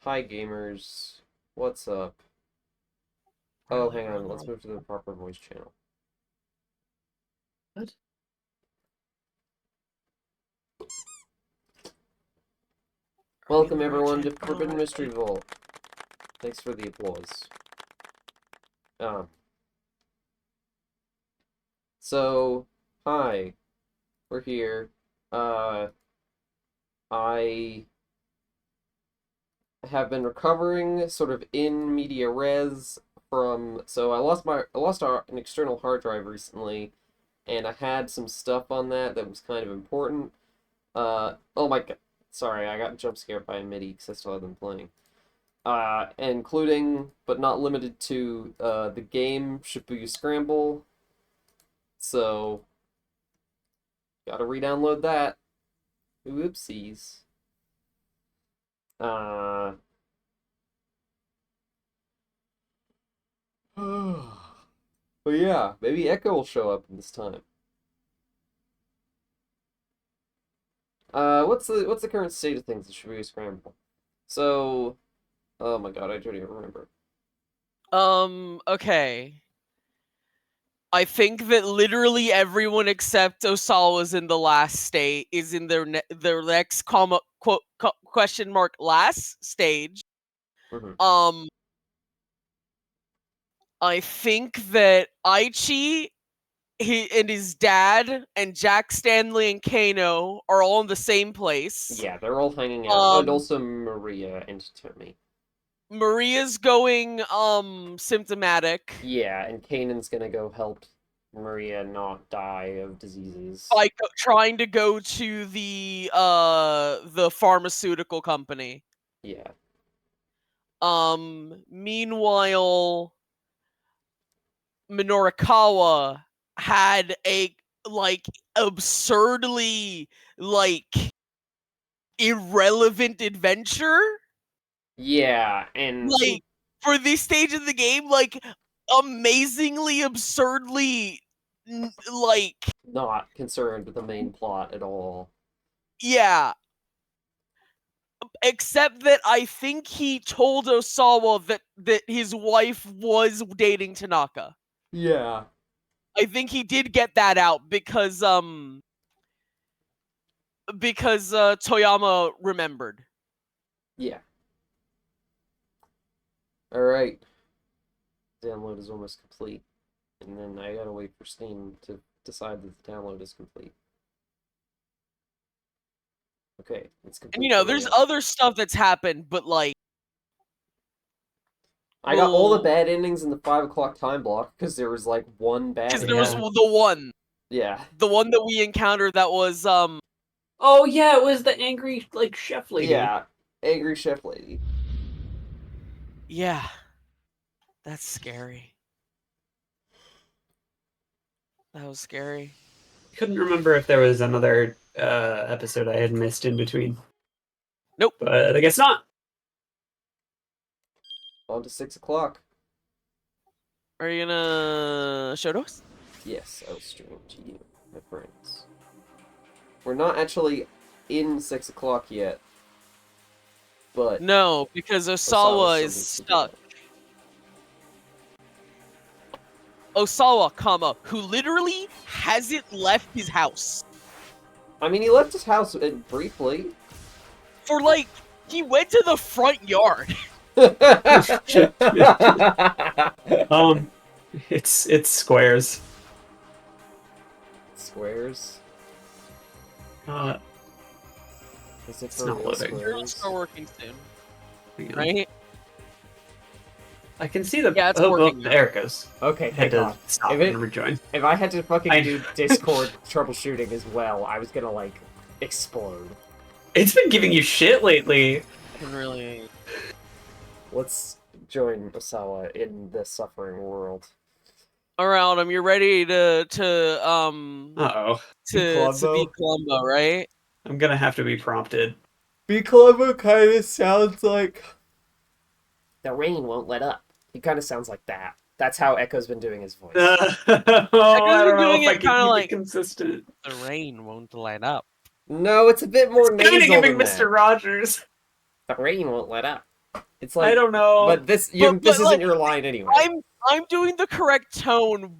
Hi gamers, what's up? Oh, hang on, let's move to the proper voice channel. What? Welcome everyone to Forbidden Mystery Vault. Thanks for the applause. Um, hi, we're here. I have been recovering sort of in media res from, so I lost an external hard drive recently, and I had some stuff on that was kind of important. Oh my god. Sorry, I got jump scared by a MIDI because I still have them playing. Including, but not limited to, the game Shibuya Scramble. So, gotta re-download that. Oopsies. Uh... But yeah, maybe Echo will show up this time. What's the current state of things in Shibuya Scramble? So, oh my god, I don't even remember. Okay. I think that literally everyone except Osawa's in the last state is in their next question mark last stage. Mm-hmm. I think that Aichi and his dad and Jack Stanley and Kano are all in the same place. Yeah, they're all hanging out, and also Maria and Tommy. Maria's going symptomatic. Yeah, and Kanan's gonna go help Maria not die of diseases. By trying to go to the pharmaceutical company. Yeah. Meanwhile, Minorikawa had a absurdly irrelevant adventure. Yeah, and for this stage of the game, amazingly absurdly not concerned with the main plot at all. Yeah. Except that I think he told Osawa that his wife was dating Tanaka. Yeah. I think he did get that out because Toyama remembered. Yeah. Alright. Download is almost complete. And then I gotta wait for Steam to decide that the download is complete. Okay, it's complete. And there's other stuff that's happened, but I got all the bad endings in the 5 o'clock time block because there was one bad. Because there was the one. Yeah. The one that we encountered that was Oh yeah, it was the angry chef lady. Yeah, angry chef lady. Yeah. That's scary. That was scary. Couldn't remember if there was another episode I had missed in between. Nope. But I guess not. On to 6 o'clock. Are you gonna show to us? Yes, I'll stream to you, my friends. We're not actually in 6 o'clock yet. But no, because Osawa is stuck. Osawa, who literally hasn't left his house. I mean, he left his house briefly. For he went to the front yard. It's squares. Squares? Is it it's not loading. It'll start working soon. Right? I can see the... Yeah, it's working. There it goes. Okay, had to stop and rejoin. If I had to fucking do Discord troubleshooting as well, I was gonna, explode. It's been giving you shit lately. Really. Let's join Osawa in the suffering world. Around him, you're ready to be Columbo, right? I'm gonna have to be prompted. Be Columbo kind of sounds like... The rain won't let up. He kind of sounds like that. That's how Echo's been doing his voice. I don't know if I can keep it consistent. The rain won't let up. No, it's a bit more nasal than than Mr. Rogers. The rain won't let up. It's like, I don't know. but this But isn't like, your line anyway. I'm doing the correct tone,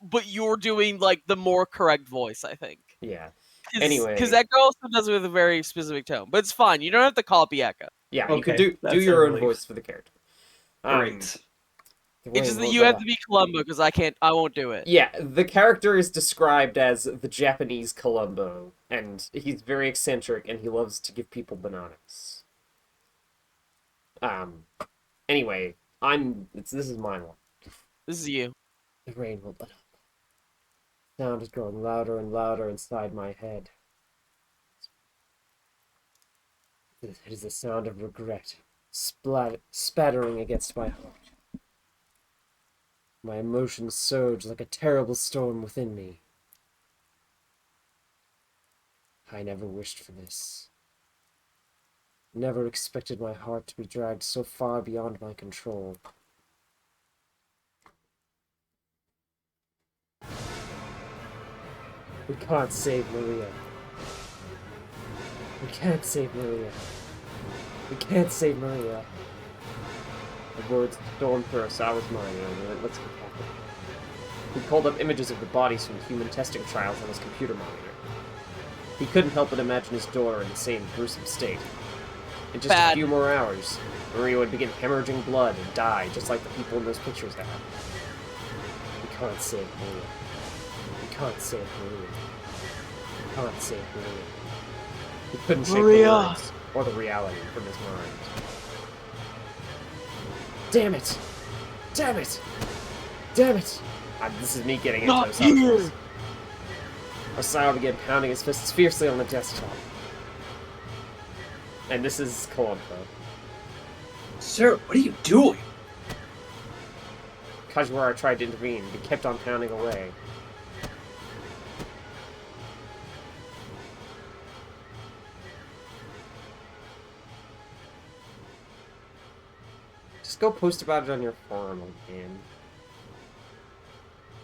but you're doing like the more correct voice, I think. Yeah. Because Anyway, Echo also does it with a very specific tone, but it's fine. You don't have to copy Echo. yeah, you could Okay, do that's your a own relief. voice for the character. Great. It's just that you have to be Columbo because I won't do it. Yeah, the character is described as the Japanese Columbo, and he's very eccentric, and he loves to give people bananas. Anyway, this is my one. This is you. The rain will let up. Sound is growing louder and louder inside my head. It is the sound of regret, spattering against my heart. My emotions surge like a terrible storm within me. I never wished for this. Never expected my heart to be dragged so far beyond my control. We can't save Maria. We can't save Maria. We can't save Maria. The words stormed through Osawa's mind in a relentless cacophony. He pulled up images of the bodies from human testing trials on his computer monitor. He couldn't help but imagine his daughter in the same gruesome state. In just a few more hours, Maria would begin hemorrhaging blood and die, just like the people in those pictures have. We can't save Maria. We can't save Maria. We can't save Maria. He couldn't shake the words or the reality from his mind. Damn it! Damn it! Damn it! This is me getting into Osawa's. Osawa began pounding his fists fiercely on the desktop. And this is Columbo. Sir, what are you doing? Kajiwara tried to intervene, but he kept on pounding away. Just go post about it on your forum, man.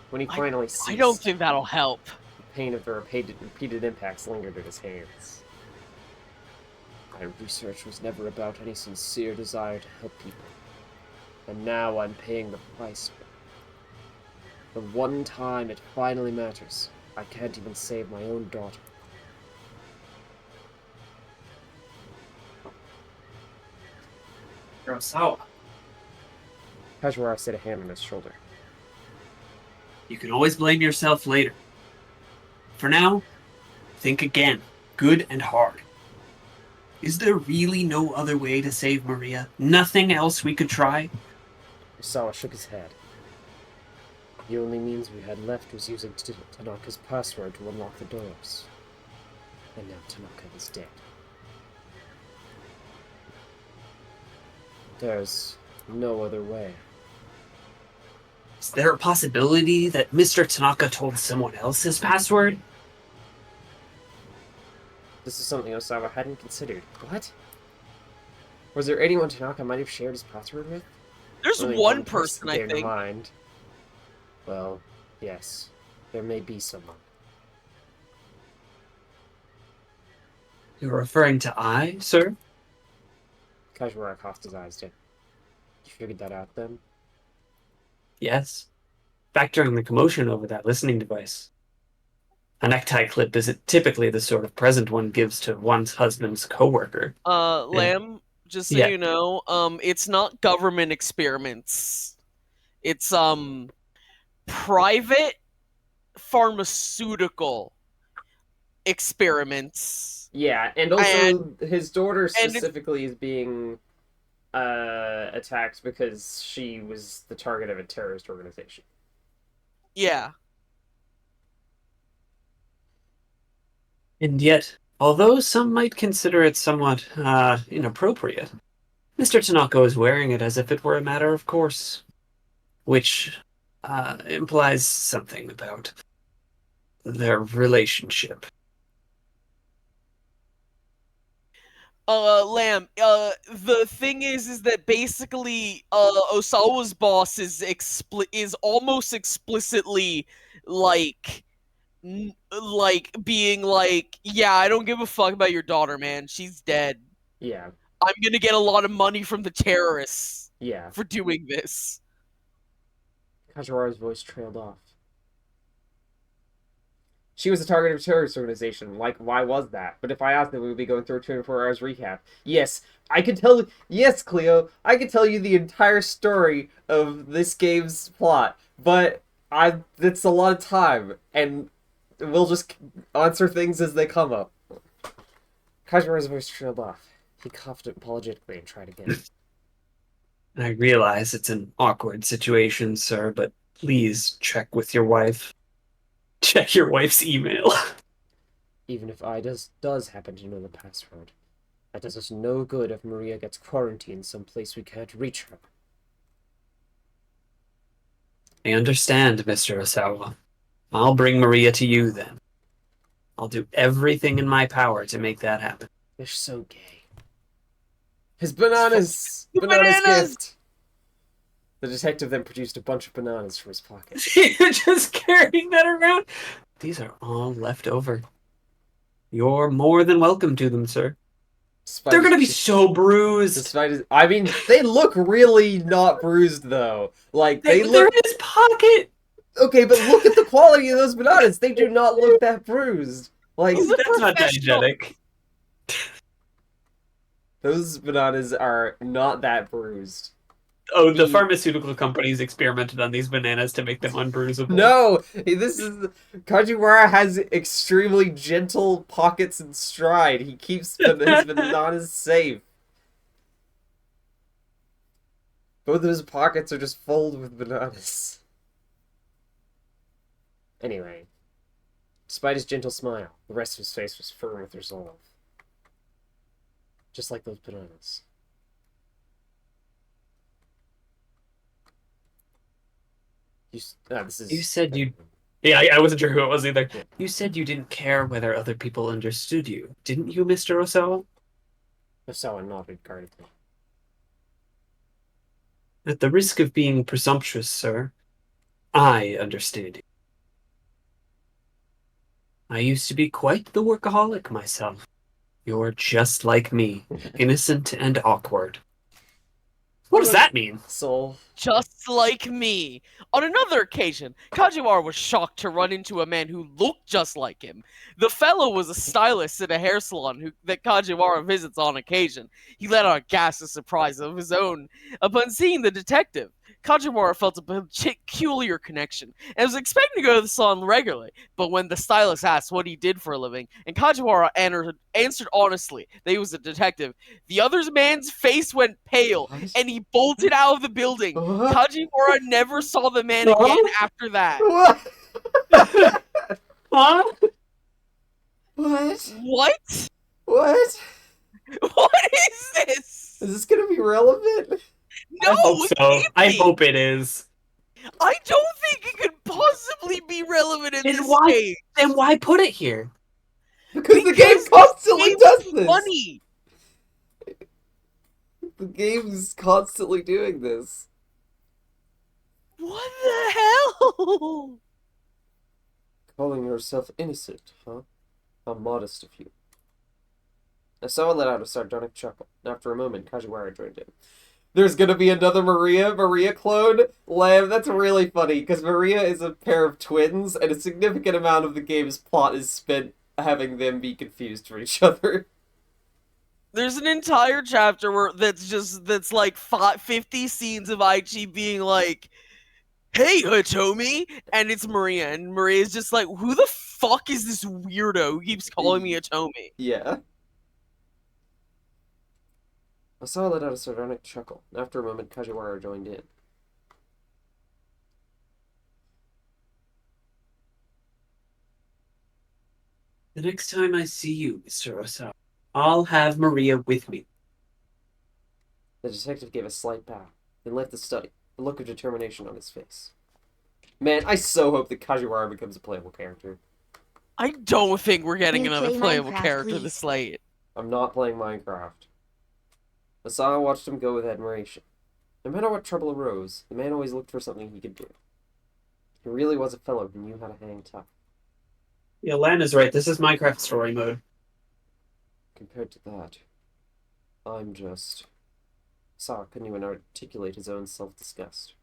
When he finally ceased, I don't think that'll help. The pain of the repeated impacts lingered in his hands. My research was never about any sincere desire to help people. And now I'm paying the price. The one time it finally matters, I can't even save my own daughter. Kurosawa, Kajiwara set a hand on his shoulder. you can always blame yourself later. For now, think again, good and hard. Is there really no other way to save Maria? Nothing else we could try? Osawa shook his head. The only means we had left was using Tanaka's password to unlock the doors. And now Tanaka is dead. There's no other way. Is there a possibility that Mr. Tanaka told someone else his password? This is something Osawa hadn't considered. What? Was there anyone Tanaka might have shared his password with? There's Only one person, I came to think. mind. Well, yes. There may be someone. You're referring to I, sir? Kajiwara cocked his eyes down. You figured that out then? Yes. Factoring the commotion over that listening device. A necktie clip isn't typically the sort of present one gives to one's husband's coworker. Lamb, just so you know, it's not government experiments. It's private pharmaceutical experiments. Yeah, and also his daughter specifically is being attacked because she was the target of a terrorist organization. Yeah. And yet, although some might consider it somewhat inappropriate, Mr. Tanaka is wearing it as if it were a matter of course, which implies something about their relationship. Lamb, the thing is that basically, Osawa's boss is almost explicitly like being like, yeah, I don't give a fuck about your daughter, man. She's dead. Yeah. I'm gonna get a lot of money from the terrorists Yeah. for doing this. Kajiwara's voice trailed off. She was the target of a terrorist organization. Like, why was that? But if I asked them, we would be going through a 24 hours recap. Yes, I could tell. Yes, Cleo, I could tell you the entire story of this game's plot. But it's a lot of time, and we'll just answer things as they come up. Kajiwara's voice trailed off. He coughed apologetically and tried again. I realize it's an awkward situation, sir, but please check with your wife. Check your wife's email. Even if I does happen to know the password, that does us no good if Maria gets quarantined someplace we can't reach her. I understand, Mr. Osawa. I'll bring Maria to you then. I'll do everything in my power to make that happen. They're so gay. His bananas! Bananas! Gift! The detective then produced a bunch of bananas from his pocket. You're just carrying that around? These are all left over. You're more than welcome to them, sir. They're gonna be so bruised. I mean, they look really not bruised, though. Like, They're look... in his pocket! Okay, but look at the quality of those bananas. They do not look that bruised. Like, That's not diegetic. Those bananas are not that bruised. Oh, the pharmaceutical companies experimented on these bananas to make them unbruisable. No! Kajiwara has extremely gentle pockets and stride. He keeps his bananas safe. Both of his pockets are just filled with bananas. Anyway, despite his gentle smile, the rest of his face was firm with resolve. Just like those bananas. You said you... Yeah, I wasn't sure who it was either. Yeah. You said you didn't care whether other people understood you. Didn't you, Mr. Osawa? Osawa nodded guardedly. At the risk of being presumptuous, sir, I understand you. I used to be quite the workaholic myself. You're just like me, innocent and awkward. What does that mean? Soul. Just like me. On another occasion, Kajiwara was shocked to run into a man who looked just like him. The fellow was a stylist at a hair salon that Kajiwara visits on occasion. He let out a gasp of surprise of his own upon seeing the detective. Kajiwara felt a peculiar connection and was expecting to go to the salon regularly, but when the stylist asked what he did for a living, and Kajiwara answered honestly that he was a detective, the other man's face went pale and he bolted out of the building. Kajiwara never saw the man again after that. What? Huh? What? What? What? What is this? Is this gonna be relevant? No, I hope so. I hope it is. I don't think it could possibly be relevant in this game. Then why put it here? Because the game constantly does this. Funny. The game's constantly doing this. What the hell? Calling yourself innocent, huh? How modest of you. Osawa let out a sardonic chuckle, and after a moment, Kajiwara joined in. There's gonna be another Maria clone? Lamb, that's really funny, because Maria is a pair of twins, and a significant amount of the game's plot is spent having them be confused for each other. There's an entire chapter that's like 50 scenes of Aichi being like, "Hey, Hitomi," and it's Maria, and Maria's just like, "Who the fuck is this weirdo who keeps calling me Hitomi?" Yeah. Osawa let out a sardonic chuckle, and after a moment, Kajiwara joined in. The next time I see you, Mr. Osawa, I'll have Maria with me. The detective gave a slight bow, then left the study, a look of determination on his face. Man, I so hope that Kajiwara becomes a playable character. I don't think we're getting Can you another play playable Minecraft, character please? this late. I'm not playing Minecraft. Osawa watched him go with admiration. No matter what trouble arose, the man always looked for something he could do. He really was a fellow who knew how to hang tough. Yeah, Lana's right. This is Minecraft story mode. Compared to that, I'm just... Sawa couldn't even articulate his own self-disgust.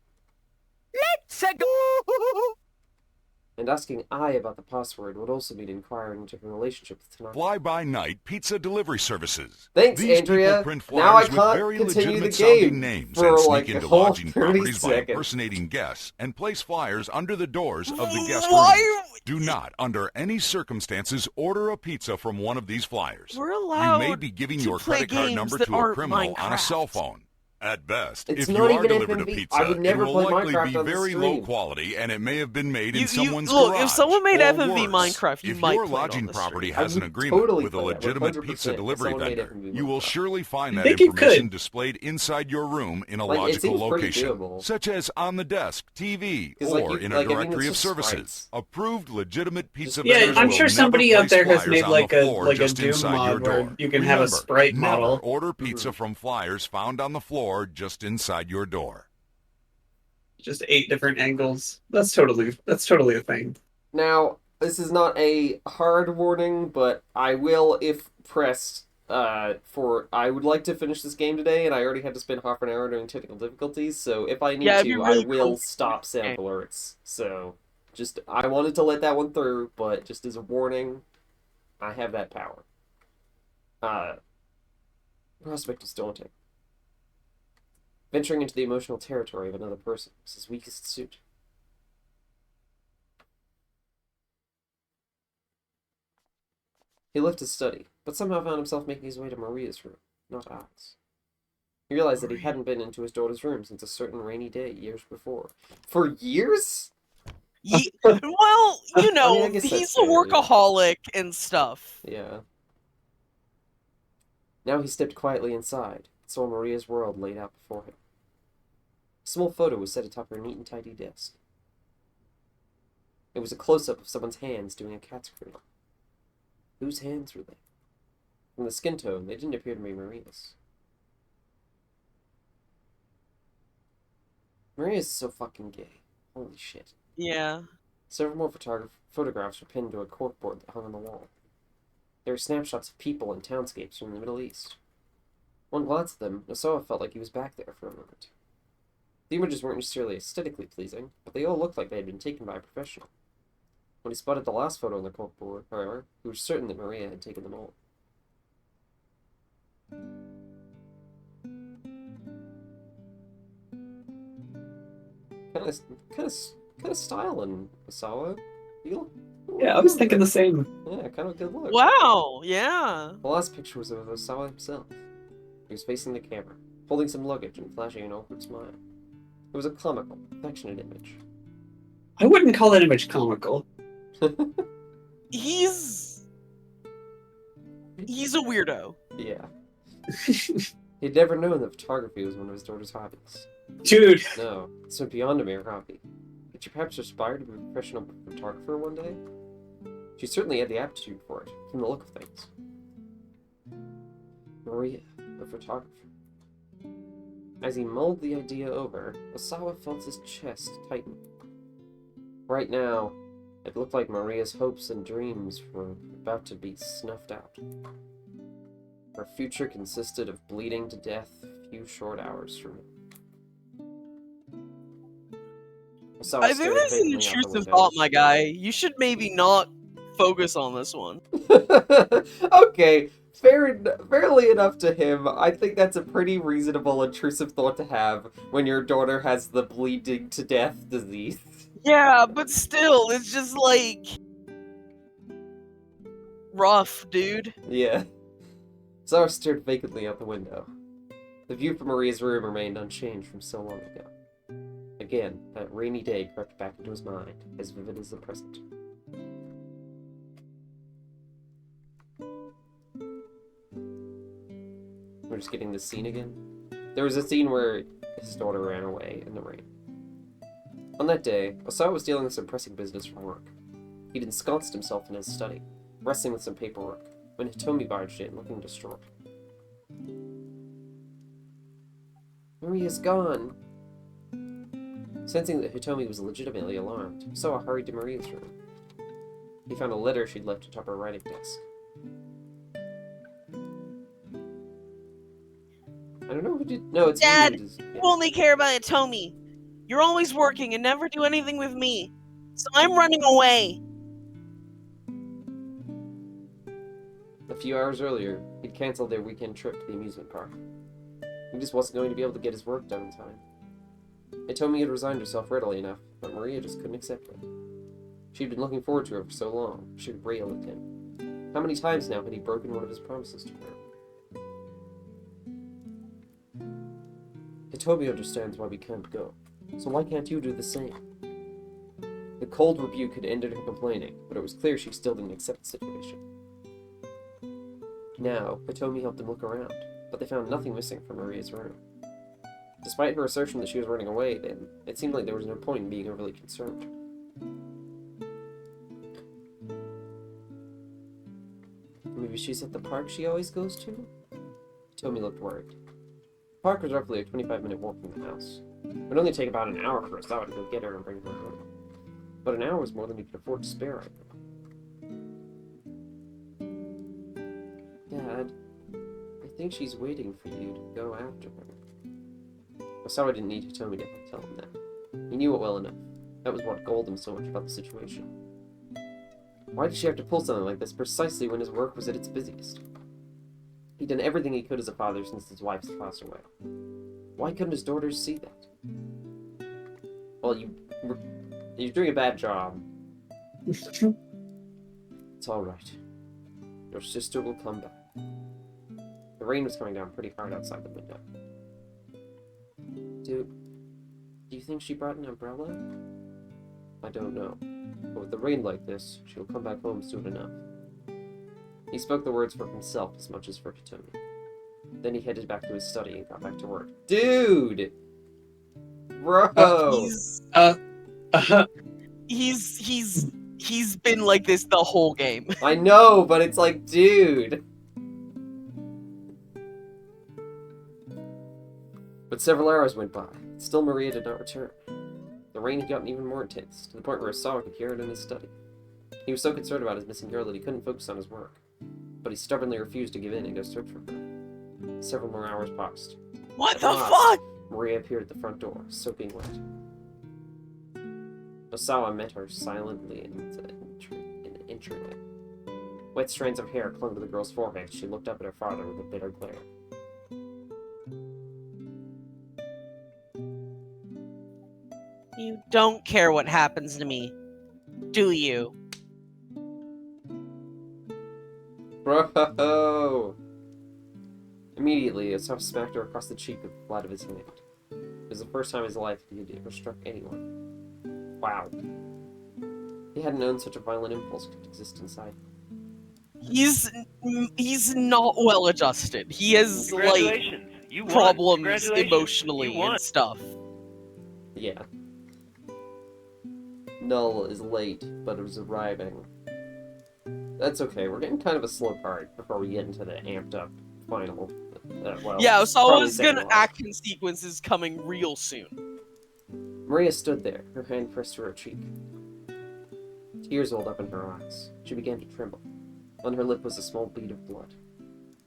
And asking I about the password would also mean inquiring into her relationship with Tanaka. Fly-by-night pizza delivery services. Thanks, These Andrea. people print Now I flyers with can't very continue the legitimate sounding game names for and like sneak a into whole lodging 30 properties by seconds. impersonating guests and place flyers under the doors of the guest Why? rooms. Do not, under any circumstances, order a pizza from one of these flyers. We're You allowed may be giving to your play credit card games number that to a aren't criminal on a cell Minecraft. phone. At best, It's if not you are even delivered a FMV. pizza, I would never it will play likely Minecraft be on the very low stream. quality, and it may have been made in someone's look, garage. if someone made or FMV worse. Minecraft, you If might your play it on lodging the property stream. I has an would agreement totally with a play that, legitimate 100%, pizza if delivery someone made vendor, FMV you will Minecraft. surely find I that think you information could. displayed inside your room in a Like, it logical seems pretty location, doable. such as on the desk, TV, 'Cause, like, or you- in a like, I mean, directory it's of just services. sprites. Approved legitimate pizza Just Yeah, vendors I'm will sure never somebody out place there has flyers made on like the a floor just Doom inside your mod where door. you can have a Remember, sprite never model. order pizza Mhm. from flyers found on the floor just inside your door. Just 8 different angles. That's totally a thing. Now, this is not a hard warning, but I will, if pressed, I would like to finish this game today, and I already had to spend half an hour doing technical difficulties, so if I need Yeah, it'd be to, really I will cool. stop sound alerts. So, I wanted to let that one through, but just as a warning, I have that power. Prospect is daunting. Venturing into the emotional territory of another person is his weakest suit. He left his study, but somehow found himself making his way to Maria's room, not Al's. He realized that he hadn't been into his daughter's room since a certain rainy day years before. For years? Well, you know, I guess that's he's a fair, yeah. workaholic and stuff. Yeah. Now he stepped quietly inside and saw Maria's world laid out before him. A small photo was set atop her neat and tidy desk. It was a close-up of someone's hands doing a cat's cradle. Whose hands were they? From the skin tone, they didn't appear to be Maria's. Maria's so fucking gay. Holy shit. Yeah. Several more photographs were pinned to a corkboard that hung on the wall. There were snapshots of people and townscapes from the Middle East. One glance at them, Nosawa felt like he was back there for a moment. The images weren't necessarily aesthetically pleasing, but they all looked like they had been taken by a professional. When he spotted the last photo on the corkboard, however, he was certain that Maria had taken them all. Kind of styling, Nosawa. You look Yeah, I was thinking the same. Yeah, kind of a good look. Wow, yeah. The last picture was of Osawa himself. He was facing the camera, holding some luggage and flashing an awkward smile. It was a comical, affectionate image. I wouldn't call that image comical. He's a weirdo. Yeah. He'd never known that photography was one of his daughter's hobbies. Dude. No, this went beyond a mere hobby. Did she perhaps aspire to be a professional photographer one day? She certainly had the aptitude for it, from the look of things. Maria, a photographer. As he mulled the idea over, Osawa felt his chest tighten. Right now, it looked like Maria's hopes and dreams were about to be snuffed out. Her future consisted of bleeding to death a few short hours from now. Osawa I think stared that's an vacantly out the intrusive window. thought, my guy. You should maybe not focus on this one. Okay, fairly enough to him. I think that's a pretty reasonable intrusive thought to have when your daughter has the bleeding to death disease. Yeah, but still, it's just like rough, dude. Yeah. Zara stared vacantly out the window. The view from Maria's room remained unchanged from so long ago. Again, that rainy day crept back into his mind, as vivid as the present. We're just getting this scene again. There was a scene where his daughter ran away in the rain. On that day, Osawa was dealing with some pressing business from work. He'd ensconced himself in his study, wrestling with some paperwork, when Hitomi barged in, looking distraught. Maria's gone. Sensing that Hitomi was legitimately alarmed, Osawa hurried to Maria's room. He found a letter she'd left atop her writing desk. I don't know who did. No, it's Dad, you. Just, you only care about Atomi. You're always working and never do anything with me. So I'm running away. A few hours earlier, he'd canceled their weekend trip to the amusement park. He just wasn't going to be able to get his work done in time. Itomi had resigned herself readily enough, but Maria just couldn't accept it. She'd been looking forward to her for so long, she would rail at him. How many times now had he broken one of his promises to her? Hitomi understands why we can't go, so why can't you do the same? The cold rebuke had ended her complaining, but it was clear she still didn't accept the situation. Now, Hitomi helped them look around, but they found nothing missing from Maria's room. Despite her assertion that she was running away, then it seemed like there was no point in being overly concerned. Maybe she's at the park she always goes to? Hitomi looked worried. The park was roughly a 25-minute walk from the house. It would only take about an hour for Asawa to go get her and bring her home. But an hour was more than he could afford to spare right now. Dad, I think she's waiting for you to go after her. Osawa didn't need Hitomi to tell him that. He knew it well enough. That was what galled him so much about the situation. Why did she have to pull something like this precisely when his work was at its busiest? He'd done everything he could as a father since his wife had passed away. Why couldn't his daughters see that? Well, you're doing a bad job. It's alright. Your sister will come back. The rain was coming down pretty hard outside the window. Do you think she brought an umbrella? I don't know. But with the rain like this, she'll come back home soon enough. He spoke the words for himself as much as for Hitomi. Then he headed back to his study and got back to work. Dude! Bro! He's been like this the whole game. I know, but it's like, dude! But several hours went by. Still Maria did not return. The rain had gotten even more intense, to the point where Asawa could hear it in his study. He was so concerned about his missing girl that he couldn't focus on his work. But he stubbornly refused to give in and go search for her. Several more hours passed. What At the last, fuck? Maria appeared at the front door, soaking wet. Osawa met her silently in the entryway. Wet strands of hair clung to the girl's forehead as she looked up at her father with a bitter glare. You don't care what happens to me, do you? Bro! Immediately, Osawa smacked her across the cheek with the flat of his hand. It was the first time in his life he had ever struck anyone. Wow. He hadn't known such a violent impulse could exist inside him. He's not well adjusted. He has like You won. problems Congratulations. emotionally You won. and stuff. Yeah. Null is late, but it was arriving. That's okay, we're getting kind of a slow part before we get into the amped up final. Well, Yeah, probably Osawa's second gonna last. action sequences coming real soon. Maria stood there, her hand pressed to her cheek. Tears welled up in her eyes. She began to tremble. On her lip was a small bead of blood.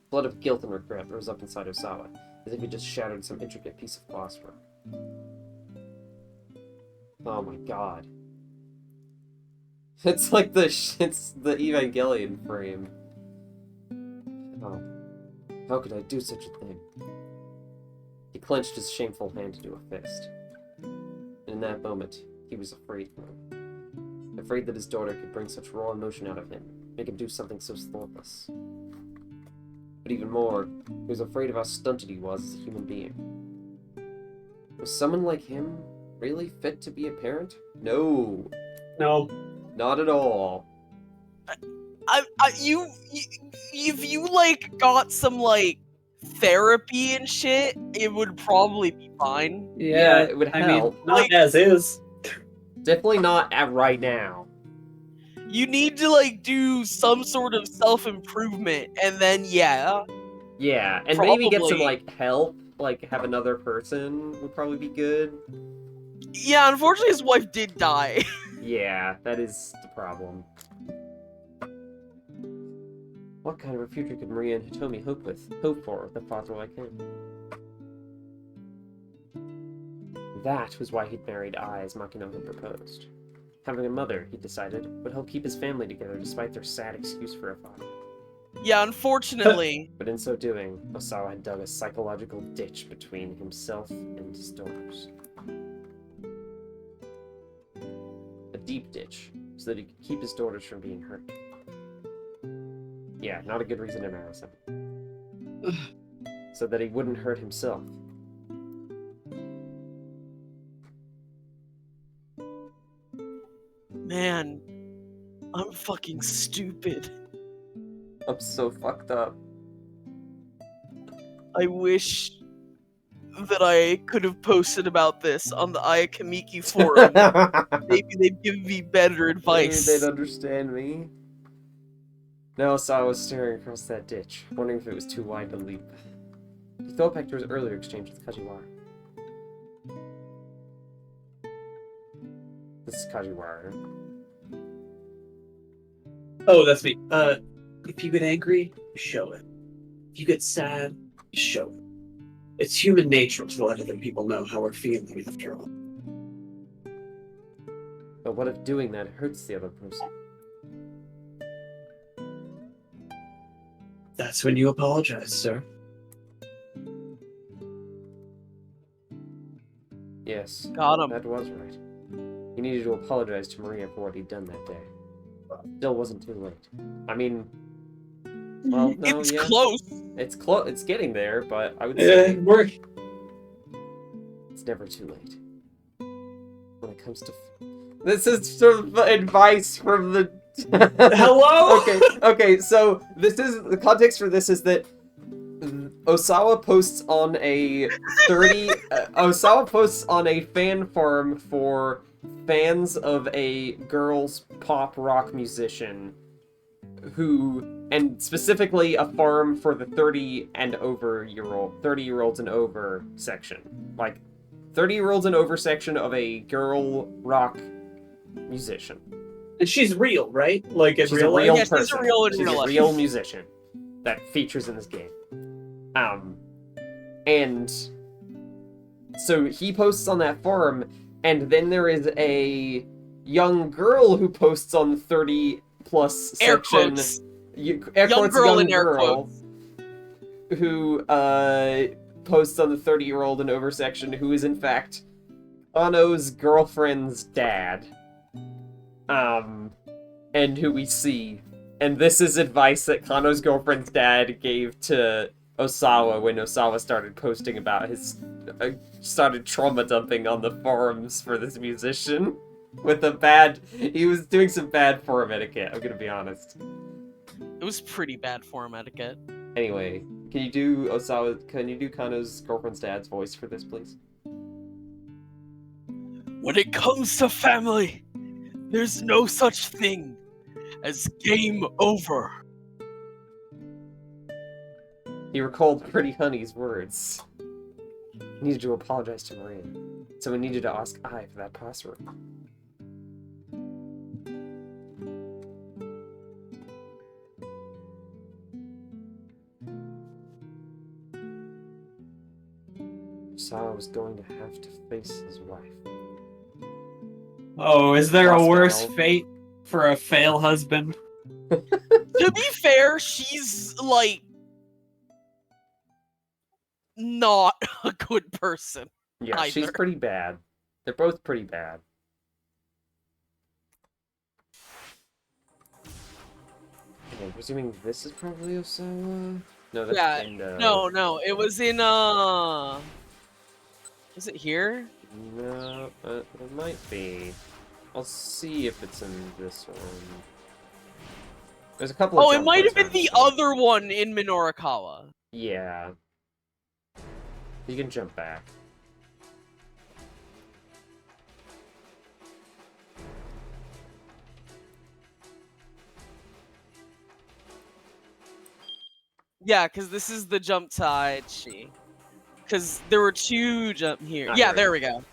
Blood of guilt and regret rose up inside Osawa, as if he just shattered some intricate piece of glasswork. Oh my god. It's like it's the Evangelion frame. Oh. How could I do such a thing? He clenched his shameful hand into a fist. And in that moment, he was afraid. Afraid that his daughter could bring such raw emotion out of him, make him do something so thoughtless. But even more, he was afraid of how stunted he was as a human being. Was someone like him really fit to be a parent? No. No. Not at all. If you like got some like therapy and shit, it would probably be fine. Yeah, it would I help. mean, not Like- as is. Definitely not at right now. You need to like do some sort of self-improvement, and then yeah. Yeah, and maybe get some Probably. like help, like have another person would probably be good. Yeah, unfortunately his wife did die. Yeah, that is the problem. What kind of a future could Maria and Hitomi hope for with a father like him? that was why he'd married Ai, as Makino had proposed. Having a mother, he decided, would help keep his family together despite their sad excuse for a father. Yeah, unfortunately. But in so doing, Osawa had dug a psychological ditch between himself and his daughters. A deep ditch, so that he could keep his daughters from being hurt. Yeah, not a good reason to marry someone. So that he wouldn't hurt himself. Man, I'm fucking stupid. I'm so fucked up. I wish that I could have posted about this on the Ayakamiki forum. Maybe they'd give me better advice. Maybe they'd understand me. Now Osawa was staring across that ditch, wondering if it was too wide to leap. He thought back to his earlier exchange with Kajiwara. This is Kajiwara. Oh, that's me. If you get angry, show it. If you get sad, show it. It's human nature to let other people know how we're feeling after all. But what if doing that hurts the other person? That's when you apologize, sir. Yes, Got him. that was right. He needed to apologize to Maria for what he'd done that day. Still wasn't too late. I mean, well, no, It's yeah. close. It's getting there, but I would say We're... it's never too late. When it comes to... This is sort of advice from the... Hello? Okay, so this is... The context for this is that Osawa posts on a 30... Osawa posts on a fan forum for fans of a girls pop rock musician who... And specifically a forum for the 30-year-olds and over section. Like, 30-year-olds and over section of a girl rock musician. And she's real, right? Like in She's real a real life? Yes, she's a person. real in She's real a life. real musician that features in this game. And so he posts on that forum, and then there is a young girl who posts on the 30+ Air section. quotes. Air Young quotes, girl young in air girl, quotes. who posts on the 30-year-old and over section, who is in fact Kano's girlfriend's dad, and who we see. And this is advice that Kano's girlfriend's dad gave to Osawa when Osawa started posting about his started trauma dumping on the forums for this musician with he was doing some bad forum etiquette, I'm gonna be honest. It was pretty bad form etiquette. Anyway, can you do Kano's girlfriend's dad's voice for this, please? When it comes to family, there's no such thing as game over. He recalled Pretty Honey's words. He needed to apologize to Maria, so we needed to ask Ai for that password. Osawa was going to have to face his wife. Oh, is there a Lost worse Al. fate for a fail husband? To be fair, she's like not a good person. Yeah, she's Either. pretty bad. They're both pretty bad. Okay, I'm presuming this is probably Osawa? No, that's Yeah, Endo. No, it was in is it here? No, it might be. I'll see if it's in this one. There's a couple of Oh, it jump might have cuts been the on other one in Minorikawa. Yeah. You can jump back. Yeah, because this is the jump to Aichi. Because there were two jump here. Ah, Yeah, here there we we go.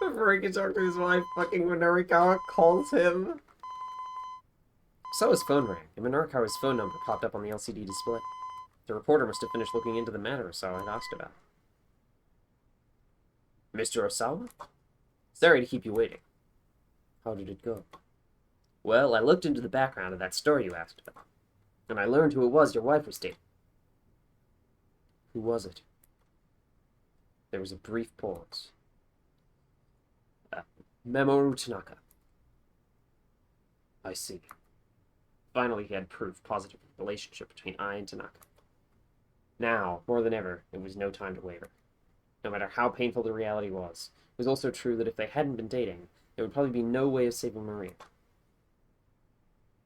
Before he can talk to his wife, fucking Minorikawa calls him. Sawa's phone rang, and Minorikawa's phone number popped up on the LCD display. The reporter must have finished looking into the matter Osawa had asked about. Mr. Osawa? Sorry to keep you waiting. How did it go? Well, I looked into the background of that story you asked about, and I learned who it was your wife was dating. Who was it? There was a brief pause. Mamoru Tanaka. I see. Finally, he had proof positive of the relationship between I and Tanaka. Now, more than ever, it was no time to waver. No matter how painful the reality was, it was also true that if they hadn't been dating, there would probably be no way of saving Maria.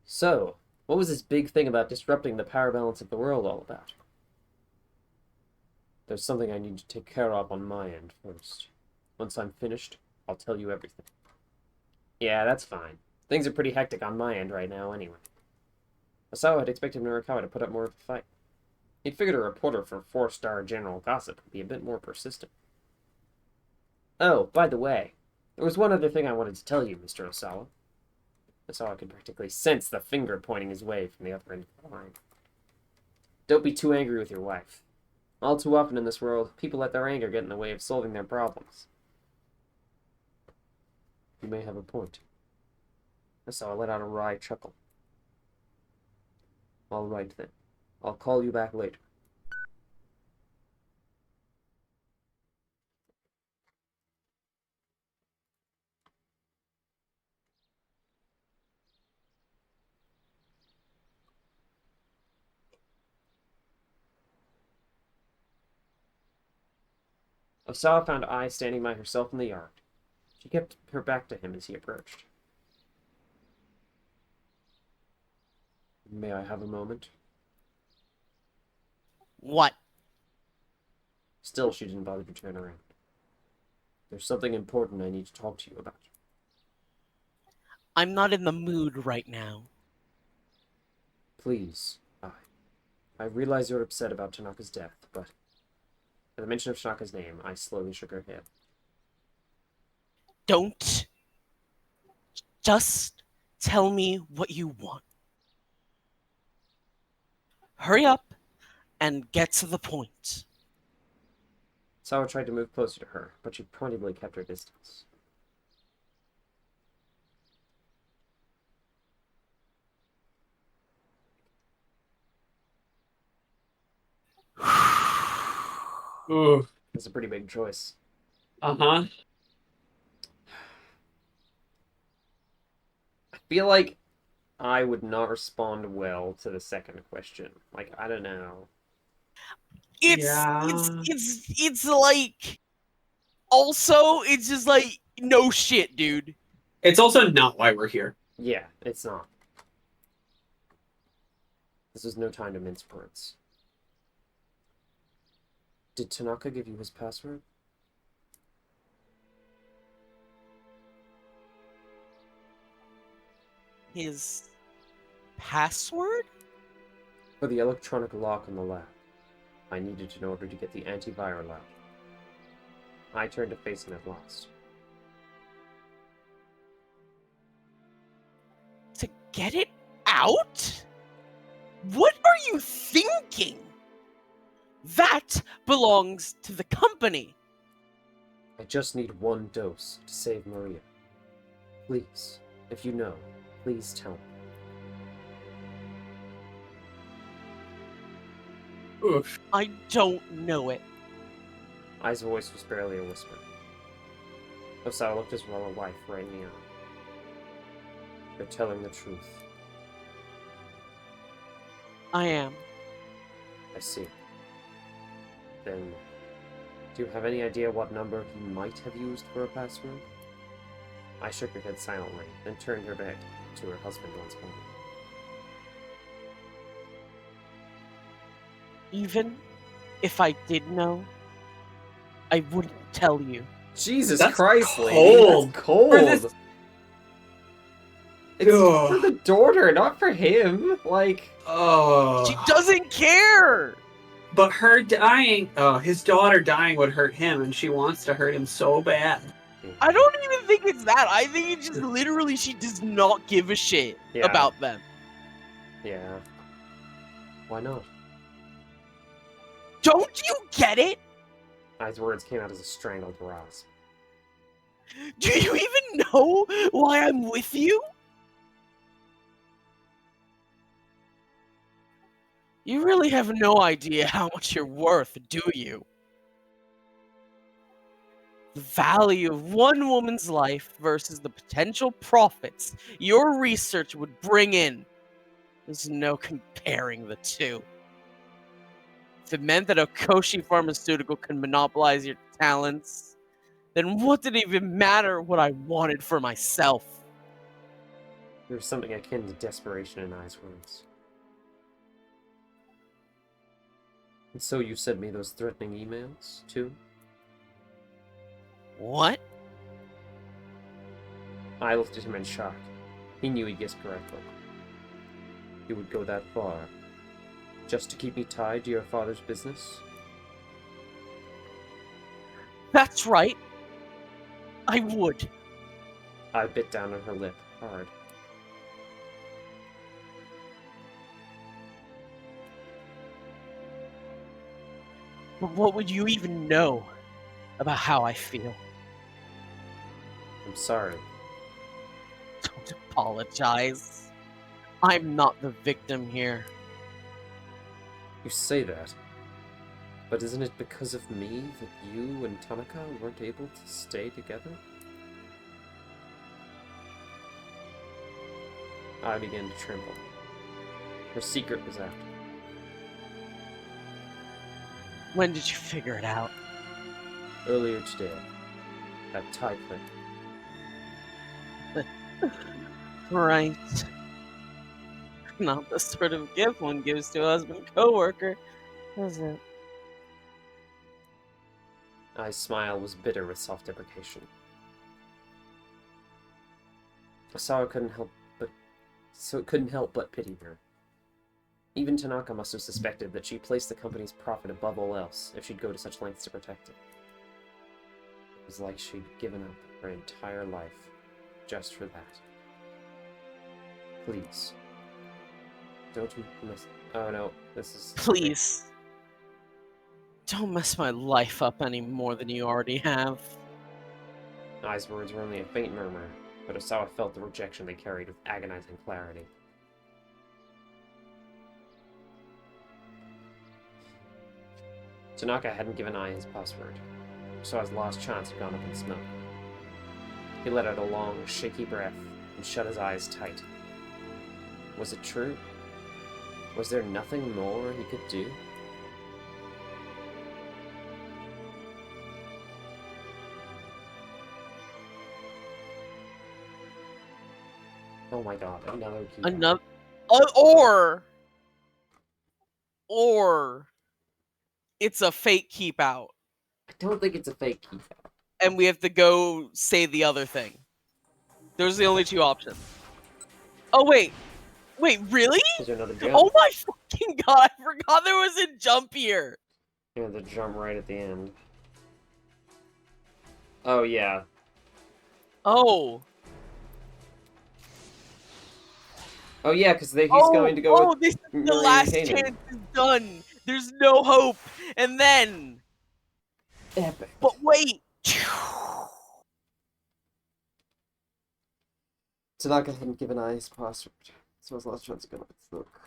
So, what was this big thing about disrupting the power balance of the world all about? There's something I need to take care of on my end first. Once I'm finished, I'll tell you everything. Yeah, that's fine. Things are pretty hectic on my end right now anyway. Osawa had expected Norikawa to put up more of a fight. He'd figured a reporter for 4-star general gossip would be a bit more persistent. Oh, by the way, there was one other thing I wanted to tell you, Mr. Osawa. Osawa could practically sense the finger pointing his way from the other end of the line. Don't be too angry with your wife. All too often in this world, people let their anger get in the way of solving their problems. You may have a point. Osawa let out a wry chuckle. All right then. I'll call you back later. Osawa found Ai standing by herself in the yard. She kept her back to him as he approached. May I have a moment? What? Still, she didn't bother to turn around. There's something important I need to talk to you about. I'm not in the mood right now. Please, I realize you're upset about Tanaka's death, but at the mention of Tanaka's name, I slowly shook her head. Don't. Just tell me what you want. Hurry up and get to the point. Sawa tried to move closer to her, but she pointedly kept her distance. Ooh. That's a pretty big choice. Uh-huh. I feel like I would not respond well to the second question. Like, I don't know. It's like, also, it's just like, no shit, dude. It's also not why we're here. Yeah, it's not. This is no time to mince words. Did Tanaka give you his password? His password? For the electronic lock on the lab. I needed it in order to get the antiviral out. I turned to face him at last. To get it out? What are you thinking? That belongs to the company. I just need one dose to save Maria. Please, if you know, please tell me. Oof. I don't know it. Ai's voice was barely a whisper. Osawa looked his royal wife right in the eye. You're telling the truth. I am. I see. Then, do you have any idea what number he might have used for a password? I shook her head silently, then turned her back to her husband once more. Even if I did know, I wouldn't tell you. Jesus That's Christ, cold. lady! That's cold! For this- It's Ugh. for the daughter, not for him! Like... Oh. She doesn't care! But her dying, his daughter dying would hurt him, and she wants to hurt him so bad. I don't even think it's that. I think it's just literally she does not give a shit Yeah. about them. Yeah. Why not? Don't you get it? His words came out as a strangled rasp. Do you even know why I'm with you? You really have no idea how much you're worth, do you? The value of one woman's life versus the potential profits your research would bring in. There's no comparing the two. If it meant that Okoshi Pharmaceutical could monopolize your talents, then what did it even matter what I wanted for myself? There was something akin to desperation in Ai's words. And so you sent me those threatening emails, too? What? I looked at him in shock. He knew he guessed correctly. You would go that far, just to keep me tied to your father's business? That's right. I would. I bit down on her lip, hard. But what would you even know about how I feel? I'm sorry. Don't apologize. I'm not the victim here. You say that. But isn't it because of me that you and Tanaka weren't able to stay together? I began to tremble. Her secret was out. When did you figure it out? Earlier today, at Thai Clinic. Right. Not the sort of gift one gives to a husband coworker, is it? Ai's smile was bitter with self-deprecation. Asawa couldn't help but pity her. Even Tanaka must have suspected that she placed the company's profit above all else if she'd go to such lengths to protect it. It was like she'd given up her entire life just for that. Please. Don't mess... Oh no, this is... Please. Don't mess my life up any more than you already have. Ai's words were only a faint murmur, but Osawa felt the rejection they carried with agonizing clarity. Tanaka hadn't given Ai his password, so his last chance had gone up in smoke. He let out a long, shaky breath and shut his eyes tight. Was it true? Was there nothing more he could do? Oh my god, another key. Another, or it's a fake keep out, I don't think it's a fake key. and we have to go say the other thing. Those are the only two options. Oh wait, really? Is there another jump? Oh my fucking god! I forgot there was a jump here. Yeah, the jump right at the end. Oh yeah. Oh. Oh yeah, because he's going to go. Oh, with this is the Maria last Kanan. chance is done. There's no hope. And then, Epic. but wait. Tanaka hadn't given Ai his password, so his last chance to go. Look.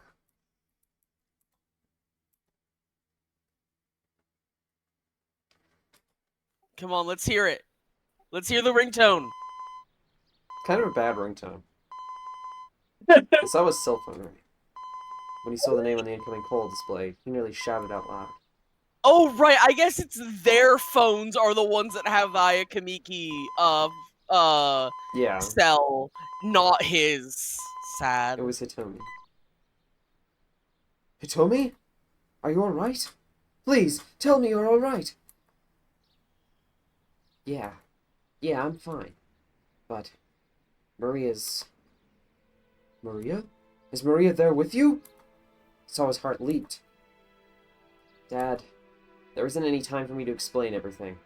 Come on, let's hear it. Let's hear the ringtone. Kind of a bad ringtone. I saw his cell phone ring. When he saw the name on the incoming call display, he nearly shouted out loud. Oh right, I guess it's their phones are the ones that have the Ayakamiki Yeah, cell, not his. Sad. it was Hitomi. Hitomi? Are you alright? Please, tell me you're alright. Yeah, I'm fine. But, Maria's... Maria? Is Maria there with you? Saw his heart leaped. Dad, there isn't any time for me to explain everything,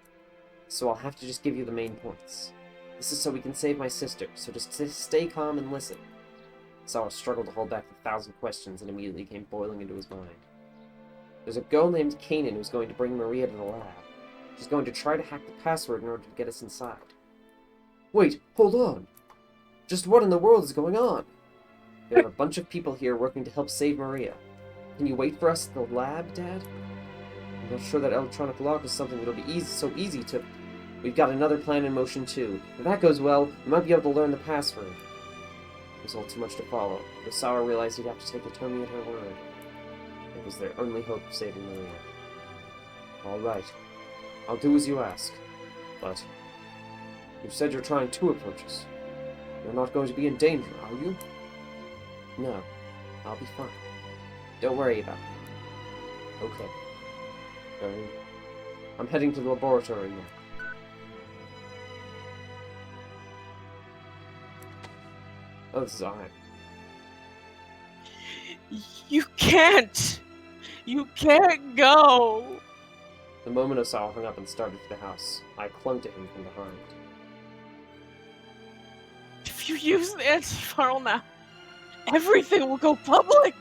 so I'll have to just give you the main points. This is so we can save my sister, so just stay calm and listen. Sawa struggled to hold back the 1,000 questions and immediately came boiling into his mind. There's a girl named Kanan who's going to bring Maria to the lab. She's going to try to hack the password in order to get us inside. Wait, hold on. Just what in the world is going on? We have a bunch of people here working to help save Maria. Can you wait for us at the lab, Dad? I'm not sure that electronic lock is something that'll be so easy to... We've got another plan in motion, too. If that goes well, we might be able to learn the password. It was all too much to follow. Sawa realized he'd have to take Hitomi at her word. It was their only hope of saving Maria. Alright. I'll do as you ask. But... you said you're trying 2 approaches. You're not going to be in danger, are you? No. I'll be fine. Don't worry about me. Okay. I'm heading to the laboratory now. Oh, this is I. You can't! You can't go! The moment Osawa hung up and started for the house, I clung to him from behind. If you use the antiviral now, everything will go public!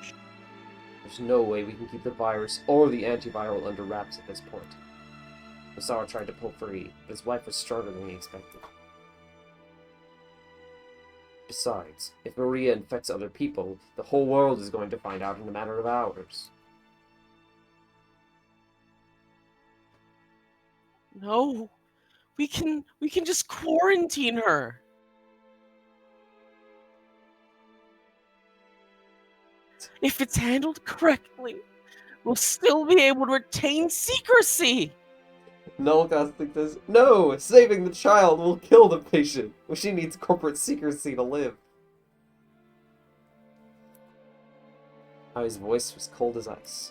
There's no way we can keep the virus or the antiviral under wraps at this point. Osawa tried to pull free, but his wife was stronger than he expected. Besides, if Maria infects other people, the whole world is going to find out in a matter of hours. No. We can just quarantine her. If it's handled correctly, we'll still be able to retain secrecy. Nullcasting says, no! Saving the child will kill the patient! Well, she needs corporate secrecy to live. How his voice was cold as ice.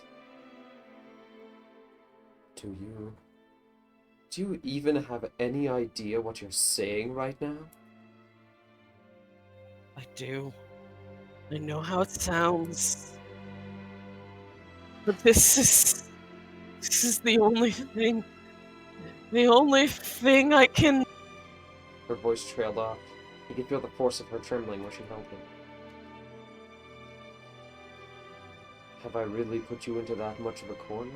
Do you even have any idea what you're saying right now? I do. I know how it sounds. But this is the only thing I can... Her voice trailed off. He could feel the force of her trembling where she held him. Have I really put you into that much of a corner?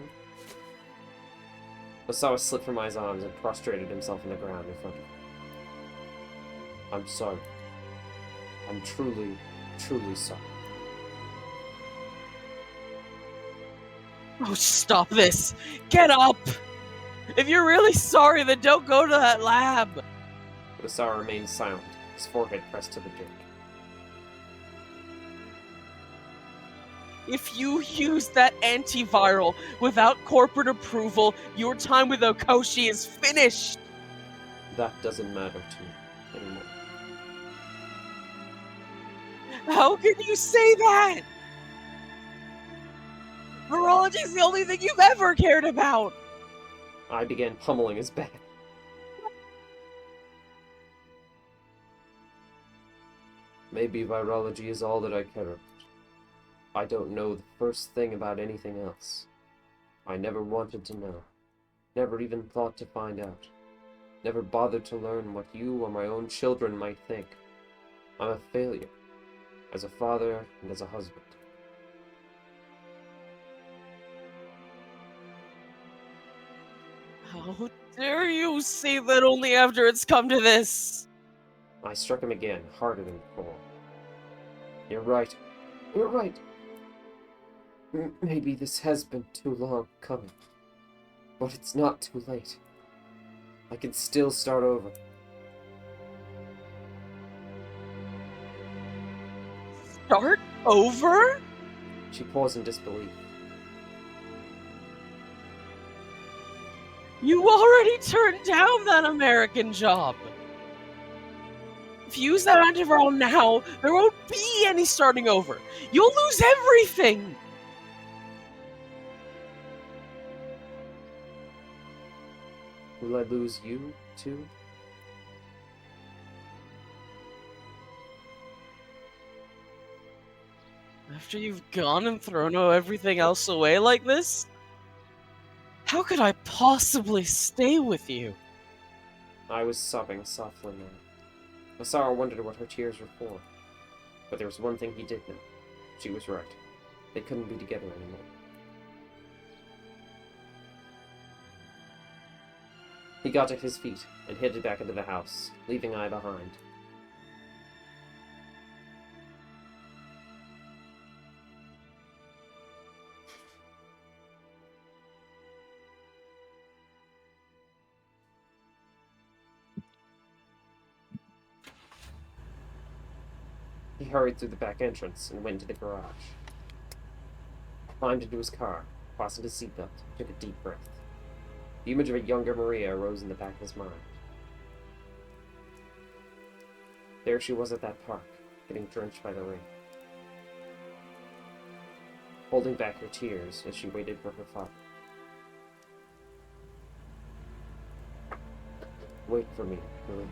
Osawa slipped from my arms and prostrated himself on the ground in front of her. I'm sorry. I'm truly, truly sorry. Oh, stop this! Get up! If you're really sorry, then don't go to that lab! Osawa remained silent, his forehead pressed to the dirt. If you use that antiviral without corporate approval, your time with Okoshi is finished! That doesn't matter to me anymore. How can you say that? Virology is the only thing you've ever cared about! I began pummeling his back. Maybe virology is all that I care about. I don't know the first thing about anything else. I never wanted to know. Never even thought to find out. Never bothered to learn what you or my own children might think. I'm a failure. As a father and as a husband. How dare you say that only after it's come to this? I struck him again, harder than before. You're right. You're right. Maybe this has been too long coming. But it's not too late. I can still start over. Start over? She paused in disbelief. You already turned down that American job. If you use that antiviral now, there won't be any starting over. You'll lose everything. Will I lose you, too? After you've gone and thrown everything else away like this? How could I possibly stay with you? I was sobbing softly now. Osawa wondered what her tears were for. But there was one thing he did know. She was right. They couldn't be together anymore. He got to his feet and headed back into the house, leaving Ai behind. He hurried through the back entrance and went into the garage. Climbed into his car, fastened his seatbelt, took a deep breath. The image of a younger Maria arose in the back of his mind. There she was at that park, getting drenched by the rain. Holding back her tears as she waited for her father. Wait for me, Maria.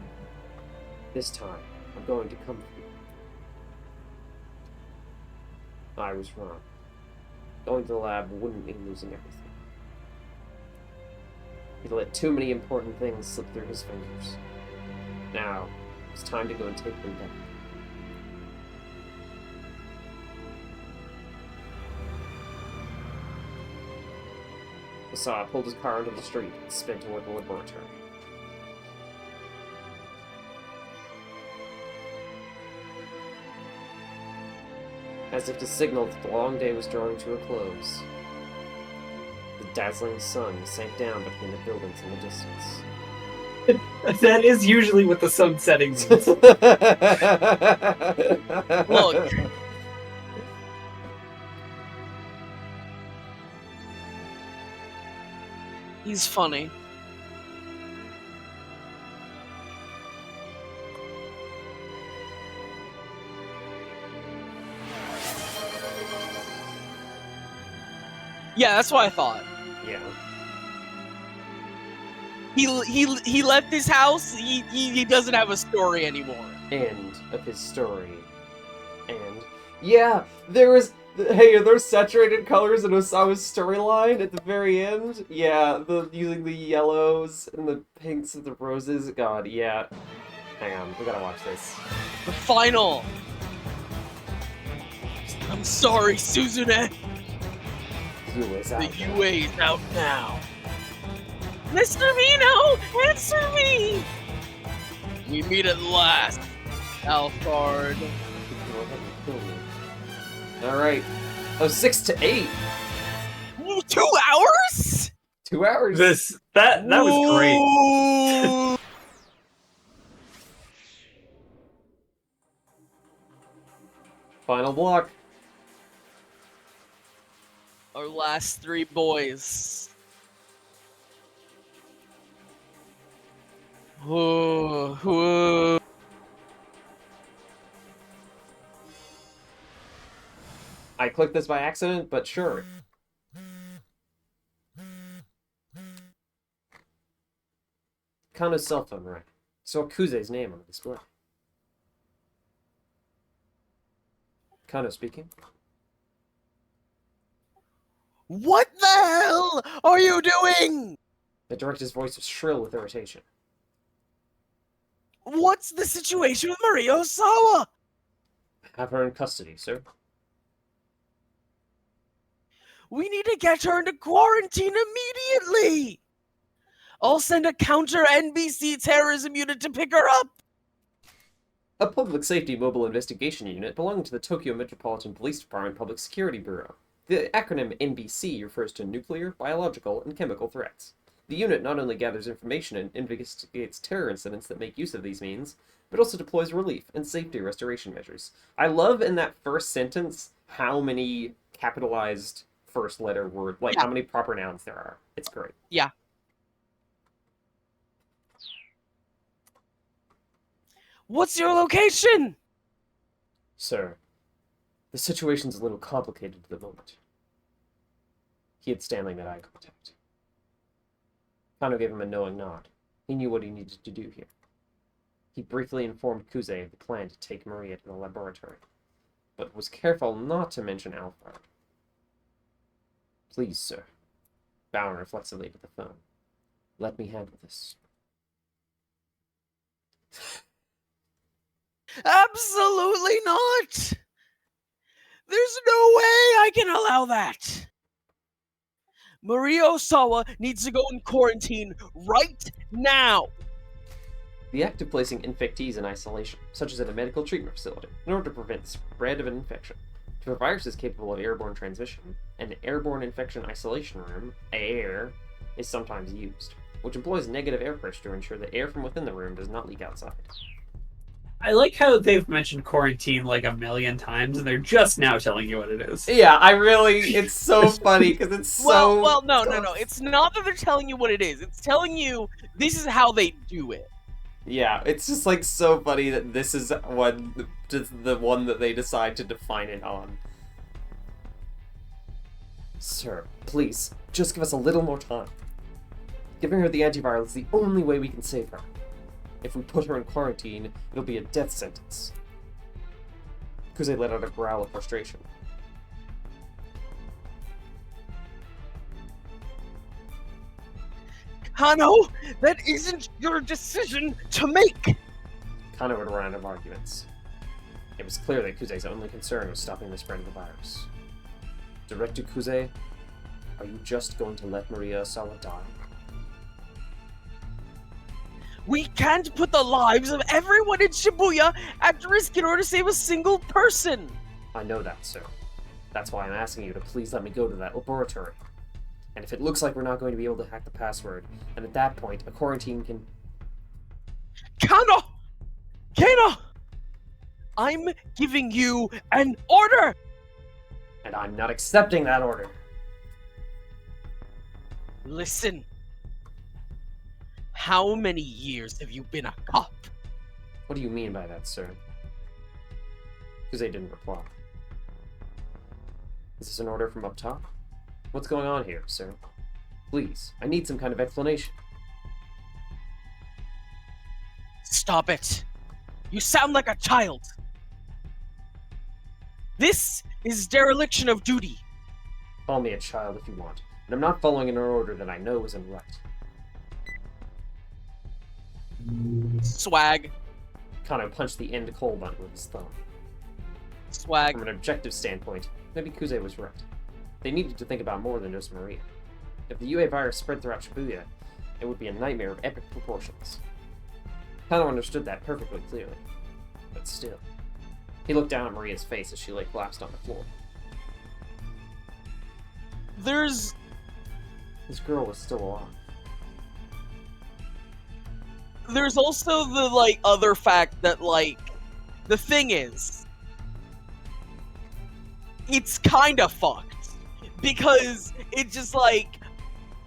This time, I'm going to come for you. I was wrong. Going to the lab wouldn't mean losing everything. He'd let too many important things slip through his fingers. Now, it's time to go and take them back. Osawa pulled his car onto the street and sped toward the laboratory. As if to signal that the long day was drawing to a close, the dazzling sun sank down between the buildings in the distance. That is usually what the sun setting means. Look. He's funny. Yeah, that's what I thought. Yeah. He left his house. He doesn't have a story anymore. End of his story. And yeah, there was hey, are those saturated colors in Osawa's storyline at the very end? Yeah, using the yellows and the pinks and the roses. God, yeah. Hang on, we gotta watch this. The final. I'm sorry, Suzune. UA's out. The UA is out now. Mr. Vino, answer me! We meet at last, Alphard. Go ahead and kill me. Alright. Oh, 6 to 8. 2 hours? 2 hours. That was great. Ooh. Final block. Our last 3 boys. Ooh. I clicked this by accident, but sure. Kano's cell phone rang. Saw Kuze's name on the display. Kano speaking. What the hell are you doing? The director's voice was shrill with irritation. What's the situation with Maria Osawa? Have her in custody, sir. We need to get her into quarantine immediately. I'll send a counter NBC terrorism unit to pick her up. A public safety mobile investigation unit belonging to the Tokyo Metropolitan Police Department Public Security Bureau. The acronym NBC refers to nuclear, biological, and chemical threats. The unit not only gathers information and investigates terror incidents that make use of these means, but also deploys relief and safety restoration measures. I love in that first sentence how many capitalized first letter word, like how many proper nouns there are. It's great. Yeah. What's your location? Sir, the situation's a little complicated at the moment. He had Stanley made eye contact. Kano gave him a knowing nod. He knew what he needed to do here. He briefly informed Kuze of the plan to take Maria to the laboratory, but was careful not to mention Alphard. Please, sir. bowing reflexively to the phone. Let me handle this. Absolutely not! There's no way I can allow that! Maria Osawa needs to go in quarantine right now! The act of placing infectees in isolation, such as at a medical treatment facility, in order to prevent spread of an infection. If a virus is capable of airborne transmission, an airborne infection isolation room, AIR, is sometimes used, which employs negative air pressure to ensure that air from within the room does not leak outside. I like how they've mentioned quarantine like a million times, and they're just now telling you what it is. Yeah, it's so funny, because it's so... Well, no. It's not that they're telling you what it is. It's telling you this is how they do it. Yeah, it's just, like, so funny that this is the one that they decide to define it on. Sir, please, just give us a little more time. Giving her the antiviral is the only way we can save her. If we put her in quarantine, it'll be a death sentence. Kuze let out a growl of frustration. Kano, that isn't your decision to make! Kano would run out of arguments. It was clear that Kuze's only concern was stopping the spread of the virus. Direct to Kuze, are you just going to let Maria Osawa die? We can't put the lives of everyone in Shibuya at risk in order to save a single person! I know that, sir. That's why I'm asking you to please let me go to that laboratory. And if it looks like we're not going to be able to hack the password, and at that point, a quarantine can... Kano! I'm giving you an order! And I'm not accepting that order. Listen. How many years have you been a cop? What do you mean by that, sir? Kuze didn't reply. Is this an order from up top? What's going on here, sir? Please, I need some kind of explanation. Stop it. You sound like a child. This is dereliction of duty. Call me a child if you want, and I'm not following an order that I know isn't right. Swag. Kano punched the end coal button with his thumb. Swag. From an objective standpoint, maybe Kuze was right. They needed to think about more than just Maria. If the UA virus spread throughout Shibuya, it would be a nightmare of epic proportions. Kano understood that perfectly clearly. But still. He looked down at Maria's face as she lay collapsed on the floor. There's... This girl was still alive. There's also the, other fact that, the thing is... It's kinda fucked. Because it's just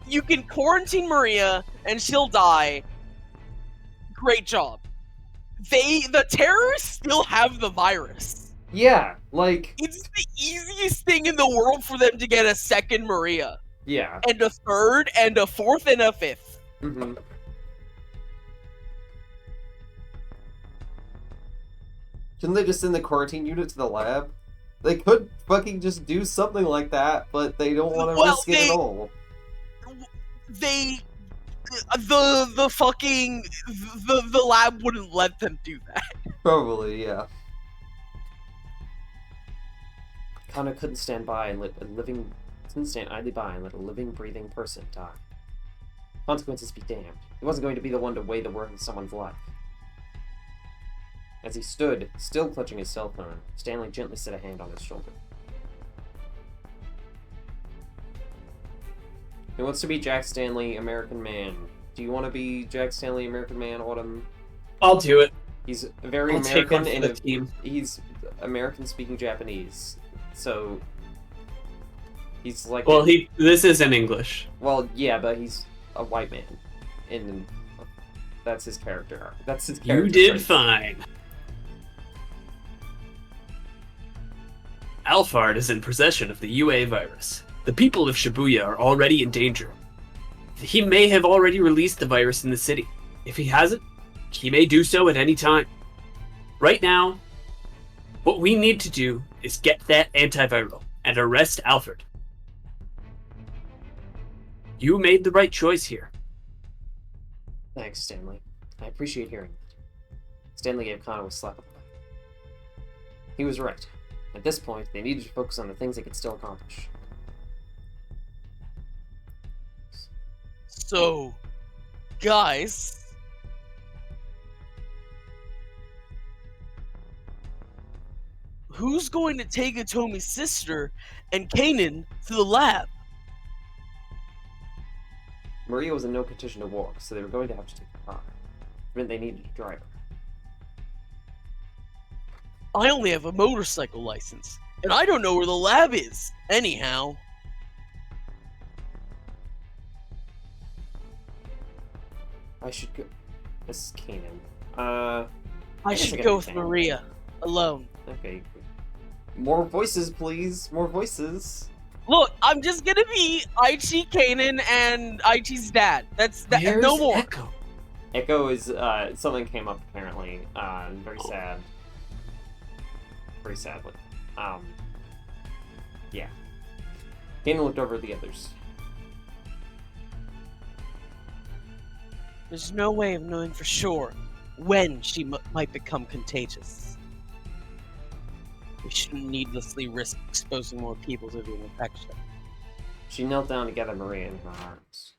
you can quarantine Maria and she'll die. Great job. The terrorists still have the virus. Yeah, It's the easiest thing in the world for them to get a second Maria. Yeah. And a third, and a fourth, and a fifth. Mm-hmm. Shouldn't they just send the quarantine unit to the lab? They could fucking just do something like that, but they don't want to risk it at all. The lab wouldn't let them do that. Probably, yeah. Kano couldn't stand idly by and let a living, breathing person die. Consequences be damned. He wasn't going to be the one to weigh the worth of someone's life. As he stood, still clutching his cell phone, Stanley gently set a hand on his shoulder. Who wants to be Jack Stanley, American Man? Do you want to be Jack Stanley, American Man, Autumn? I'll do it. He's very I'll take American one for and the team. he's American speaking Japanese. So he's like Well, this is in English. Well, yeah, but he's a white man. And that's his character arc. That's his character You did trait. fine. Alphard is in possession of the UA virus. The people of Shibuya are already in danger. He may have already released the virus in the city. If he hasn't, he may do so at any time. Right now, what we need to do is get that antiviral and arrest Alfred. You made the right choice here. Thanks, Stanley. I appreciate hearing that. Stanley gave Kano a slap on the back. He was right. At this point, they needed to focus on the things they could still accomplish. So, guys, who's going to take Atomi's sister and Kanan to the lab? Maria was in no condition to walk, so they were going to have to take the car. It meant they needed a driver. I only have a motorcycle license, and I don't know where the lab is, anyhow. I should go. This is Kanan. I guess I should gotta go be with Kanan. Maria, alone. Okay. More voices, please. More voices. Look, I'm just gonna be Aichi, Kanan, and Aichi's dad. That's that. Where's No more. Echo? Echo is, something came up apparently. Very sad. Very sadly. Yeah. Kanan looked over at the others. There's no way of knowing for sure when she might become contagious. We shouldn't needlessly risk exposing more people to the infection. She knelt down to gather Maria in her arms.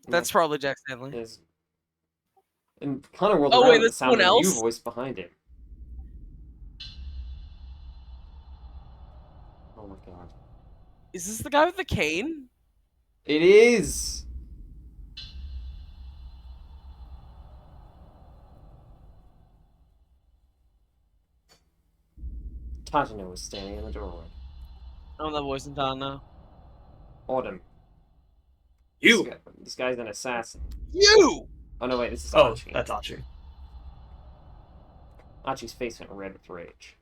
That's probably Jack Stanley. Is and Connor whirled Oh, around wait, at the that's sound of a someone new else? voice behind him. Oh my god. Is this the guy with the cane? It is! Tatano was standing in the doorway. I don't know that voice in town now. Autumn. You! This guy's an assassin. You! Oh no, wait, this is Oh, Archie. that's Archie. Archie's face went red with rage.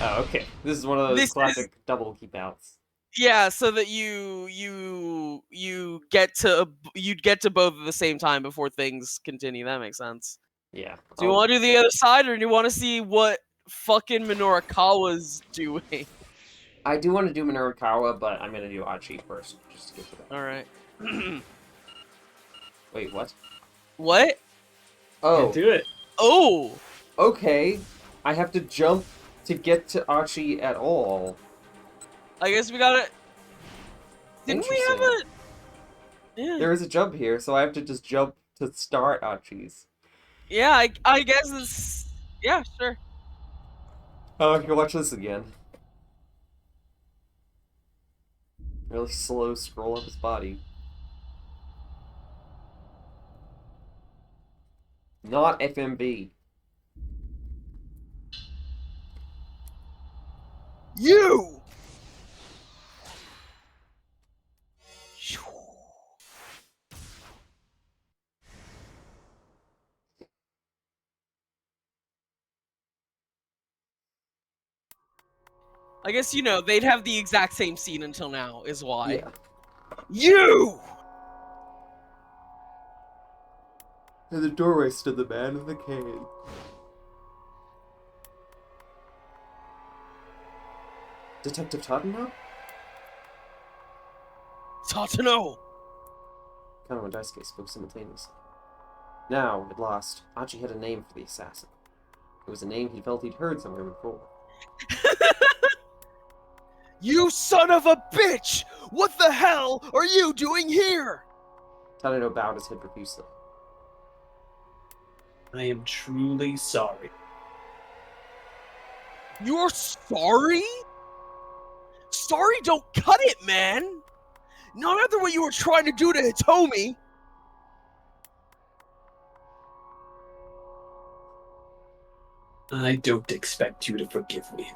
Oh, okay. This is one of those This classic double keep outs. Yeah, so that you'd get to both at the same time before things continue. That makes sense. Yeah. Do you want to do the other side, or do you want to see what fucking Minorikawa's doing? I do want to do Minorikawa, but I'm gonna do Archie first, just to get to that. All right. Wait, what? What? Oh, Can't do it. Oh, okay. I have to jump to get to Archie at all. I guess we got it. Didn't we have a? Interesting. Yeah. There is a jump here, so I have to just jump to start Archie's. Yeah, I guess it's. Yeah, sure. Oh, I can watch this again. Really slow scroll up his body. Not FMB. You. I guess they'd have the exact same scene until now, is why. Yeah. You. In the doorway stood the man with the cane. Detective Tottenham? Tatano. Kano and Daisuke spoke simultaneously. Now, at last, Archie had a name for the assassin. It was a name he felt he'd heard somewhere before. You son of a bitch! What the hell are you doing here? Tadano bowed his head profusely. I am truly sorry. You're sorry? Sorry don't cut it, man! Not after what you were trying to do to Hitomi! I don't expect you to forgive me.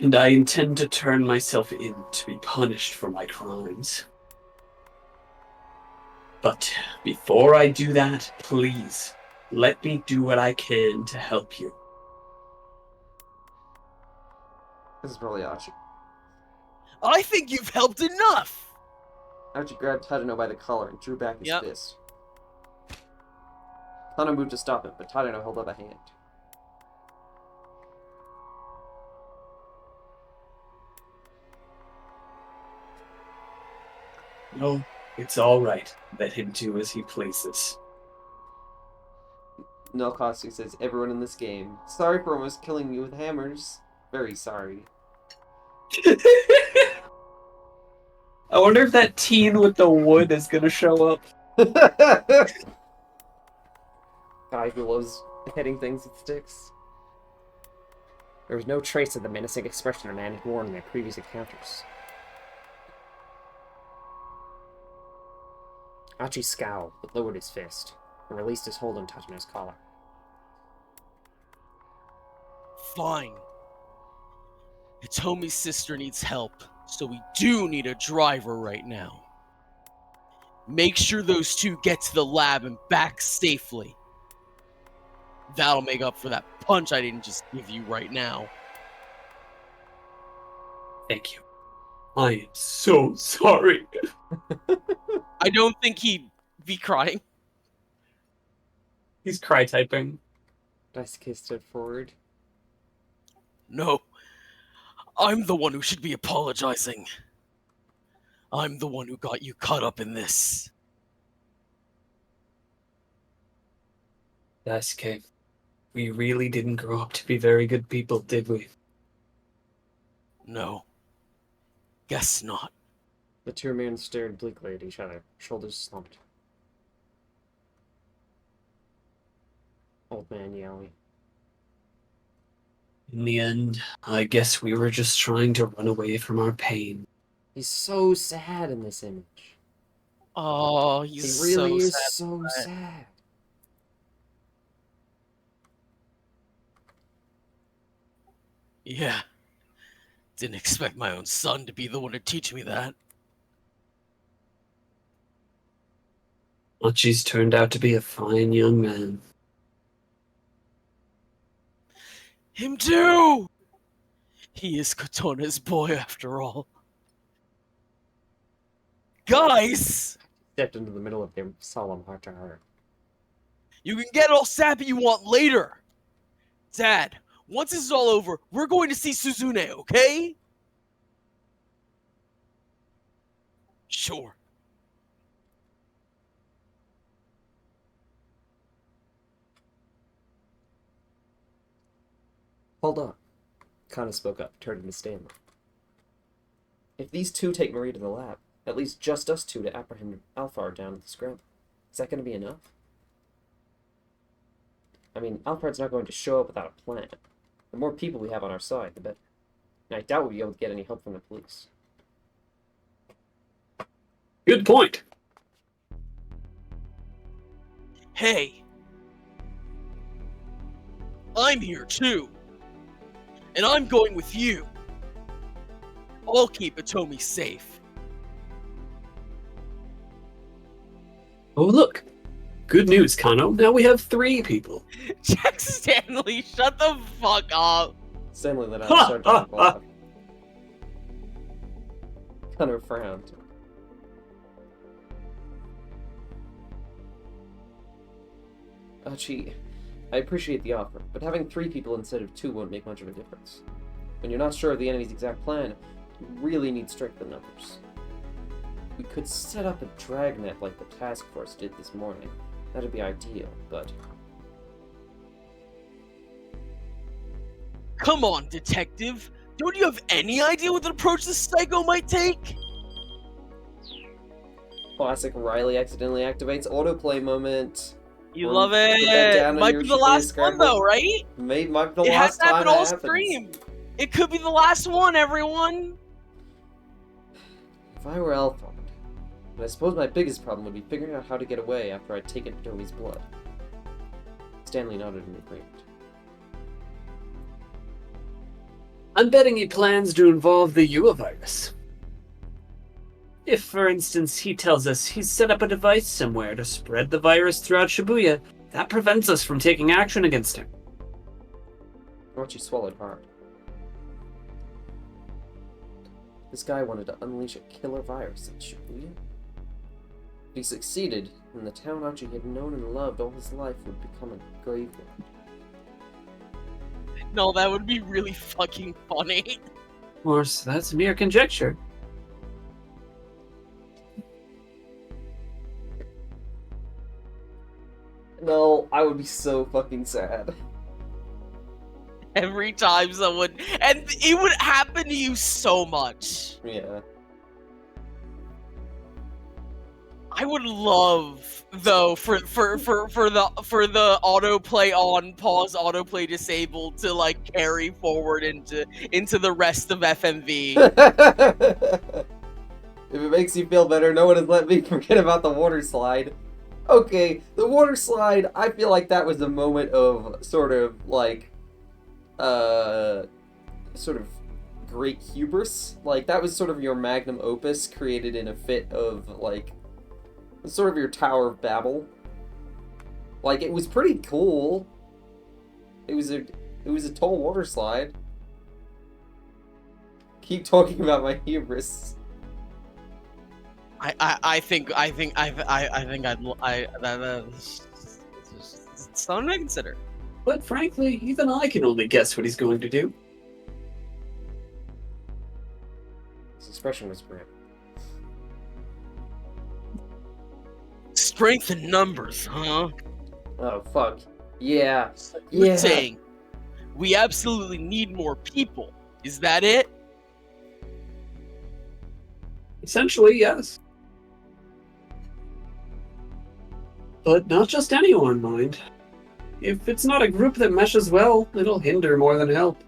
And I intend to turn myself in to be punished for my crimes. But before I do that, please, let me do what I can to help you. This is probably Archie. I think you've helped enough! Archie grabbed Tadano by the collar and drew back his Yep. fist. Hana moved to stop him, but Tadano held up a hand. No, it's all right. Let him do as he pleases. Nelkosu says, everyone in this game. Sorry for almost killing you with hammers. Very sorry. I wonder if that teen with the wood is gonna show up. Guy who loves hitting things with sticks. There was no trace of the menacing expression a man had worn in their previous encounters. Achi scowled, but lowered his fist, and released his hold on Tatano's collar. Fine. Hitomi's sister needs help, so we do need a driver right now. Make sure those two get to the lab and back safely. That'll make up for that punch I didn't just give you right now. Thank you. I am so sorry. I don't think he'd be crying. He's cry typing. Daisuke stood forward. No. I'm the one who should be apologizing. I'm the one who got you caught up in this. Daisuke, we really didn't grow up to be very good people, did we? No. Guess not. The two men stared bleakly at each other, shoulders slumped. Old man Yowie. In the end, I guess we were just trying to run away from our pain. He's so sad in this image. Oh, He he's really so is sad. so sad. Yeah. Didn't expect my own son to be the one to teach me that. Achi's turned out to be a fine young man. Him too! He is Kotona's boy after all. Guys! Stepped into the middle of their solemn heart-to-heart. You can get all sappy you want later. Dad, once this is all over, we're going to see Suzune, okay? Sure. Hold on. Kana spoke up, turning to Stanley. If these two take Marie to the lab, at least just us two to apprehend Alphard down at the Scrambled, is that going to be enough? I mean, Alphard's not going to show up without a plan. The more people we have on our side, the better. And I doubt we'll be able to get any help from the police. Good point. Hey. I'm here too. And I'm going with you. I'll keep Atomi safe. Oh, look. Good news, Kano. Now we have 3 people. Jack Stanley, shut the fuck up. Stanley let out a sardonic laugh. Kana frowned. Achi, I appreciate the offer, but having 3 people instead of 2 won't make much of a difference. When you're not sure of the enemy's exact plan, you really need strength in numbers. We could set up a dragnet like the task force did this morning. That'd be ideal, but... Come on, detective. Don't you have any idea what approach this psycho might take? Classic Riley accidentally activates autoplay moment. You Or love put that it. down on Might your be the Shibuya last one Scrambled. though, right? Might be the It last hasn't happened time all it happens. stream. It could be the last one, everyone. If I were Alphard, but I suppose my biggest problem would be figuring out how to get away after I'd taken Toby's blood. Stanley nodded in agreement. I'm betting he plans to involve the Ua virus. If, for instance, he tells us he's set up a device somewhere to spread the virus throughout Shibuya, that prevents us from taking action against him. Orochi swallowed hard. This guy wanted to unleash a killer virus in Shibuya. If he succeeded, And the town Archie had known and loved all his life would become a graveyard. No, that would be really fucking funny. Of course, that's mere conjecture. No, I would be so fucking sad. Every time someone, and it would happen to you so much. Yeah. I would love though for the autoplay on, pause, autoplay disabled to like carry forward into the rest of FMV. If it makes you feel better, no one has let me forget about the water slide. Okay, the water slide, I feel like that was a moment of sort of like sort of great hubris. Like that was sort of your magnum opus created in a fit of like sort of your Tower of Babel. Like it was pretty cool. It was a tall water slide. Keep talking about my hubris. That's something to consider. But frankly, even I can only guess what he's going to do. His expression was grim. Strength in numbers, huh? Oh fuck. Yeah. You're Yeah. saying we absolutely need more people. Is that it? Essentially, yes. But not just anyone, mind. If it's not a group that meshes well, it'll hinder more than help.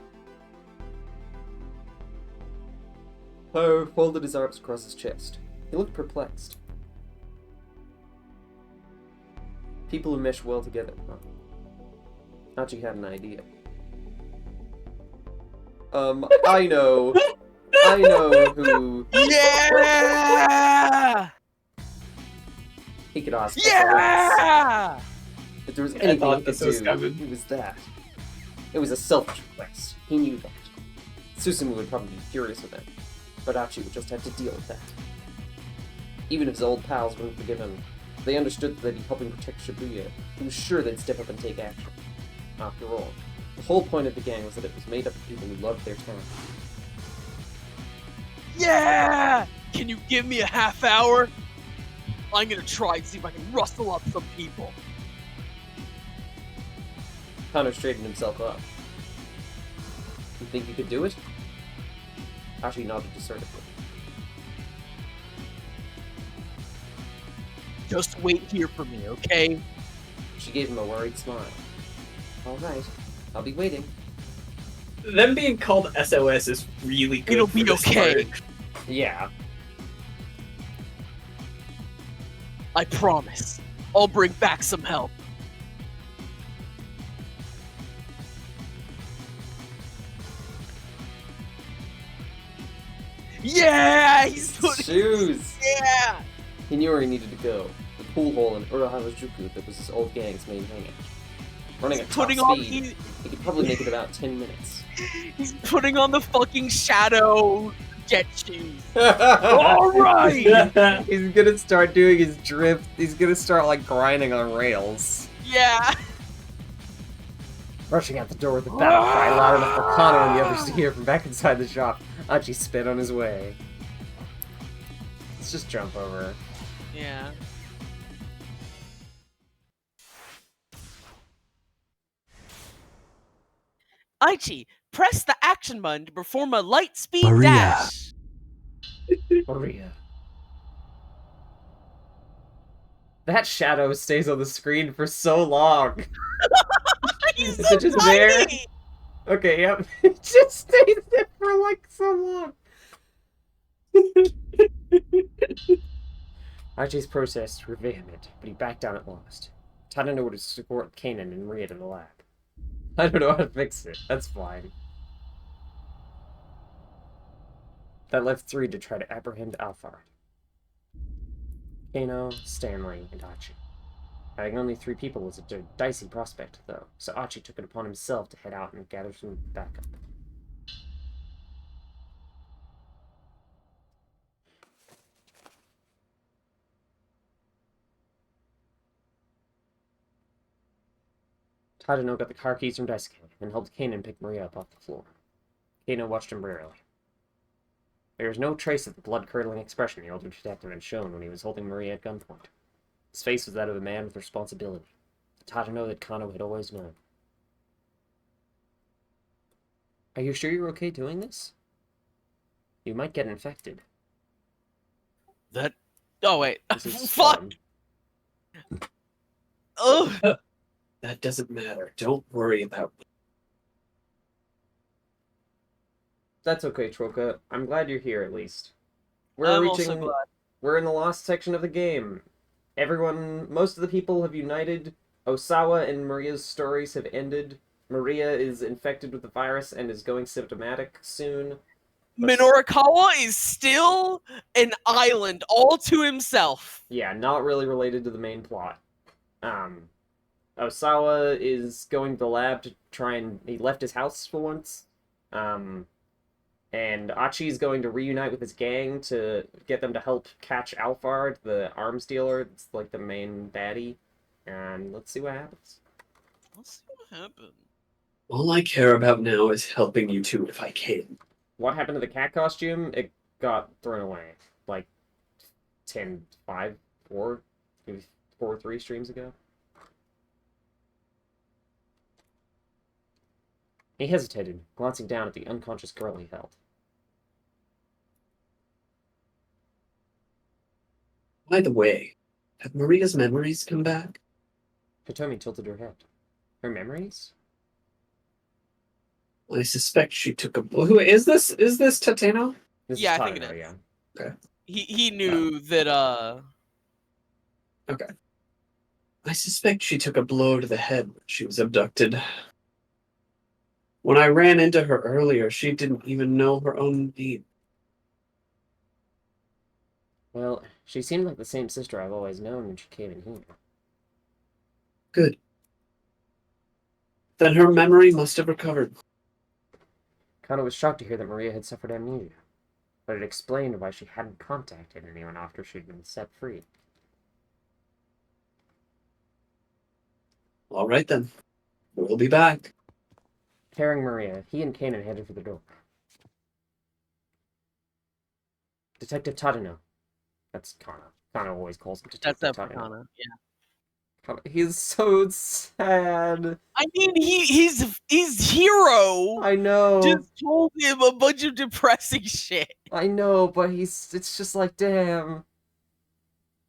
Poe folded his arms across his chest. He looked perplexed. People who mesh well together, huh? Hachi had an idea. I know who Yeah! he could ask. Yeah! If there was I anything thought he could this was do, coming. it was that. It was a selfish request. He knew that. Susumu would probably be furious with him, but Hachi would just have to deal with that. Even if his old pals wouldn't forgive him, they understood that they'd be helping protect Shibuya. He was sure they'd step up and take action. After all, the whole point of the gang was that it was made up of people who loved their town. Yeah! Can you give me a half hour? I'm gonna try and see if I can rustle up some people. Kano straightened himself up. You think you could do it? Hachi nodded assertively. Just wait here for me, okay? She gave him a worried smile. All right, I'll be waiting. Them being called SOS is really good. It'll for be this okay. part. Yeah. I promise. I'll bring back some help. Yeah! He's doing Shoes! Yeah! He knew where he needed to go. The pool hole in Uraharajuku that was his old gang's main hangout. Running at top Putting on speed, he could probably make it about 10 minutes. he's putting on the fucking shadow jet shoes. Alright! He's gonna start doing his drift. He's gonna start like grinding on rails. Yeah! Rushing out the door with the battle cry loud enough for Kano and the others to hear from back inside the shop, Hachi sped on his way. Let's just jump over. Yeah. Aichi, press the action button to perform a light speed Maria. dash. Maria. That shadow stays on the screen for so long. He's Is so it just there? tiny! Okay, yep. It just stays there for like so long. Archie's protests were vehement, but he backed down at last. Tadano would escort Kanan and Maria to the lab. I don't know how to fix it. That's fine. That left 3 to try to apprehend Alphard. Kano, Stanley, and Archie. Having only 3 people was a dicey prospect, though, so Archie took it upon himself to head out and gather some backup. Tadano got the car keys from Daisuke and helped Kanan pick Maria up off the floor. Kanan watched him wearily. There was no trace of the blood-curdling expression the older detective had shown when he was holding Maria at gunpoint. His face was that of a man with responsibility. The Tadano that Kano had always known. Are you sure you're okay doing this? You might get infected. That. Oh wait. This is Fuck. fun. Ugh. That doesn't matter. Don't worry about me. That's okay, Troka. I'm glad you're here at least. I'm also glad. We're in the lost section of the game. Most of the people have united. Osawa and Maria's stories have ended. Maria is infected with the virus and is going symptomatic soon. Minorikawa is still an island all to himself. Yeah, not really related to the main plot. Osawa is going to the lab to try and... He left his house for once. And Achi's going to reunite with his gang to get them to help catch Alphard, the arms dealer. It's like the main baddie. And let's see what happens. Let's see what happens. All I care about now is helping you two if I can. What happened to the cat costume? It got thrown away. Like 4, maybe 4 or 3 streams ago. He hesitated, glancing down at the unconscious girl he held. By the way, have Maria's memories come back? Hitomi tilted her head. Her memories? I suspect she took a... Who is this? Is this Tateno? This Yeah, is I think it Tadano, is. yeah. He knew that Okay. I suspect she took a blow to the head when she was abducted. When I ran into her earlier, she didn't even know her own name. Well, she seemed like the same sister I've always known when she came in here. Good. Then her memory must have recovered. Kano was shocked to hear that Maria had suffered amnesia, but it explained why she hadn't contacted anyone after she'd been set free. All right then. We'll be back. Carrying Maria, he and Kanan headed for the door. Detective Tadano. That's Kano. Kano always calls him that's Detective that Tadano. Kana. Yeah. He's so sad. I mean, his hero I know. just told him a bunch of depressing shit. I know, but it's just like, damn.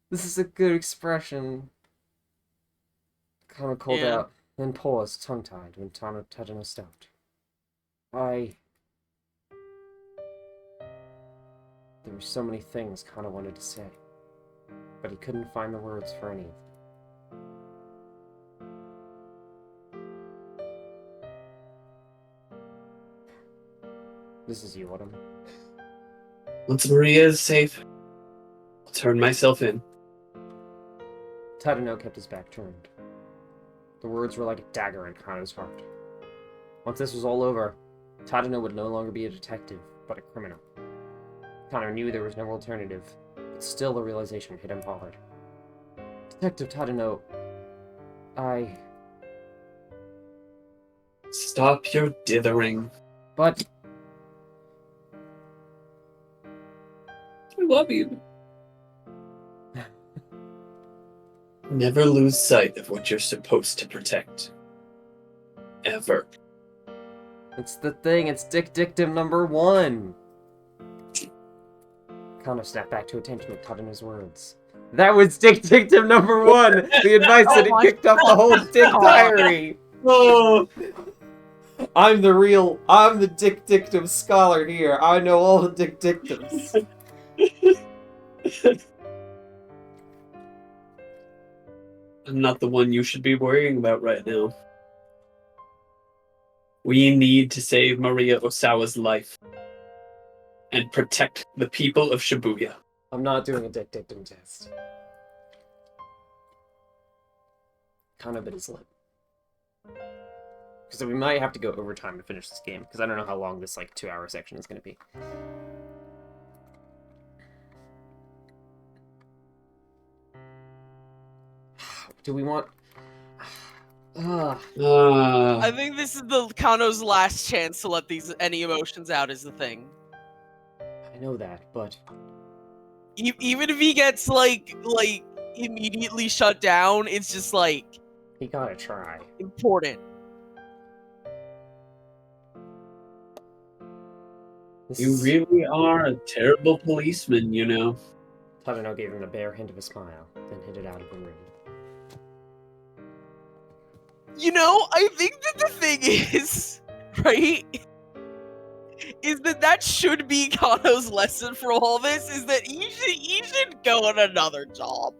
This is a good expression. Kano called Yeah. out, then paused, tongue-tied, when Tadano stopped. There were so many things Kano wanted to say, but he couldn't find the words for any of them. This is you, Autumn. Once Maria is safe, I'll turn myself in. Tadano kept his back turned. The words were like a dagger in Kano's heart. Once this was all over, Tadano would no longer be a detective, but a criminal. Kano knew there was no alternative, but still the realization hit him hard. Detective Tadano, Stop your dithering. But... I love you. Never lose sight of what you're supposed to protect. Ever. It's the thing, it's dictum number 1! Kano snapped back to attention with Tadano's words. That was dictum number 1! The advice that Oh he kicked off the whole dick diary! Oh! I'm the dictum scholar here. I know all the dictums. I'm not the one you should be worrying about right now. We need to save Maria Osawa's life and protect the people of Shibuya. I'm not doing a dictum test. Kind of bit his lip. Because we might have to go overtime to finish this game, because I don't know how long this, 2-hour section is going to be. Do we want... Ah, I think this is the Kano's last chance to let any emotions out is the thing. I know that, but Even if he gets like immediately shut down, it's just like he gotta try. important. This You is... really are a terrible policeman, you know. Tadano gave him the bare hint of a smile, then headed out of the room. You know, I think that the thing is, right, is that should be Kano's lesson for all this, is that he should go on another job.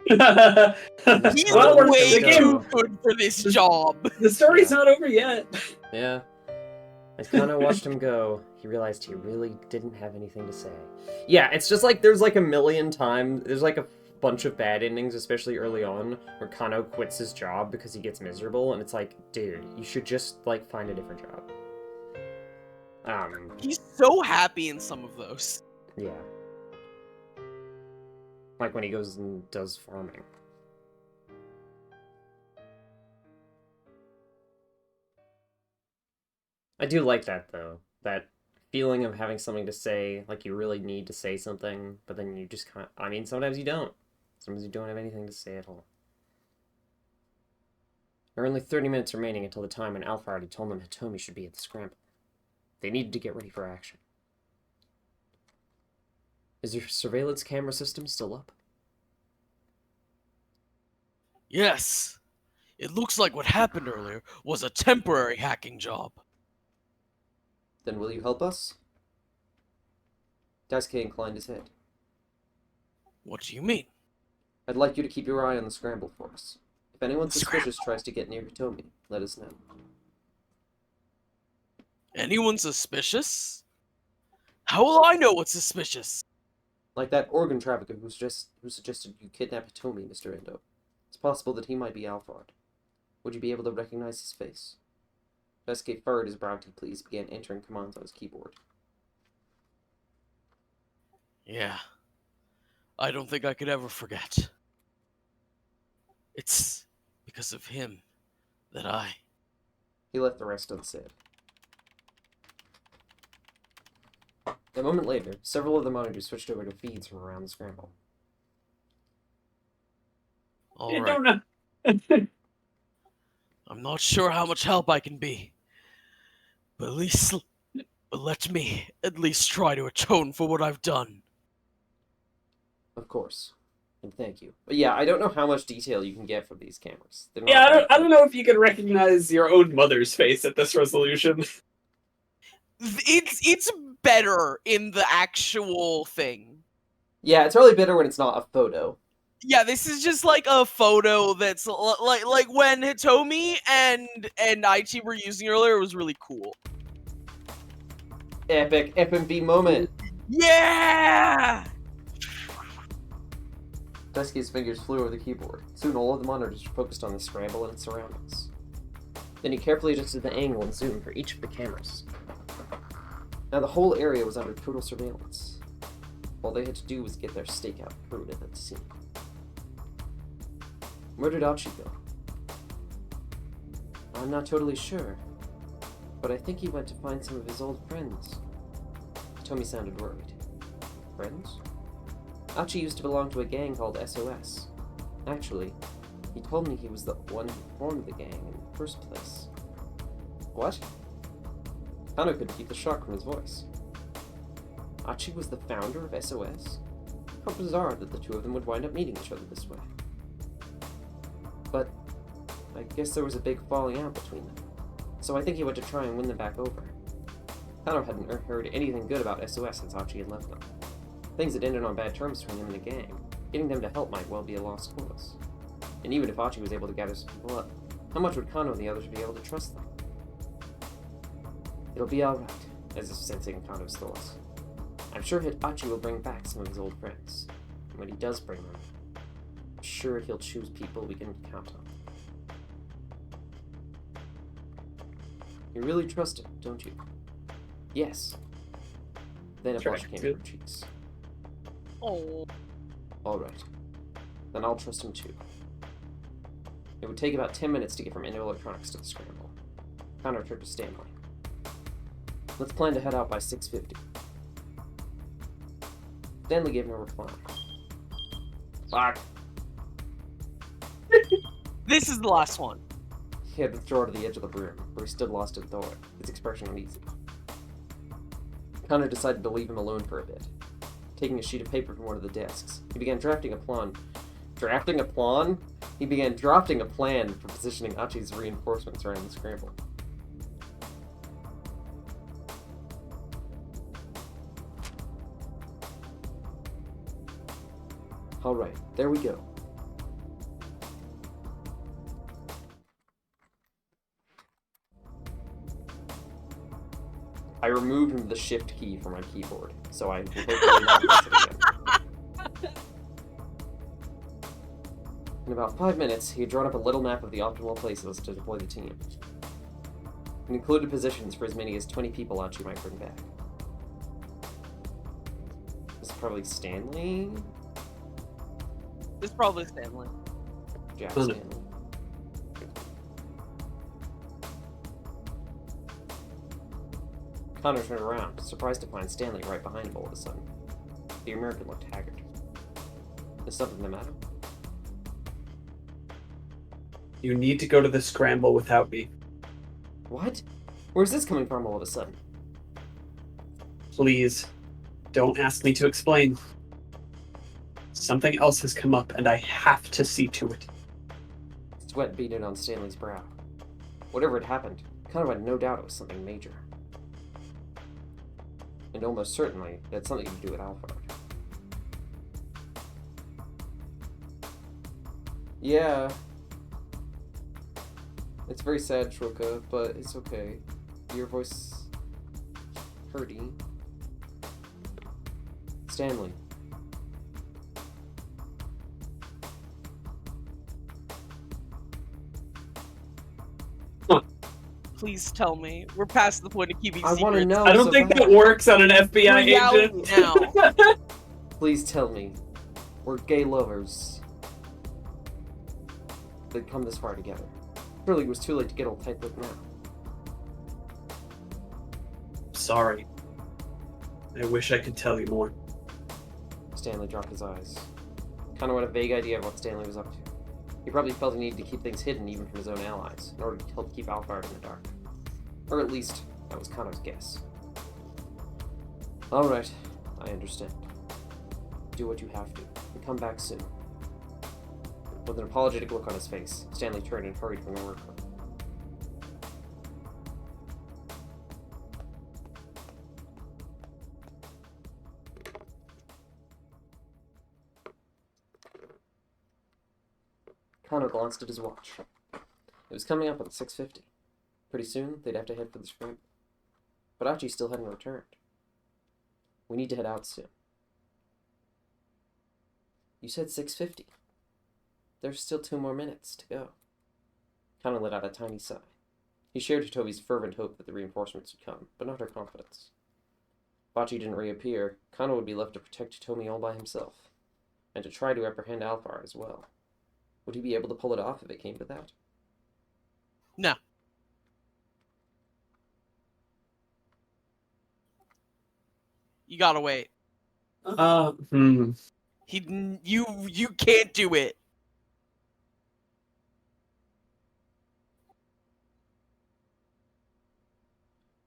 He's Well, we're- way the game- too good for this job. The story's not over yet. Yeah. As Kano watched him go, he realized he really didn't have anything to say. Yeah, it's just like there's like a million times, there's like a bunch of bad endings, especially early on, where Kano quits his job because he gets miserable, and it's like, dude, you should just like find a different job. He's so happy in some of those. Yeah. Like when he goes and does farming. I do like that, though. That feeling of having something to say, like you really need to say something, but then you just can't. I mean, sometimes you don't. Sometimes you don't have anything to say at all. There are only 30 minutes remaining until the time when Alpha already told them Hitomi should be at the Scramble. They needed to get ready for action. Is your surveillance camera system still up? Yes. It looks like what happened earlier was a temporary hacking job. Then will you help us? Daisuke inclined his head. What do you mean? I'd like you to keep your eye on the Scramble for us. If anyone Scramble. suspicious tries to get near Hitomi, let us know. Anyone suspicious? How will I know what's suspicious? Like that organ trafficker who suggested you kidnap Hitomi, Mr. Endo. It's possible that he might be Alphard. Would you be able to recognize his face? Daisuke furrowed his brow deeply as he began entering commands on his keyboard. Yeah. I don't think I could ever forget. It's because of him that I... He left the rest unsaid. A moment later, several of the monitors switched over to feeds from around the Scramble. I Alright. don't know. I'm not sure how much help I can be. But let me at least try to atone for what I've done. Of course. And thank you. But yeah, I don't know how much detail you can get from these cameras. They're not Yeah, that I don't know if you can recognize your own mother's face at this resolution. It's better in the actual thing. Yeah, it's really better when it's not a photo. Yeah, this is just like a photo that's like when Hitomi and Aichi were using earlier, it was really cool. Epic FMV moment. Yeah! Daisuke's fingers flew over the keyboard. Soon all of the monitors were focused on the Scramble and its surroundings. Then he carefully adjusted the angle and zoom for each of the cameras. Now the whole area was under total surveillance. All they had to do was get their stakeout crew at the scene. Where did Achi go? I'm not totally sure, but I think he went to find some of his old friends. Tomi sounded worried. Friends? Achi used to belong to a gang called SOS. Actually, he told me he was the one who formed the gang in the first place. What? Kano couldn't keep the shock from his voice. Achi was the founder of SOS? How bizarre that the two of them would wind up meeting each other this way. But I guess there was a big falling out between them, so I think he went to try and win them back over. Kano hadn't heard anything good about SOS since Achi had left them. Things had ended on bad terms between him and the gang. Getting them to help might well be a lost cause. And even if Achi was able to gather some people up, how much would Kano and the others be able to trust them? It'll be alright, as if sensing Kano's thoughts. I'm sure Achi will bring back some of his old friends. And when he does bring them, I'm sure he'll choose people we can count on. You really trust him, don't you? Yes. Then a blush came to her cheeks. Oh. Alright. Then I'll trust him too. It would take about 10 minutes to get from Inno Electronics to the Scramble. Counter trip to Stanley. Let's plan to head out by 6:50. Stanley gave no reply. Fuck. This is the last one. He had withdrawn to the edge of the room, where he stood lost in thought, his expression uneasy. Connor decided to leave him alone for a bit. Taking a sheet of paper from one of the desks, he began drafting a plan. Drafting a plan? He began drafting a plan for positioning Achi's reinforcements around the Scramble. Alright, there we go. I removed the shift key from my keyboard, so I will hopefully not press it again. In about 5 minutes, he had drawn up a little map of the optimal places to deploy the team. It included positions for as many as 20 people Achi might bring back. This is probably Stanley? It's probably Stanley. Jack Oh, no. Stanley. Connor turned around, surprised to find Stanley right behind him all of a sudden. The American looked haggard. Is something the matter? You need to go to the Scramble without me. What? Where's this coming from all of a sudden? Please, don't ask me to explain. Something else has come up, and I have to see to it. Sweat beaded on Stanley's brow. Whatever had happened, Connor had no doubt it was something major. And almost certainly, it had something to do with Alphard. Yeah. It's very sad, Shroka, but it's okay. Your voice... hurty. Stanley. Please tell me. We're past the point of keeping I secrets. want to know. I don't so think bad. that works on an FBI Reality agent. now. Please tell me. We're gay lovers. They'd come this far together. Surely it was too late to get all tight-lipped now. Sorry. I wish I could tell you more. Stanley dropped his eyes. Kind of had a vague idea of what Stanley was up to. He probably felt the need to keep things hidden even from his own allies, in order to help keep Alphard in the dark. Or at least, that was Connor's guess. Alright, I understand. Do what you have to, and come back soon. With an apologetic look on his face, Stanley turned and hurried from the workroom. Connor glanced at his watch. It was coming up on 6:50. Pretty soon, they'd have to head for the Scramble. But Achi still hadn't returned. We need to head out soon. You said 6:50. There's still 2 more minutes to go. Connor let out a tiny sigh. He shared Hitomi's fervent hope that the reinforcements would come, but not her confidence. If Achi didn't reappear, Connor would be left to protect Hitomi all by himself, and to try to apprehend Alphard as well. Would he be able to pull it off if it came to that? No. You gotta wait. You can't do it.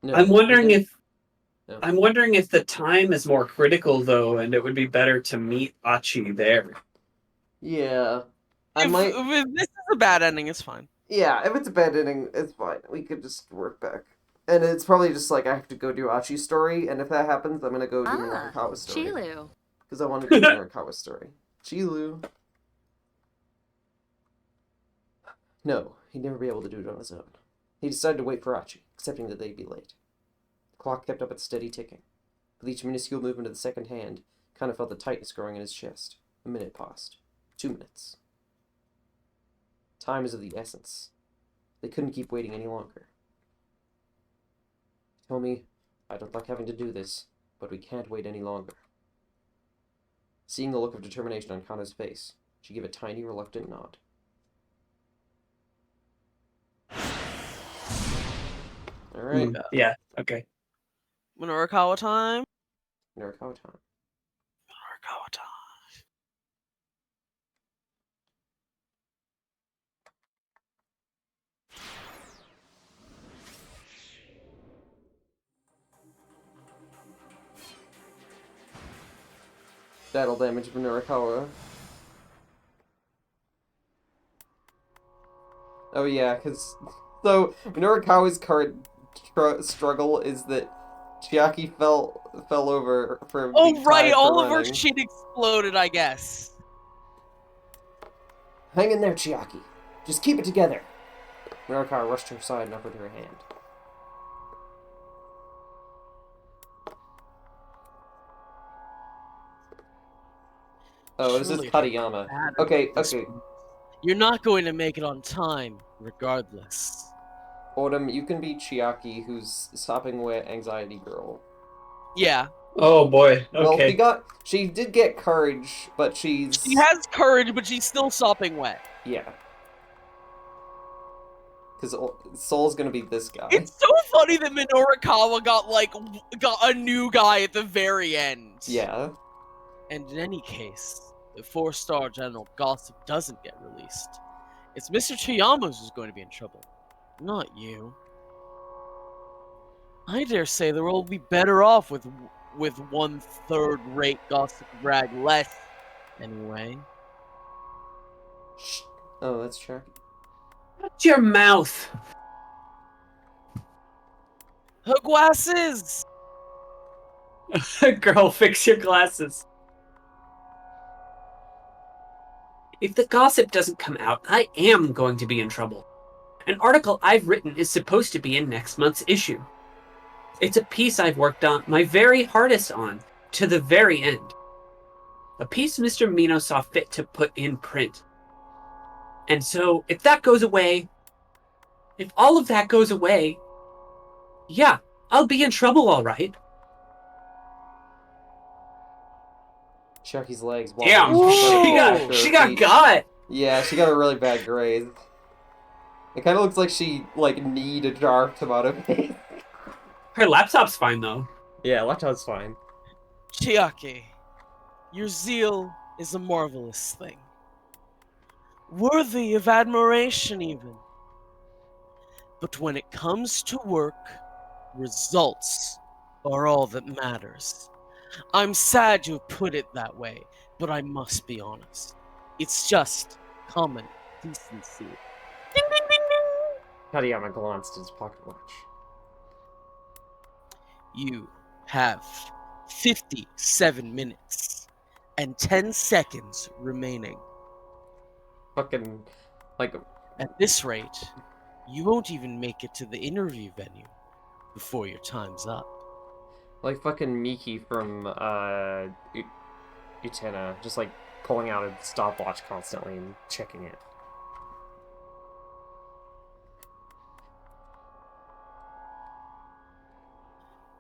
No, I'm wondering he if No. I'm wondering if the time is more critical though, and it would be better to meet Achi there. Yeah. If this is a bad ending, it's fine. Yeah, if it's a bad ending, it's fine. We could just work back. And it's probably just like I have to go do Achi's story, and if that happens, I'm gonna go do Morikawa's story. Chilu. Because I want to do Morikawa's story. Chilu. No, he'd never be able to do it on his own. He decided to wait for Achi, accepting that they'd be late. The clock kept up its steady ticking. With each minuscule movement of the second hand, kind of felt the tightness growing in his chest. A minute passed. 2 minutes. Time is of the essence. They couldn't keep waiting any longer. Tell me, I don't like having to do this, but we can't wait any longer. Seeing the look of determination on Kana's face, she gave a tiny, reluctant nod. Alright, Yeah, okay. Minorikawa time. Narakawa time. Minorikawa time. Battle damage for Narakawa. Oh yeah, because... So, Norikawa's current struggle is that Chiaki fell over for being Oh right, tired for all of her running. shit exploded, I guess. Hang in there, Chiaki. Just keep it together. Norikawa rushed to her side and offered her hand. Oh, this is Surely Katayama. matter Okay, at this okay. point. You're not going to make it on time, regardless. Autumn, you can be Chiaki, who's sopping wet anxiety girl. Yeah. Oh boy, Well, okay. she did get courage, but she's... She has courage, but she's still sopping wet. Yeah. Because Soul's gonna be this guy. It's so funny that Minorikawa got a new guy at the very end. Yeah. And in any case, if 4-star General Gossip doesn't get released, it's Mr. Chiyama's who's going to be in trouble, not you. I dare say the world will be better off with 1/3 rate Gossip Rag less, anyway. Shh. Oh, that's Chiaki. Shut your mouth! Her glasses! Girl, fix your glasses. If the gossip doesn't come out, I am going to be in trouble. An article I've written is supposed to be in next month's issue. It's a piece I've worked on my very hardest on, to the very end. A piece Mr. Mino saw fit to put in print. And so, if that goes away, if all of that goes away, yeah, I'll be in trouble, all right. Chiaki's legs Damn, wobbling. she got. Yeah, she got a really bad graze. It kind of looks like she, like, kneed a jar of tomato paste. Her laptop's fine though. Yeah, laptop's fine. Chiaki, your zeal is a marvelous thing. Worthy of admiration, even. But when it comes to work, results are all that matters. I'm sad you put it that way, but I must be honest. It's just common decency. Ding, ding, ding, ding. Katayama glanced at his pocket watch. You have 57 minutes and 10 seconds remaining. Fucking, like, At this rate, you won't even make it to the interview venue before your time's up. like fucking Miki from, Utena, just like pulling out a stopwatch constantly and checking it.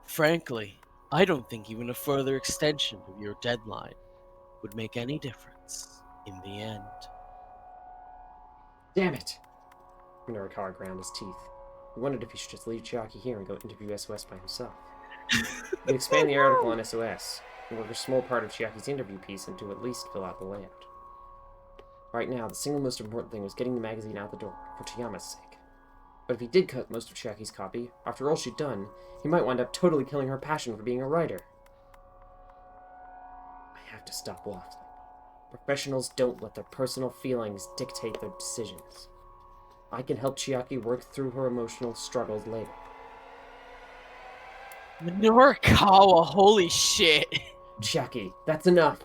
Frankly, I don't think even a further extension of your deadline would make any difference in the end. Damn it! Minorikawa ground his teeth. He wondered if he should just leave Chiaki here and go interview SOS by himself. He could expand the article on SOS, and work a small part of Chiaki's interview piece into at least fill out the layout. Right now, the single most important thing was getting the magazine out the door, for Toyama's sake. But if he did cut most of Chiaki's copy, after all she'd done, he might wind up totally killing her passion for being a writer. I have to stop waffling. Professionals don't let their personal feelings dictate their decisions. I can help Chiaki work through her emotional struggles later. Minorikawa, holy shit. Chiaki, that's enough!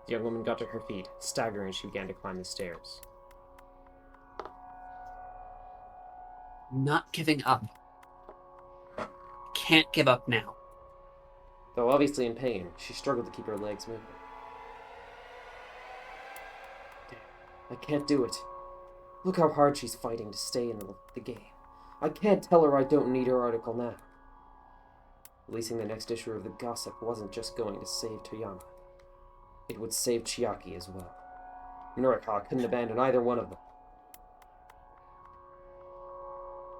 The young woman got to her feet, staggering as she began to climb the stairs. Not giving up. Can't give up now. Though obviously in pain, she struggled to keep her legs moving. Damn, I can't do it. Look how hard she's fighting to stay in the game. I can't tell her I don't need her article now. Releasing the next issue of the Gossip wasn't just going to save Toyama. It would save Chiaki as well. Norikawa couldn't abandon either one of them.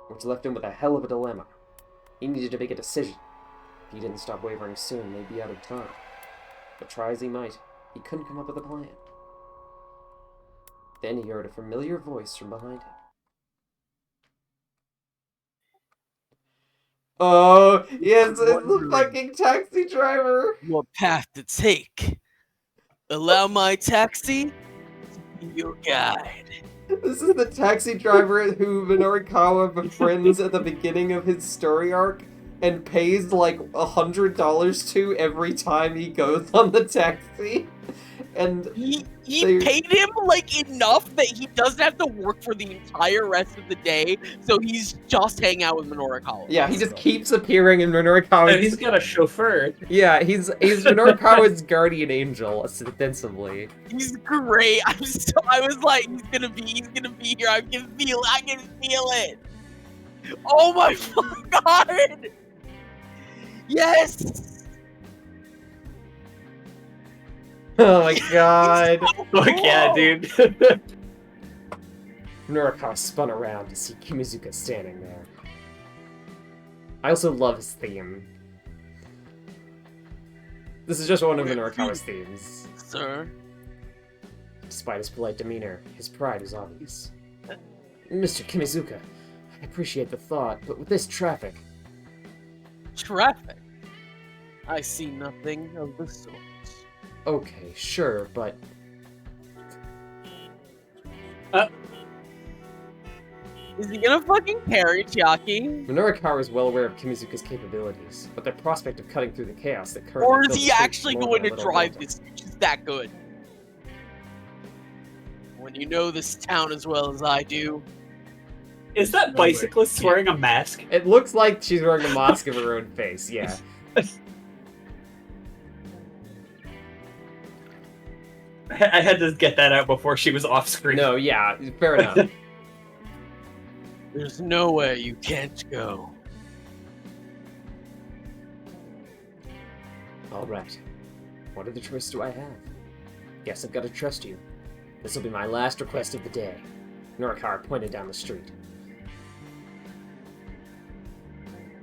Which left him with a hell of a dilemma. He needed to make a decision. If he didn't stop wavering soon, they'd be out of time. But try as he might, he couldn't come up with a plan. Then he heard a familiar voice from behind him. Oh, yes, it's the fucking taxi driver! What path to take? Allow my taxi to be your guide. This is the taxi driver who Minorikawa befriends at the beginning of his story arc and pays like $100 to every time he goes on the taxi. And He they- paid him like enough that he doesn't have to work for the entire rest of the day, so he's just hanging out with Minorikawa. yeah, he just keeps appearing in Minorikawa's... And he's got a chauffeur. Yeah, he's Minorikawa's guardian angel, ostensibly. He's great. I was like, he's gonna be here. I can feel it. Oh my god! Yes! Oh my god. Fuck yeah, dude. Norikawa spun around to see Kimizuka standing there. I also love his theme. This is just one of Minorikawa's themes. Sir? Despite his polite demeanor, his pride is obvious. Mr. Kimizuka, I appreciate the thought, but with this traffic... Traffic? I see nothing of the sort. Okay, sure, but... Is he gonna fucking carry Chiaki? Minorikawa is well aware of Kimizuka's capabilities, but the prospect of cutting through the chaos that currently Or is fills he the streets actually more going than to a little drive daunting. this bitch? Is that good? When you know this town as well as I do. Is that bicyclist wearing a mask? It looks like she's wearing a mask of her own face, yeah. I had to get that out before she was off screen. No, yeah, fair enough. There's nowhere you can't go. Alright. What other choice do I have? Guess I've got to trust you. This'll be my last request of the day. Norikawa pointed down the street.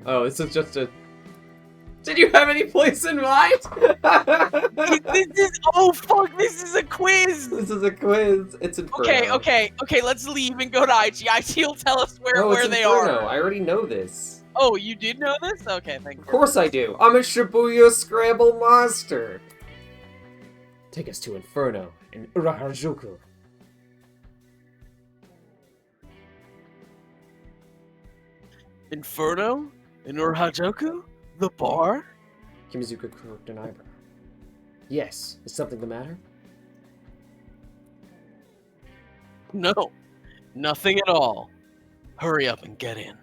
Oh, this is just a... Did you have any place in mind? Oh fuck, this is a quiz! This is a quiz. It's Inferno. Okay, let's leave and go to IG. IG will tell us Oh, where it's they Inferno. are. I already know this. Oh, you did know this? Okay, thank you. Of course I do. I'm a Shibuya Scrambled monster. Take us to Inferno in Uraharajuku. Inferno? In Uraharajuku? The bar? Kimizuka crooked an eyebrow. Yes, is something the matter? No, nothing at all. Hurry up and get in.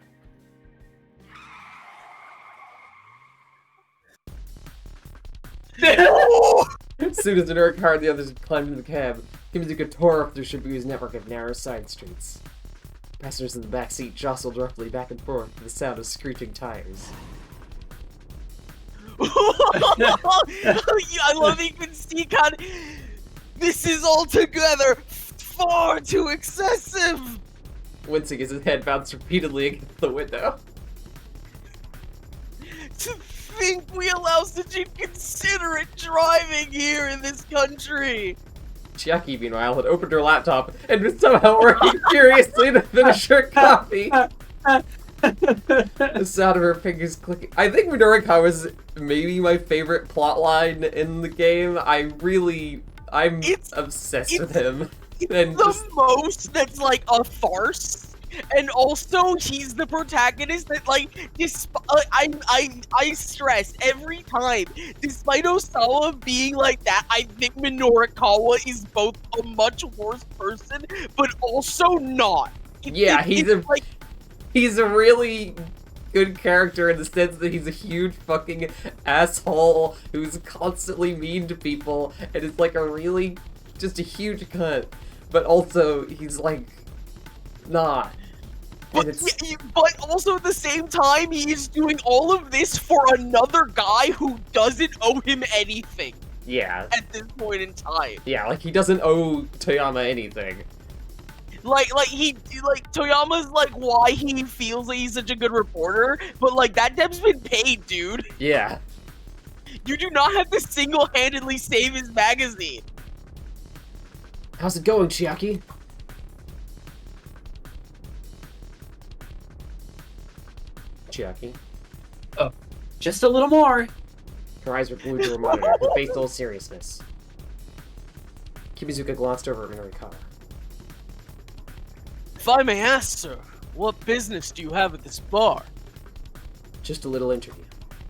As soon as the Norikawa and the others had climbed into the cab, Kimizuka tore up through Shibuya's network of narrow side streets. Passengers in the back seat jostled roughly back and forth to the sound of screeching tires. I love that you can see kind of... This is altogether far too excessive! Wincing as his head bounced repeatedly against the window. To think we allow such inconsiderate driving here in this country! Chiaki, meanwhile, had opened her laptop and was somehow working furiously to finish her coffee. The sound of her fingers clicking. I think Minorikawa was maybe my favorite plotline in the game. I'm obsessed with him. It's And the just- most that's like a farce. And also, he's the protagonist that, like, I stress every time, despite Osawa being like that, I think Minorikawa is both a much worse person, but also not. Yeah, he's a really good character in the sense that he's a huge fucking asshole who's constantly mean to people and is like just a huge cunt. But also, he's like, not. And But also at the same time, he is doing all of this for another guy who doesn't owe him anything. Yeah. at this point in time. Yeah, like he doesn't owe Toyama anything. Like Toyama's like why he feels like he's such a good reporter, but like that debt's been paid, dude. Yeah. You do not have to single-handedly save his magazine. How's it going, Chiaki? Chiaki? Just a little more. Her eyes were glued to her monitor, her face full of seriousness. Kibizuka glanced over at Norikawa. If I may ask, sir, what business do you have at this bar? Just a little interview.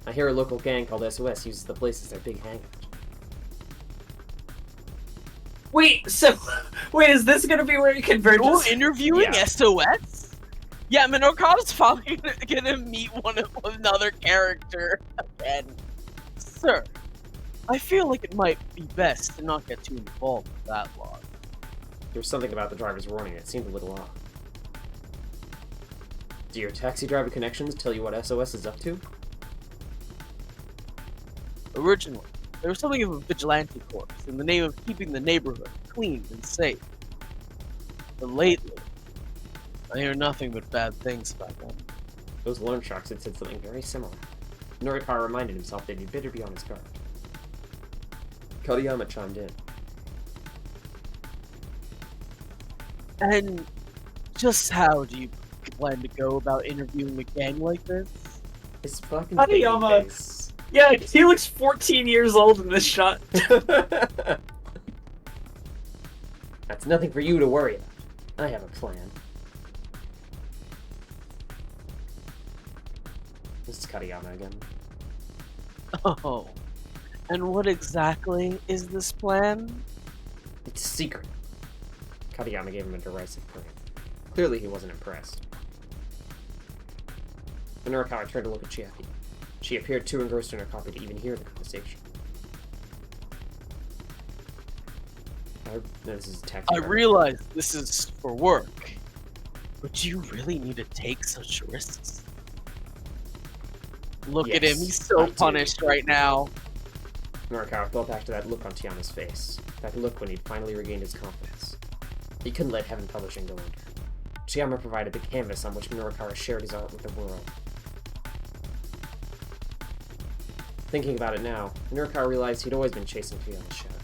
I hear a local gang called SOS uses the place as their big hangout. Wait, is this gonna be where he converges? You're interviewing Yeah. SOS? Yeah, Minorikawa's probably gonna meet another character again. Sir, I feel like it might be best to not get too involved with that log. There was something about the driver's warning that seemed a little off. Do your taxi driver connections tell you what SOS is up to? Originally, there was something of a vigilante corps in the name of keeping the neighborhood clean and safe. But lately, I hear nothing but bad things about them. Those loan sharks had said something very similar. Norikawa reminded himself that he'd better be on his guard. Kodayama chimed in. And just how do you plan to go about interviewing a gang like this? His fucking Kodayama. baby face. Yeah, he looks 14 years old in this shot. That's nothing for you to worry about. I have a plan. This is Kodayama again. Oh, and what exactly is this plan? It's a secret. Kodayama gave him a derisive grin. Clearly he wasn't impressed. Norikawa turned to look at Chiaki. She appeared too engrossed in her copy to even hear the conversation. This is a taxi I driver. realize this is for work, but do you really need to take such risks? Look at him, Yes, he's so I do. punished right now. Norikawa fell back to that look on Tiama's face. That look when he'd finally regained his confidence. He couldn't let Heaven Publishing go under. Tiama provided the canvas on which Norikawa shared his art with the world. Thinking about it now, Norikawa realized he'd always been chasing Tiama's shadow.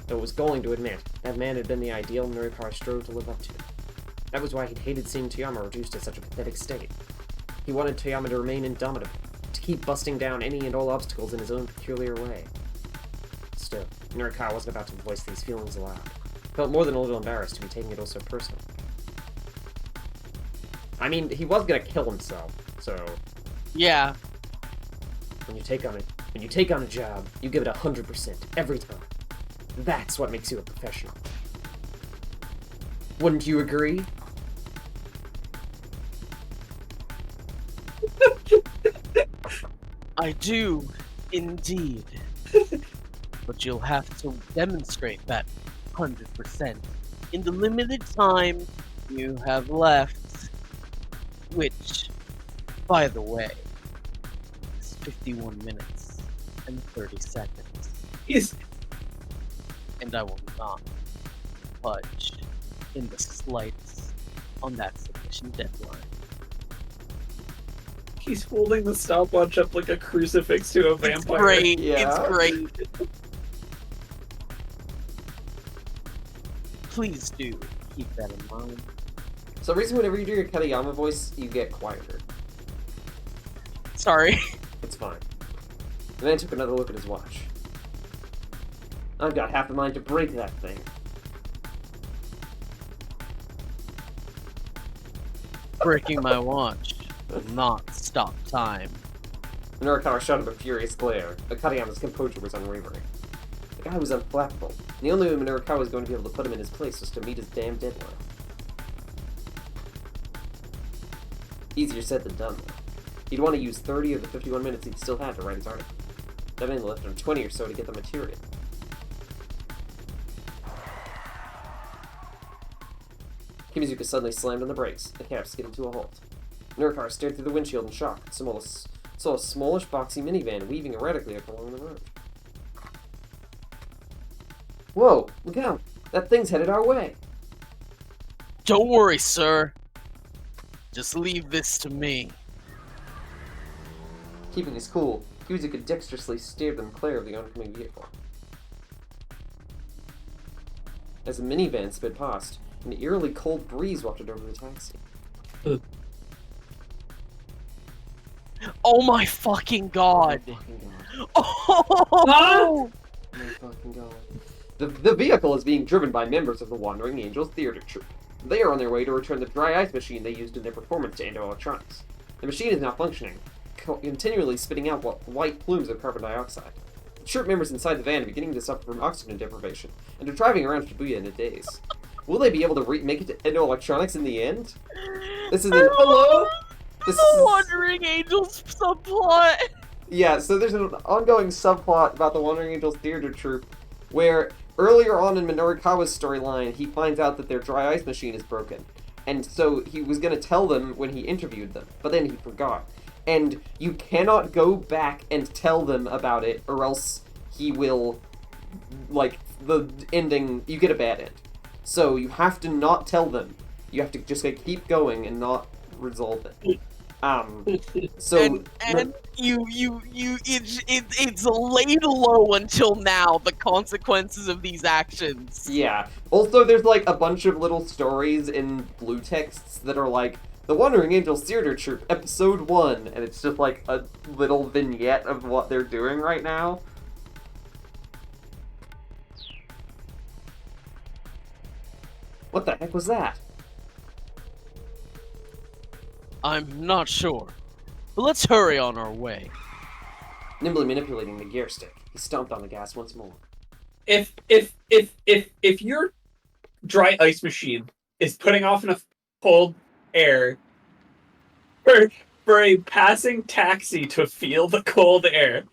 Though it was galling to admit, that man had been the ideal Norikawa strove to live up to. That was why he'd hated seeing Toyama reduced to such a pathetic state. He wanted Toyama to remain indomitable, to keep busting down any and all obstacles in his own peculiar way. Still, Norikawa wasn't about to voice these feelings aloud. Felt more than a little embarrassed to be taking it all so personally. I mean, he was gonna kill himself, so Yeah, when you take on a job, you give it 100% every time. That's what makes you a professional. Wouldn't you agree? I do, indeed. But you'll have to demonstrate that 100% in the limited time you have left, which, by the way, is 51 minutes and 30 seconds. He's And I will not budge in the slightest on that submission deadline. he's holding the stopwatch up like a crucifix to a It's vampire. great. Yeah. It's great. Please do keep that in mind. For some reason, whenever you do your Kodayama voice, you get quieter. Sorry. It's fine. The man took another look at his watch. I've got half a mind to break that thing. Breaking my watch will not stop time. Norikawa shot him a furious glare, but Kodayama's composure was unwavering. The guy was unflappable, and the only way Norikawa was going to be able to put him in his place was to meet his damn deadline. Easier said than done, though. He'd want to use 30 of the 51 minutes he still had to write his article. That only left him 20 or so to get the material. Kimizuka suddenly slammed on the brakes, the cab skidded to a halt. Norikawa stared through the windshield in shock and saw a smallish, boxy minivan weaving erratically along the road. Whoa, look out! That thing's headed our way! Don't worry, sir. Just leave this to me. Keeping his cool, Cusick could dexterously steer them clear of the oncoming vehicle. As the minivan sped past, an eerily cold breeze wafted over the taxi. Oh my fucking god. Oh my fucking god. Oh! Oh my fucking god. The vehicle is being driven by members of the Wandering Angels Theater Troupe. They are on their way to return the dry ice machine they used in their performance to Ando Electronics. The machine is now functioning, continually spitting out white plumes of carbon dioxide. The troupe members inside the van are beginning to suffer from oxygen deprivation, and are driving around Shibuya in a daze. Will they be able to make it to Endo Electronics in the end? This is an hello. This The is Wandering Angels subplot. yeah. So there's an ongoing subplot about the Wandering Angels Theater Troupe, where earlier on in Minorikawa's storyline, he finds out that their dry ice machine is broken, and so he was gonna tell them when he interviewed them, but then he forgot. And you cannot go back and tell them about it, or else he will, like, the ending, you get a bad end. So you have to not tell them. You have to just like, keep going and not resolve it. So and it's laid low until now, the consequences of these actions. yeah. Also, there's like a bunch of little stories in blue texts that are like the Wandering Angels Theater Troupe, Episode 1, and it's just like a little vignette of what they're doing right now. What the heck was that? I'm not sure, but let's hurry on our way. Nimbly manipulating the gear stick, he stomped on the gas once more. If your dry ice machine is putting off enough cold air for a passing taxi to feel the cold air,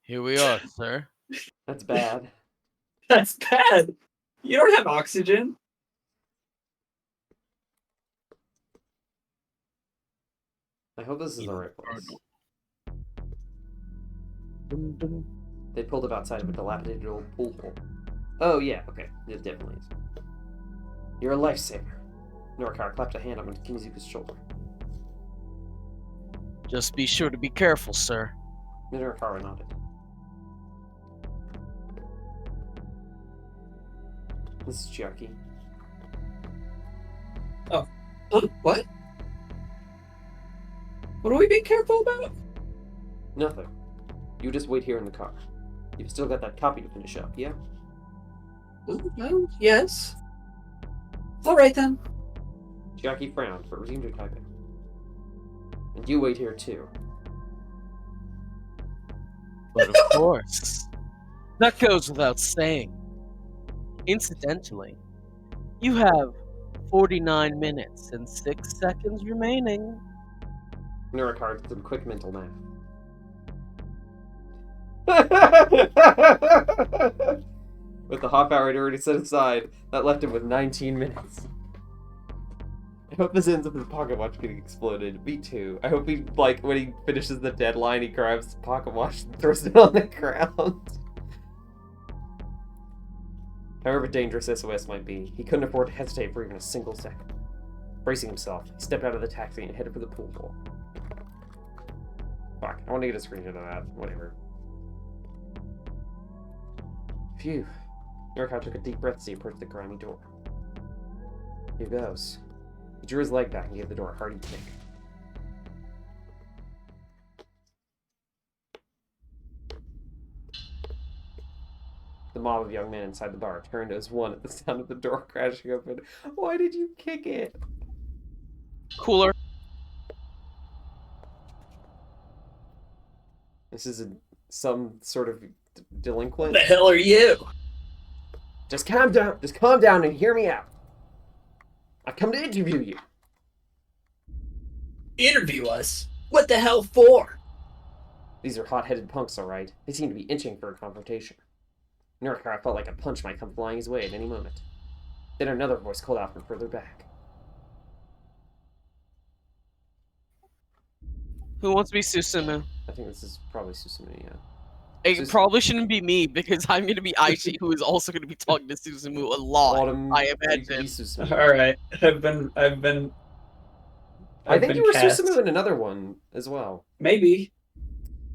Here we are, sir. That's bad. that's bad. You don't have oxygen. I hope this is the right place. They pulled up outside of a dilapidated old pool hall. Oh yeah, okay, it definitely is. You're a lifesaver. Norikawa clapped a hand on Kimizuka's shoulder. Just be sure to be careful, sir. Norikawa nodded. This is Chiaki. Oh, what? What are we being careful about? Nothing. You just wait here in the car. You've still got that copy to finish up, yeah? Well, yes. All right then. Chiaki frowned, but resumed her typing. And you wait here too. But of course. That goes without saying. Incidentally, you have 49 minutes and 6 seconds remaining. Norikawa did some quick mental math. With the half hour he'd already set aside, that left him with 19 minutes. I hope this ends up with the pocket watch getting exploded. Me too. I hope he, like, when he finishes the deadline, he grabs the pocket watch and throws it on the ground. However dangerous SOS might be, he couldn't afford to hesitate for even a single second. Bracing himself, he stepped out of the taxi and headed for the pool hall. Fuck, I want to get a screenshot of that. Whatever. Phew. Norikawa took a deep breath as he approached the grimy door. Here goes. He drew his leg back and gave the door a hearty kick. The mob of young men inside the bar turned as one at the sound of the door crashing open. Why did you kick it? Cooler. This is some sort of delinquent. What the hell are you? Just calm down. Just calm down and hear me out. I've come to interview you. Interview us? What the hell for? These are hot-headed punks, all right. They seem to be itching for a confrontation. Norikawa felt like a punch might come flying his way at any moment. Then another voice called out from further back. Who wants to be Susumu? I think this is probably Susumu, yeah. It probably shouldn't be me because I'm going to be Aishi, who is also going to be talking to Suzumu a lot. Autumn, I you imagine. can be Susumu. All right, I think you were cast. Susumu in another one as well. Maybe.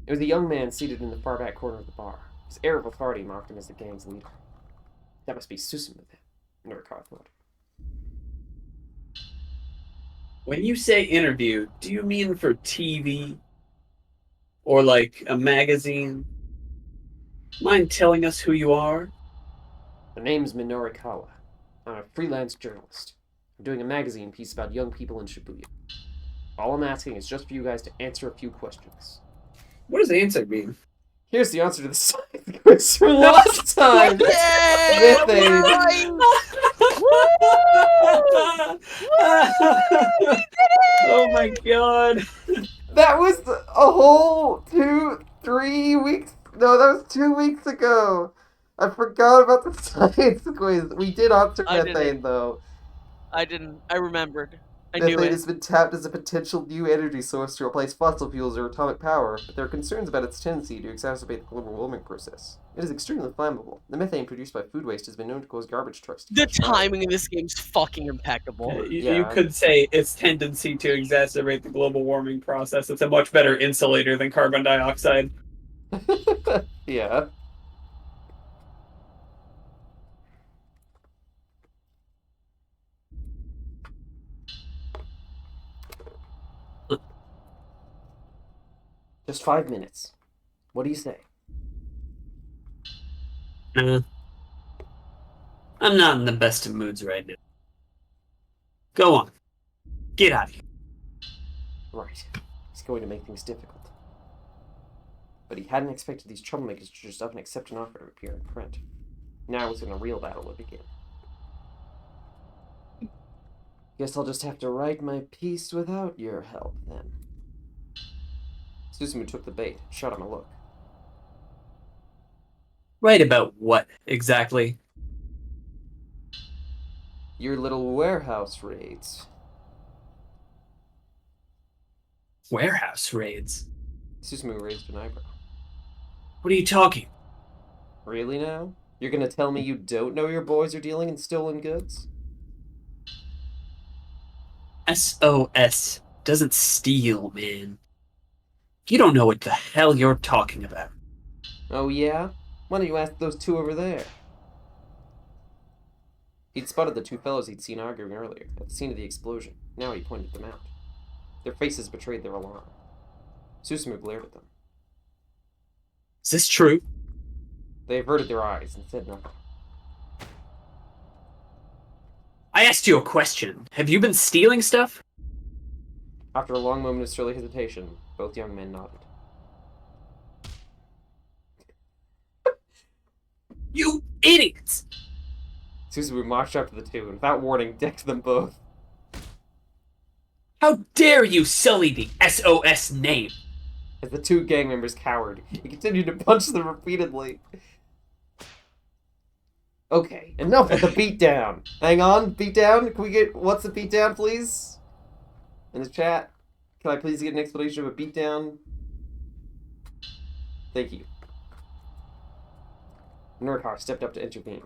It was a young man seated in the far back corner of the bar. His air of authority marked him as the gang's leader. That must be Susumu then, Norikawa thought. When you say interview, do you mean for TV? Or like a magazine? Mind telling us who you are? The name's Minorikawa. I'm a freelance journalist. I'm doing a magazine piece about young people in Shibuya. All I'm asking is just for you guys to answer a few questions. What does the answer mean? Here's the answer to the science quiz from last time! Yeah, Methane. Oh my god. That was a whole 3 weeks. No, that was 2 weeks ago. I forgot about the science quiz. We did answer I didn't. methane, though. I didn't. I remembered. I knew Methane it. has been tapped as a potential new energy source to replace fossil fuels or atomic power, but there are concerns about its tendency to exacerbate the global warming process. It is extremely flammable. The methane produced by food waste has been known to cause garbage trucks to The catch fire. timing in this game's fucking impeccable. You Yeah. could say its tendency to exacerbate the global warming process. It's a much better insulator than carbon dioxide. Yeah. Just 5 minutes. What do you say? I'm not in the best of moods right now. Go on. Get out of here. Right. He's going to make things difficult. But he hadn't expected these troublemakers to just up and accept an offer to appear in print. Now it's when a real battle would begin. Guess I'll just have to write my piece without your help, then. Susumu took the bait, shot him a look. Right about what, exactly? Your little warehouse raids. Warehouse raids? Susumu raised an eyebrow. What are you talking? Really now? You're gonna tell me you don't know your boys are dealing in stolen goods? SOS doesn't steal, man. You don't know what the hell you're talking about. Oh yeah? Why don't you ask those two over there? He'd spotted the two fellows he'd seen arguing earlier, at the scene of the explosion. Now he pointed them out. Their faces betrayed their alarm. Susumu glared at them. Is this true? They averted their eyes and said nothing. I asked you a question. Have you been stealing stuff? After a long moment of surly hesitation, both young men nodded. You idiots! Susumu marched up to the two and, without warning, decked them both. How dare you sully the SOS name? As the two gang members cowered, he continued to punch them repeatedly. Okay, enough with the beatdown. Hang on, beatdown? Can we get, what's a beatdown, please? In the chat, can I please get an explanation of a beatdown? Thank you. Norikawa stepped up to intervene.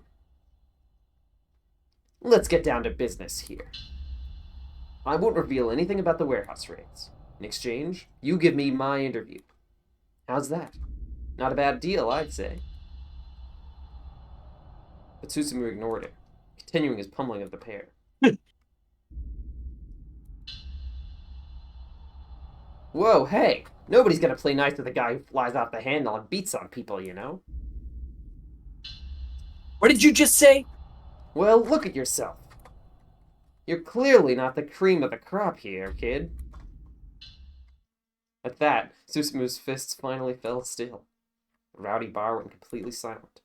Let's get down to business here. I won't reveal anything about the warehouse raids. In exchange, you give me my interview. How's that? Not a bad deal, I'd say. But Susumu ignored it, continuing his pummeling of the pair. Whoa, hey! Nobody's gonna play nice with a guy who flies off the handle and beats on people, you know? What did you just say? Well, look at yourself. You're clearly not the cream of the crop here, kid. At that, Susumu's fists finally fell still. The rowdy bar went completely silent.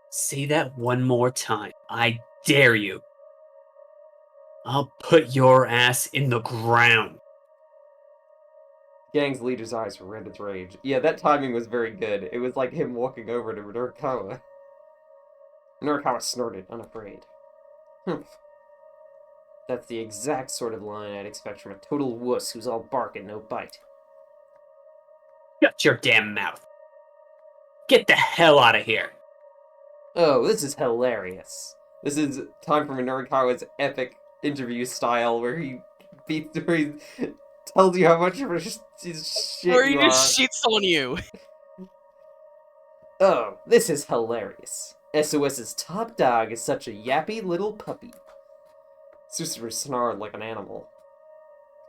Say that one more time. I dare you. I'll put your ass in the ground. Gang's leader's eyes were red with rage. Yeah, that timing was very good. It was like him walking over to Norikawa. Norikawa snorted, unafraid. Humph. That's the exact sort of line I'd expect from a total wuss who's all bark and no bite. Shut your damn mouth. Get the hell out of here. Oh, this is hilarious. This is time for Norikawa's epic interview style where he tells you how much of a shit Or he you just are. shits on you. Oh, this is hilarious. SOS's top dog is such a yappy little puppy. Susumu snarled like an animal.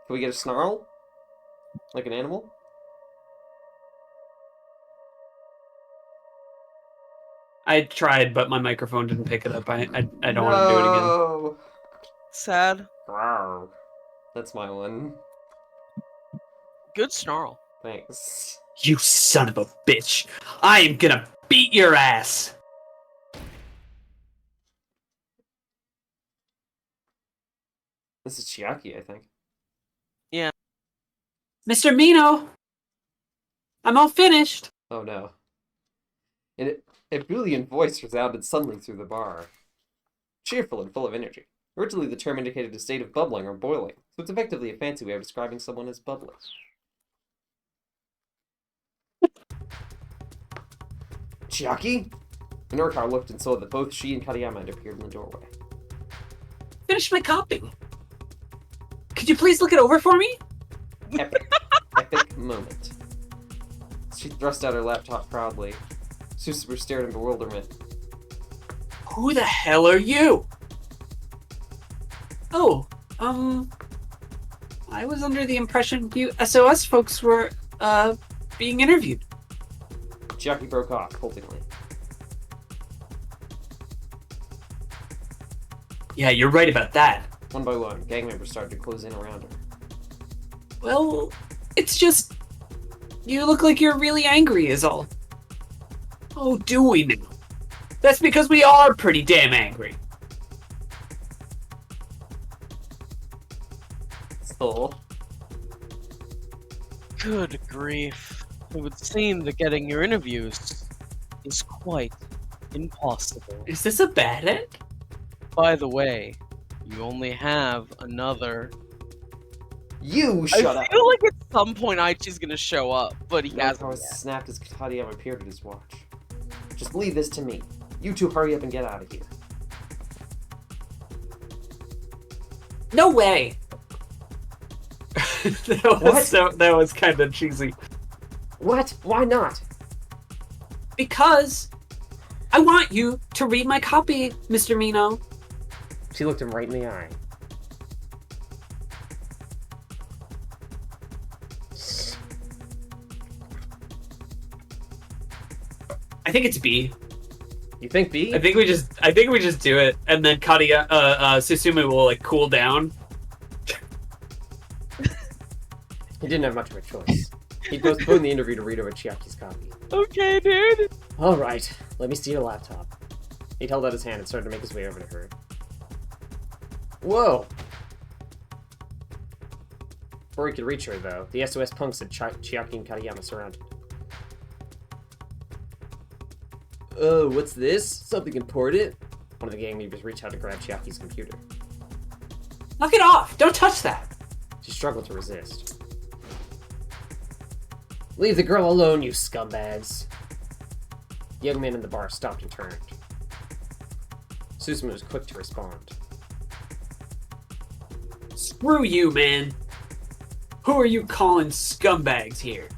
Can we get a snarl? Like an animal? I tried, but my microphone didn't pick it up. I don't want to do it again. No. Sad. Rawr. That's my one. Good snarl. Thanks. You son of a bitch. I am gonna beat your ass. This is Chiaki, I think. Mr. Mino, I'm all finished. Oh no. A brilliant voice resounded suddenly through the bar. Cheerful and full of energy. Originally, the term indicated a state of bubbling or boiling, so it's effectively a fancy way of describing someone as bubbling. Chiaki? Norikawa looked and saw that both she and Katayama had appeared in the doorway. Finish my copy. Could you please look it over for me? Epic moment. She thrust out her laptop proudly. Susumu stared in bewilderment. Who the hell are you? Oh, I was under the impression you SOS folks were, being interviewed. Chiaki broke off, haltingly. Yeah, you're right about that. One by one, gang members started to close in around her. Well, it's just... You look like you're really angry is all. Oh, do we now? That's because we are pretty damn angry. Still. Good grief. It would seem that getting your interviews is quite impossible. Is this a bad end? By the way, you only have another. You shut up! I feel like at some point Aichi's gonna show up, but he hasn't Norikawa yet. snapped as Katayama appeared at his watch. Just leave this to me. You two hurry up and get out of here. No way! that was kind of cheesy. What? Why not? Because I want you to read my copy, Mr. Mino. She looked him right in the eye. I think it's B. You think B? I think we just do it, and then Susumu will like cool down. He didn't have much of a choice. He postponed the interview to read over Chiaki's copy. Okay, dude. Alright, let me see your laptop. He held out his hand and started to make his way over to her. Whoa! Before he could reach her, though, the SOS punks had Chiaki and Katayama surrounded. Oh, what's this? Something important? One of the gang members reached out to grab Chiaki's computer. Knock it off! Don't touch that! She struggled to resist. Leave the girl alone, you scumbags! The young man in the bar stopped and turned. Susumu was quick to respond. Screw you, man! Who are you calling scumbags here?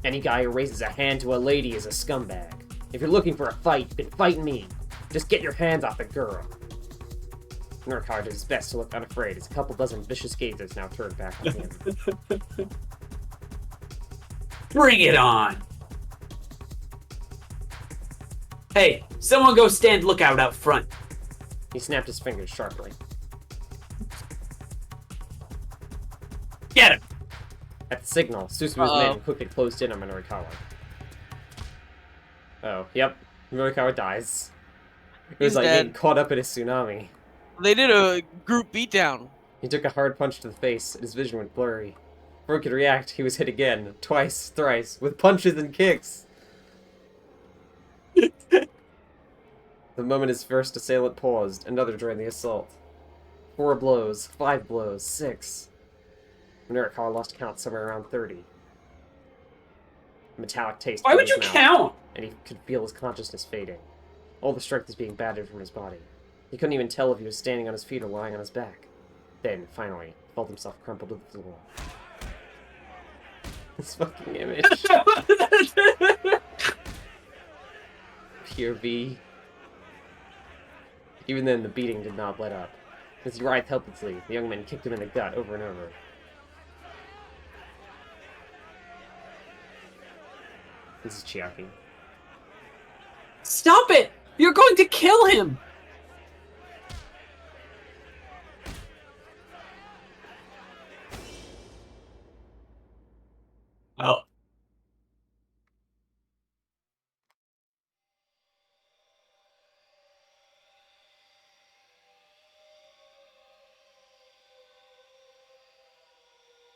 Any guy who raises a hand to a lady is a scumbag. If you're looking for a fight, then fight me. Just get your hands off the girl. Norikawa did his best to look unafraid as a couple dozen vicious gazes now turned back on him. Bring it on! Hey, someone go stand lookout out front. He snapped his fingers sharply. Get him! At the signal, Susumu's men quickly closed in on Norikawa. Oh, yep. Norikawa dies. It was He's like dead. getting caught up in a tsunami. They did a group beatdown. He took a hard punch to the face, and his vision went blurry. Before he could react, he was hit again, twice, thrice, with punches and kicks. The moment his first assailant paused, another joined the assault. 4 blows, 5 blows, 6. Murakawa lost count somewhere around 30. Metallic taste Why filled would his you mouth, count? and he could feel his consciousness fading. All the strength is being battered from his body. He couldn't even tell if he was standing on his feet or lying on his back. Then, finally, he felt himself crumple to the floor. This fucking image. POV. Even then, the beating did not let up. As he writhed helplessly, the young man kicked him in the gut over and over. This is Chiaki. Stop it! You're going to kill him! Oh.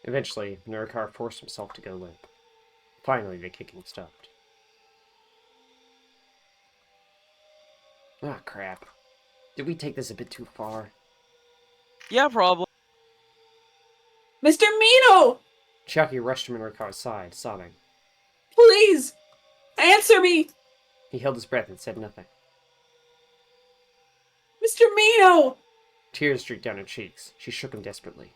Eventually, Nurikar forced himself to go limp. Finally, the kicking stopped. Ah, crap. Did we take this a bit too far? Yeah, probably. Mr. Mino! Chiaki rushed to Nurikar's side, sobbing. Please! Answer me! He held his breath and said nothing. Mr. Mino! Tears streaked down her cheeks. She shook him desperately.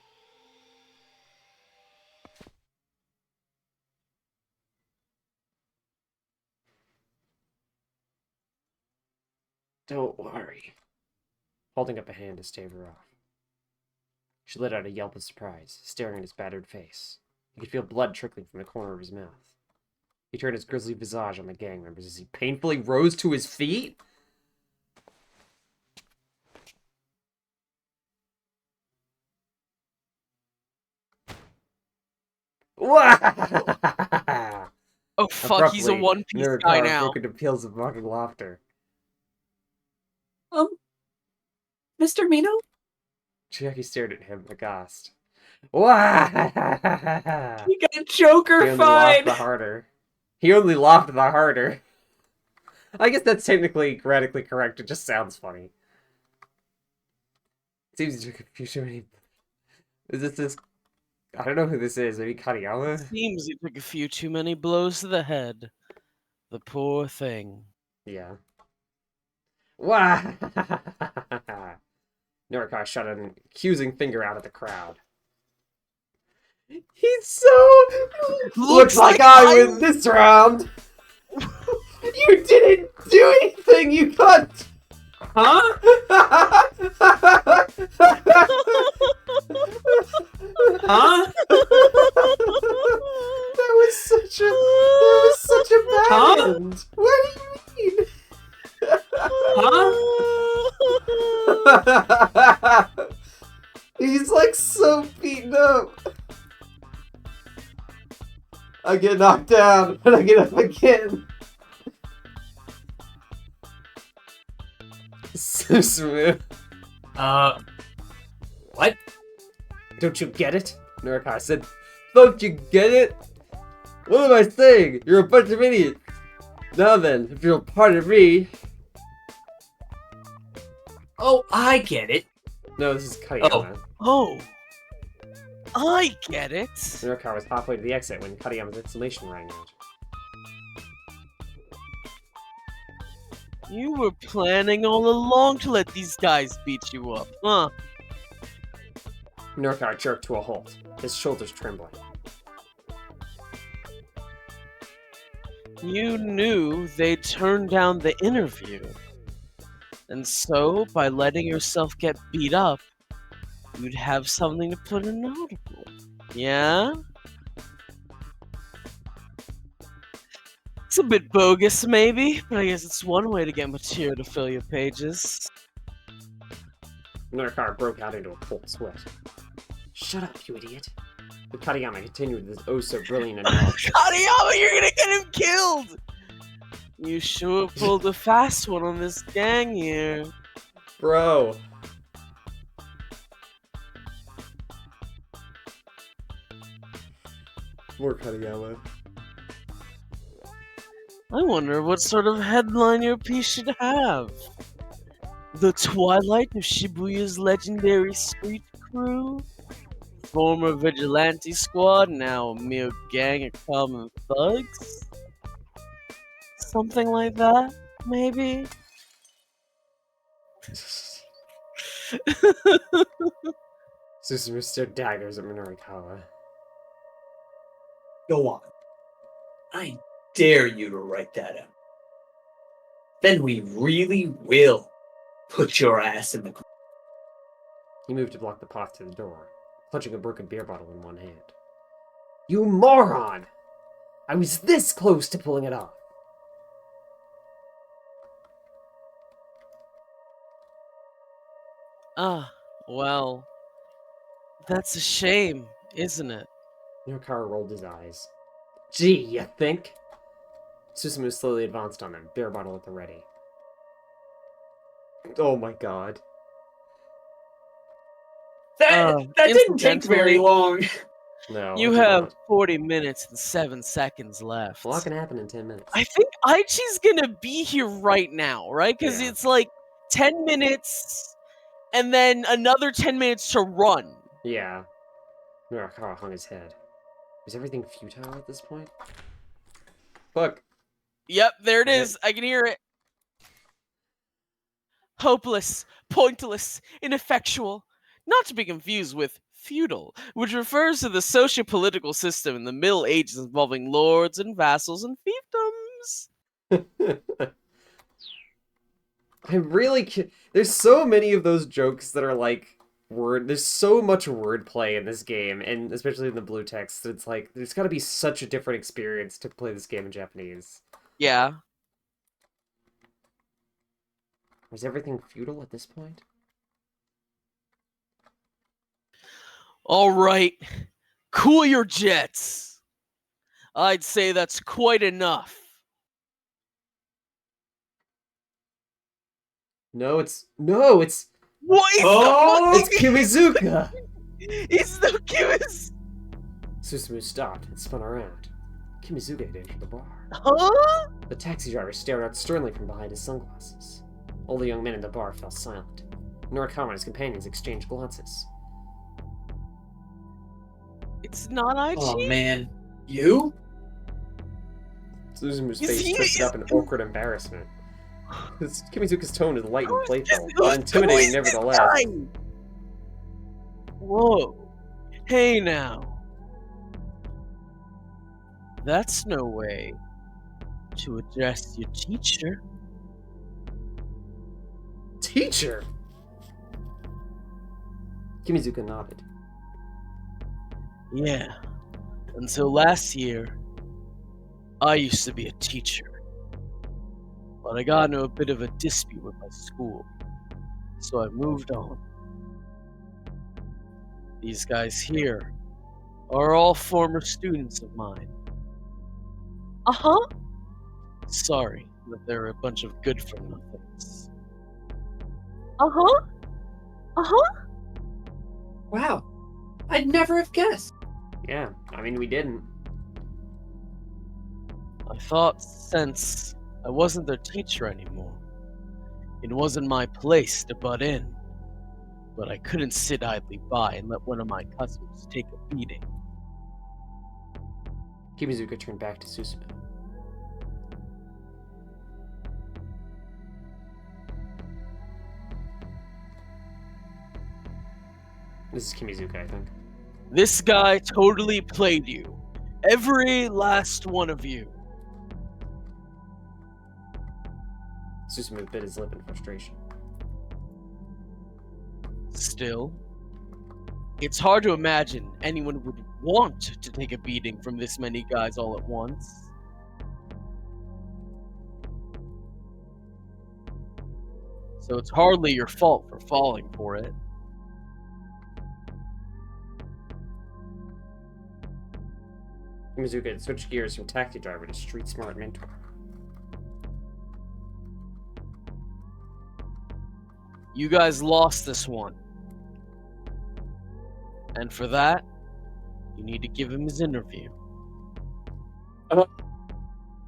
Don't worry. Holding up a hand to stave her off. She let out a yelp of surprise, staring at his battered face. He could feel blood trickling from the corner of his mouth. He turned his grisly visage on the gang members as he painfully rose to his feet. Oh fuck, he's a Abruptly, One Piece Nurikar guy now. broke into peals of mocking laughter. Mr. Mino? Chiaki stared at him, aghast. Wah! You got He Joker only laughed the fine! harder. He only laughed the harder. I guess that's technically grammatically correct. It just sounds funny. Seems to confuse me. Is this? I don't know who this is. Maybe Kariyama? Seems he took a few too many blows to the head. The poor thing. Yeah. Wah! Norikar shot an accusing finger out at the crowd. He's so... Looks like I win this round! You didn't do anything, you cunt! Huh? Huh? That was such a bad Huh? end. What do you mean? Huh? He's like so beaten up. I get knocked down and I get up again. So smooth. What? Don't you get it? Nurikar said. Don't you get it? What am I saying? You're a bunch of idiots. Now then, if you're a part of me... Oh, I get it. No, this is Kariyama. Oh, I get it. Nurikar was halfway to the exit when Kariyama's exclamation rang out. You were planning all along to let these guys beat you up, huh? Nurikar jerked to a halt, his shoulders trembling. You knew they'd turn down the interview. And so, by letting yourself get beat up, you'd have something to put in an article. Yeah? It's a bit bogus, maybe, but I guess it's one way to get material to fill your pages. Nurikar broke out into a cold sweat. Shut up, you idiot. But Kariyama continued with his oh-so-brilliant analysis. Kariyama, you're gonna get him killed! You sure pulled a fast one on this gang here. Bro. More Kariyama. I wonder what sort of headline your piece should have. The twilight of Shibuya's legendary street crew? Former vigilante squad, now a mere gang of common thugs? Something like that, maybe? Susumu stared daggers at Minorikawa. Go on. I dare you to write that out. Then we really will put your ass in the ground. He moved to block the path to the door, clutching a broken beer bottle in one hand. You moron! I was this close to pulling it off. Ah, well, that's a shame, isn't it? Minorikawa rolled his eyes. Gee, you think? Susumu slowly advanced on him, beer bottle at the ready. Oh my god. That didn't take very incidentally, long. No. You it did have not. 40 minutes and 7 seconds left. A lot can happen in 10 minutes. I think Aichi's gonna be here right now, right? Because Yeah. it's like 10 minutes and then another 10 minutes to run. Yeah. Minorikawa hung his head. Was everything futile at this point? Fuck. Yep, there it Okay. is. I can hear it. Hopeless, pointless, ineffectual. Not to be confused with feudal, which refers to the socio-political system in the Middle Ages involving lords and vassals and fiefdoms. There's so many of those jokes that are like there's so much wordplay in this game, and especially in the blue text. It's like there's got to be such a different experience to play this game in Japanese. Yeah. Was everything futile at this point? All right. Cool your jets. I'd say that's quite enough. No, it's What is Oh! it's Kimizuka. It's no Kimis. Susumu stopped and spun around. Kimizuka had entered the bar. Huh? The taxi driver stared out sternly from behind his sunglasses. All the young men in the bar fell silent. Norikawa and his companions exchanged glances. It's not Aichi? Oh man. You? Suzumu's Is face he- twisted up in awkward embarrassment. Kimizuka's tone is light and playful, Who but is intimidating this nevertheless. guy? Whoa. Hey now. That's no way to address your teacher. Teacher! Kimizuka nodded. Yeah. Until last year, I used to be a teacher. But I got into a bit of a dispute with my school, so I moved on. These guys here are all former students of mine. Uh-huh. Sorry that they're a bunch of good-for-nothings. Uh-huh. Uh-huh. Wow. I'd never have guessed. Yeah, I mean, we didn't. I thought since I wasn't their teacher anymore, it wasn't my place to butt in. But I couldn't sit idly by and let one of my customers take a beating. Kimizuka turned back to Susumu. This is Kimizuka, I think. This guy totally played you. Every last one of you. Susumu bit his lip in frustration. Still, it's hard to imagine anyone would want to take a beating from this many guys all at once. So it's hardly your fault for falling for it. Kimizuka had switched gears from taxi driver to street smart mentor. You guys lost this one. And for that, you need to give him his interview.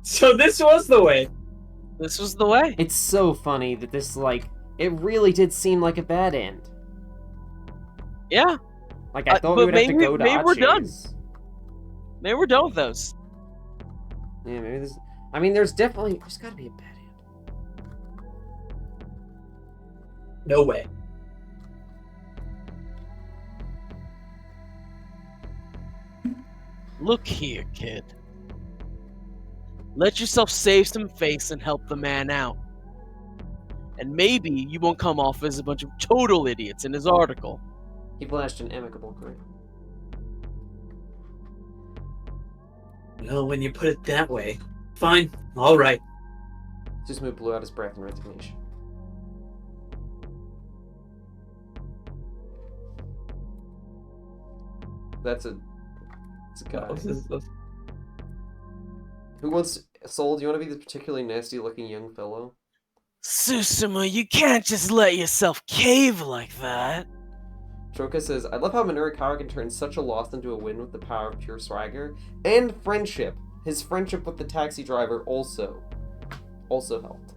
So this was the way. This was the way. It's so funny that this, like, It really did seem like a bad end. Yeah, Like, I thought we but would have to go to maybe we're done. Archie's. Maybe we're done with those. Yeah, maybe this... I mean, there's gotta be a bad end. No way. Look here, kid. Let yourself save some face and help the man out. And maybe you won't come off as a bunch of total idiots in his article. He flashed an amicable grin. Well, when you put it that way. Fine. All right. Susumu blew out his breath in resignation. That's a guy. Who wants... Soul, do you want to be this particularly nasty-looking young fellow? Susumu, you can't just let yourself cave like that. Shoka says, I love how Minoru can turn such a loss into a win with the power of pure swagger. And friendship. His friendship with the taxi driver also helped.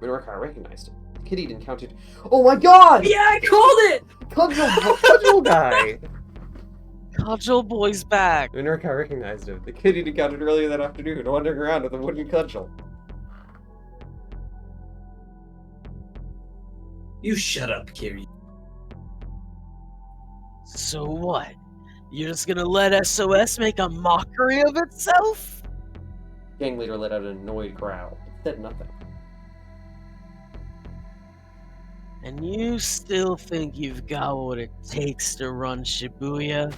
Minoru recognized him. The kid he'd encountered... Oh my god! Yeah, I called it! Cudgel guy! Cudgel boy's back. Minoru recognized him. The kid he'd encountered earlier that afternoon, wandering around with a wooden cudgel. You shut up, Kiri. So what? You're just gonna let SOS make a mockery of itself? Gang leader let out an annoyed growl, but said nothing. And you still think you've got what it takes to run Shibuya?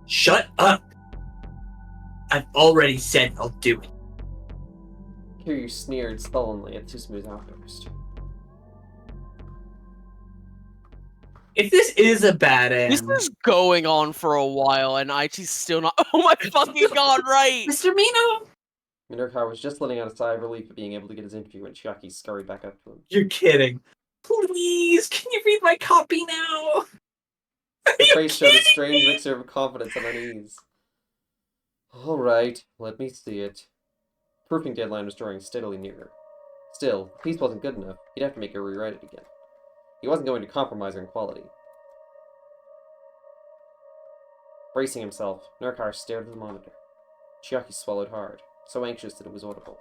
Shut up! I've already said I'll do it. Kiryu sneered sullenly at Susumu's outburst. If this is a bad end... This is going on for a while, and Aichi's still not. Oh my fucking god, right! Mr. Mino! Minoru was just letting out a sigh of relief at being able to get his interview when Chiaki scurried back up to him. You're kidding. Please, can you read my copy now? His face showed a strange mixture of confidence and unease. Alright, let me see it. Proofing deadline was drawing steadily nearer. Still, the piece wasn't good enough. He'd have to make her rewrite it again. He wasn't going to compromise on quality. Bracing himself, Nurkar stared at the monitor. Chiaki swallowed hard, so anxious that it was audible.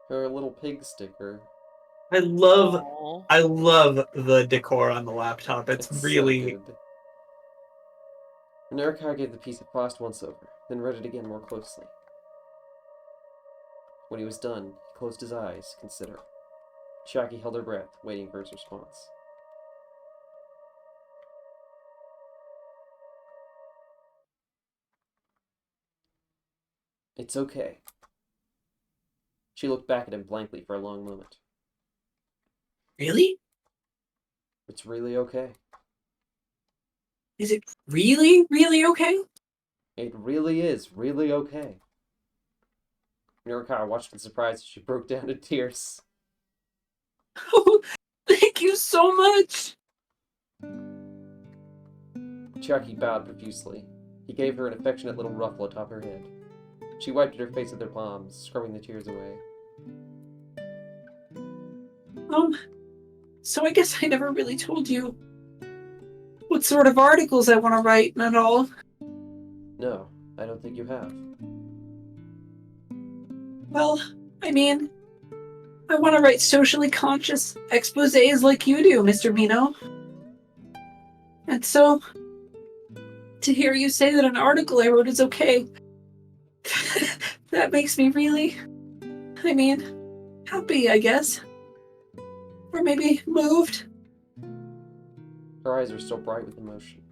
Her little pig sticker. I love Aw. the decor on the laptop. It's really... So good. Nurkar gave the piece a fast once-over, then read it again more closely. When he was done, he closed his eyes, considering. Chiaki held her breath, waiting for his response. It's okay. She looked back at him blankly for a long moment. Really? It's really okay. Is it really, really okay? It really is really okay. Nurkar watched in surprise as she broke down in tears. Oh, thank you so much! Chiaki bowed profusely. He gave her an affectionate little ruffle atop her head. She wiped at her face with her palms, scrubbing the tears away. So I guess I never really told you what sort of articles I want to write and all. No, I don't think you have. Well, I mean, I want to write socially conscious exposés like you do, Mr. Mino. And so, to hear you say that an article I wrote is okay, that makes me really, I mean, happy, I guess. Or maybe moved. Her eyes were still bright with emotion.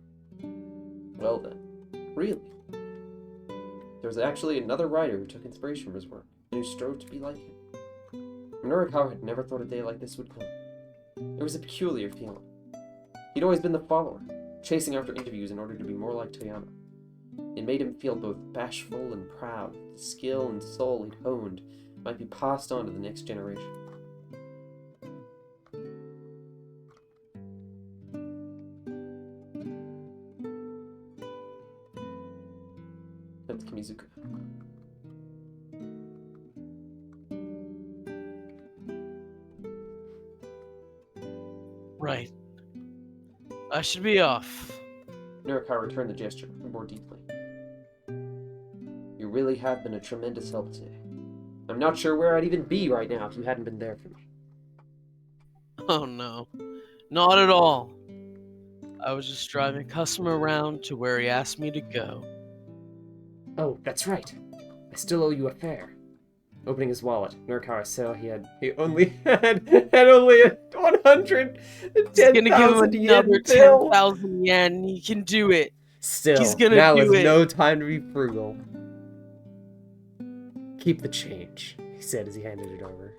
Well then, really? There was actually another writer who took inspiration from his work, and who strove to be like him. Minoru had never thought a day like this would come. It was a peculiar feeling. He'd always been the follower, chasing after interviews in order to be more like Toyama. It made him feel both bashful and proud that the skill and soul he'd honed might be passed on to the next generation. with Kimizuka. Right. I should be off. Nurikawa returned the gesture more deeply. You really have been a tremendous help today. I'm not sure where I'd even be right now if you hadn't been there for me. Oh no. Not at all. I was just driving a customer around to where he asked me to go. Oh, that's right. I still owe you a fare. Opening his wallet, Nurikawa saw he Only had only a He's gonna give him 110,000 another yen bill. 10,000 yen. He can do it. Still, He's gonna Now do is it. no time to be frugal. Keep the change, he said as he handed it over.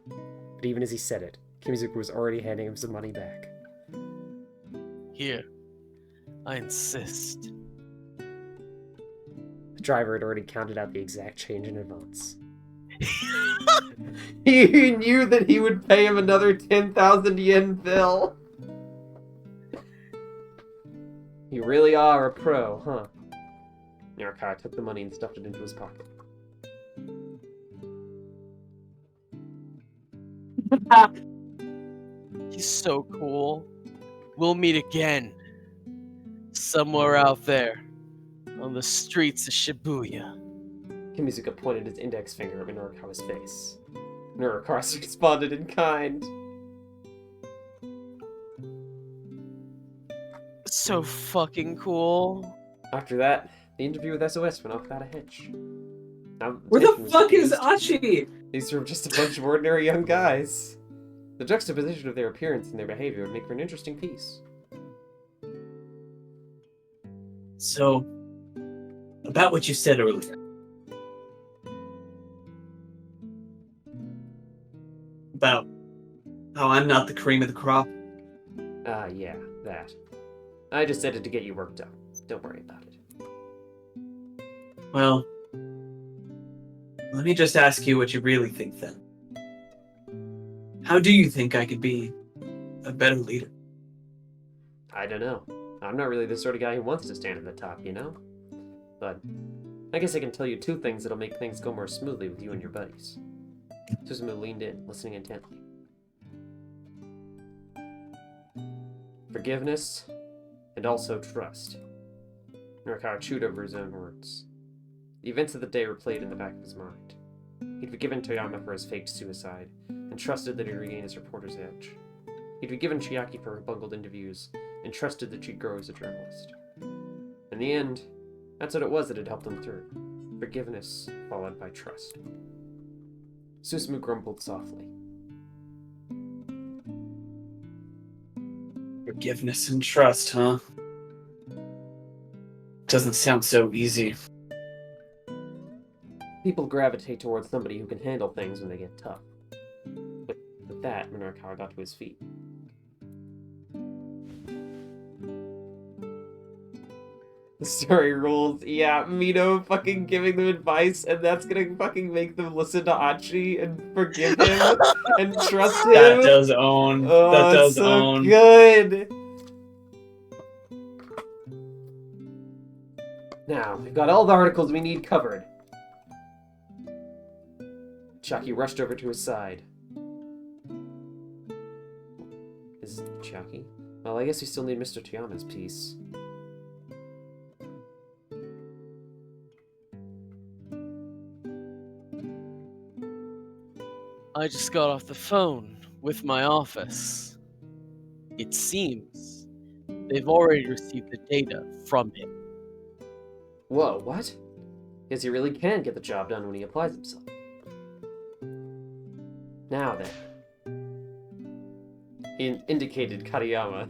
But even as he said it, Kimizuka was already handing him some money back. Here. I insist. The driver had already counted out the exact change in advance. He knew that he would pay him another 10,000 yen bill. You really are a pro, huh? Nurikawa took the money and stuffed it into his pocket. He's so cool. We'll meet again. Somewhere out there. On the streets of Shibuya. Kimizuka pointed his index finger at Nurikawa's face. Nurikawa responded in kind. So fucking cool. After that, the interview with SOS went off without a hitch. Now, Where the tension was fuck is diffused. Achi? These were just a bunch of ordinary young guys. The juxtaposition of their appearance and their behavior would make for an interesting piece. So, about what you said earlier. About how I'm not the cream of the crop. Yeah, that. I just said it to get you worked up. Don't worry about it. Well, let me just ask you what you really think then. How do you think I could be a better leader? I don't know. I'm not really the sort of guy who wants to stand at the top, you know? But I guess I can tell you two things that'll make things go more smoothly with you and your buddies. Susumu leaned in, listening intently. Forgiveness, and also trust. Nurikawa chewed over his own words. The events of the day were played in the back of his mind. He'd forgiven Toyama for his faked suicide, and trusted that he'd regain his reporter's edge. He'd forgiven Chiaki for her bungled interviews, and trusted that she'd grow as a journalist. In the end, that's what it was that had helped him through. Forgiveness, followed by trust. Susumu grumbled softly. Forgiveness and trust, huh? Doesn't sound so easy. People gravitate towards somebody who can handle things when they get tough. With that, Nurikawa got to his feet. The story rules. Yeah, Mino fucking giving them advice, and that's gonna fucking make them listen to Achi and forgive him and trust him. That does own. Oh, that does it's so own. good. Now, we've got all the articles we need covered. Chiaki rushed over to his side. Is it Chiaki? Well, I guess we still need Mr. Toyama's piece. I just got off the phone with my office. It seems they've already received the data from him. Whoa, what? Guess he really can get the job done when he applies himself. Now then. He indicated Katayama.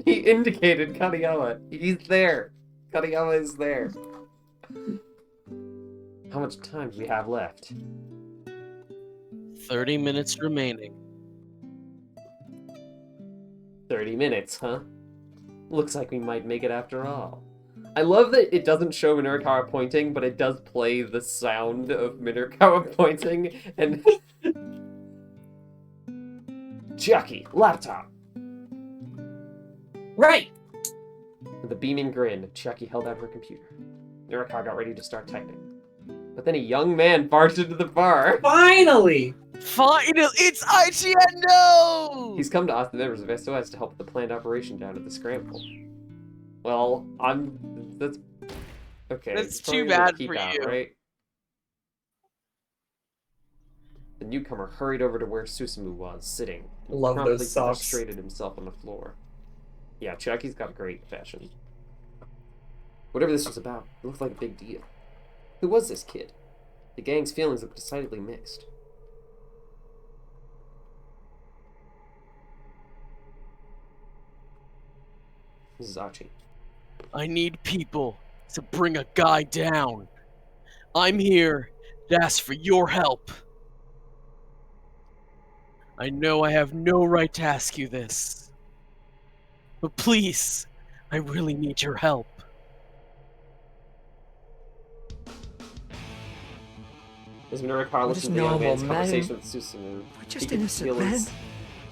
He indicated Katayama. He's there. Katayama is there. How much time do we have left? 30 minutes remaining. 30 minutes, huh? Looks like we might make it after all. I love that it doesn't show Minurikawa pointing, but it does play the sound of Minurikawa pointing, and... Chiaki, laptop! Right! With a beaming grin, Chiaki held out her computer. Nurikawa got ready to start typing. But then a young man barged into the bar. Finally! Finally, it's Aichiendo! He's come to ask the members of SOS to help with the planned operation down at the Scramble. Well, that's... Okay. That's it's probably too gonna bad keep for out, you. right? The newcomer hurried over to where Susumu was, sitting. And Love promptly those socks. prostrated himself on the floor. Yeah, Chiaki's got great fashion. Whatever this was about, it looked like a big deal. Who was this kid? The gang's feelings looked decidedly mixed. This is Achi. I need people to bring a guy down. I'm here to ask for your help. I know I have no right to ask you this. But please, I really need your help. As Minurikawa What listened is to the young man's normal, conversation with Susumu, We're he just could innocent feel men. his...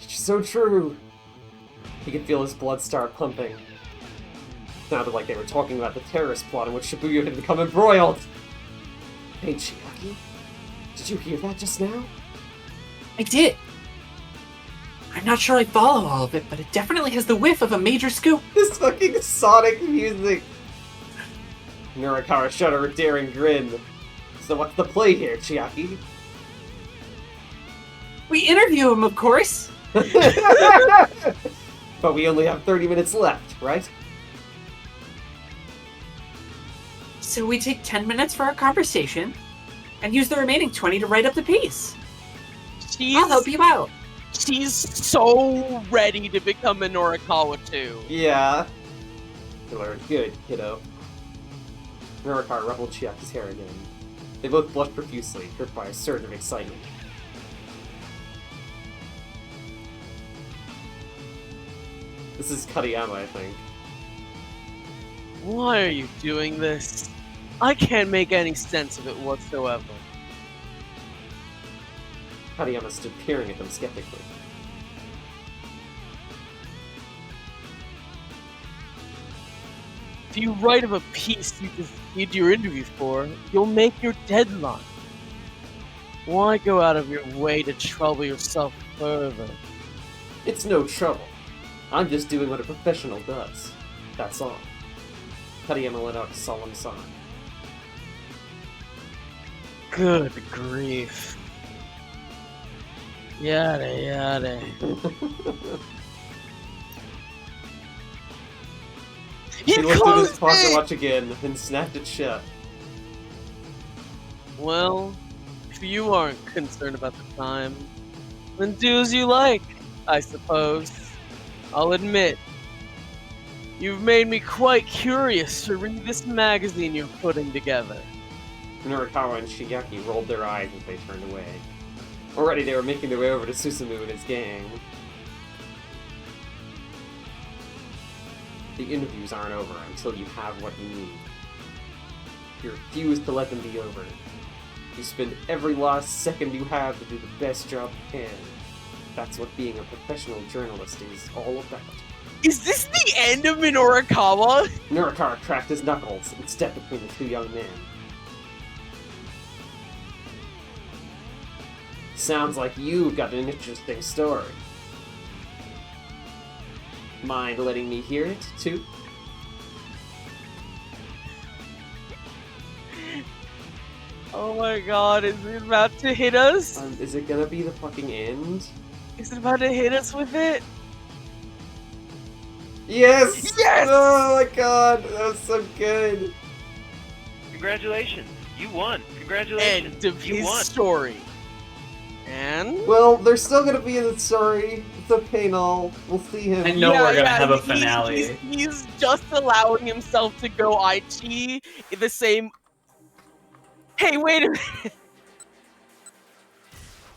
It's so true! He could feel his blood start pumping. It sounded like they were talking about the terrorist plot in which Shibuya had become embroiled. Hey, Chiaki, did you hear that just now? I did. I'm not sure I follow all of it, but it definitely has the whiff of a major scoop. This fucking Sonic music! Nurikawa shut her a daring grin. So what's the play here, Chiaki? We interview him, of course. But we only have 30 minutes left, right? So we take 10 minutes for our conversation and use the remaining 20 to write up the piece. I'll help you out. She's so ready to become a Norikawa too. Yeah. You learned good, kiddo. Nurikawa ruffled Chiaki's hair again. They both blushed profusely, hurt by a surge of excitement. This is Katayama, I think. Why are you doing this? I can't make any sense of it whatsoever. Katayama stood peering at them skeptically. If you write of a piece you just need your interview for, you'll make your deadline. Why go out of your way to trouble yourself further? It's no trouble. I'm just doing what a professional does. That's all. Katayama let out a solemn sigh. Good grief. Yada yada. He You looked at his closed pocket it! watch again, then snapped it shut. Well, if you aren't concerned about the time, then do as you like, I suppose. I'll admit, you've made me quite curious to read this magazine you're putting together. Nurikawa and Shiaki rolled their eyes as they turned away. Already they were making their way over to Susumu and his gang. The interviews aren't over until you have what you need. You refuse to let them be over. You spend every last second you have to do the best job you can. That's what being a professional journalist is all about. Is this the end of Minorikawa? Nurikawa cracked his knuckles and stepped between the two young men. Sounds like you've got an interesting story. Mind letting me hear it, too? Oh my god, is it about to hit us? Is it gonna be the fucking end? Is it about to hit us with it? Yes! Yes! Oh my god, that was so good! Congratulations, you won. Congratulations, End of you his won. story. And? Well, they're still gonna be in the story. It's okay, Null. We'll see him. I know we're gonna have a he's- finale. He's just allowing himself to go Aichi in the same. Hey, wait a minute.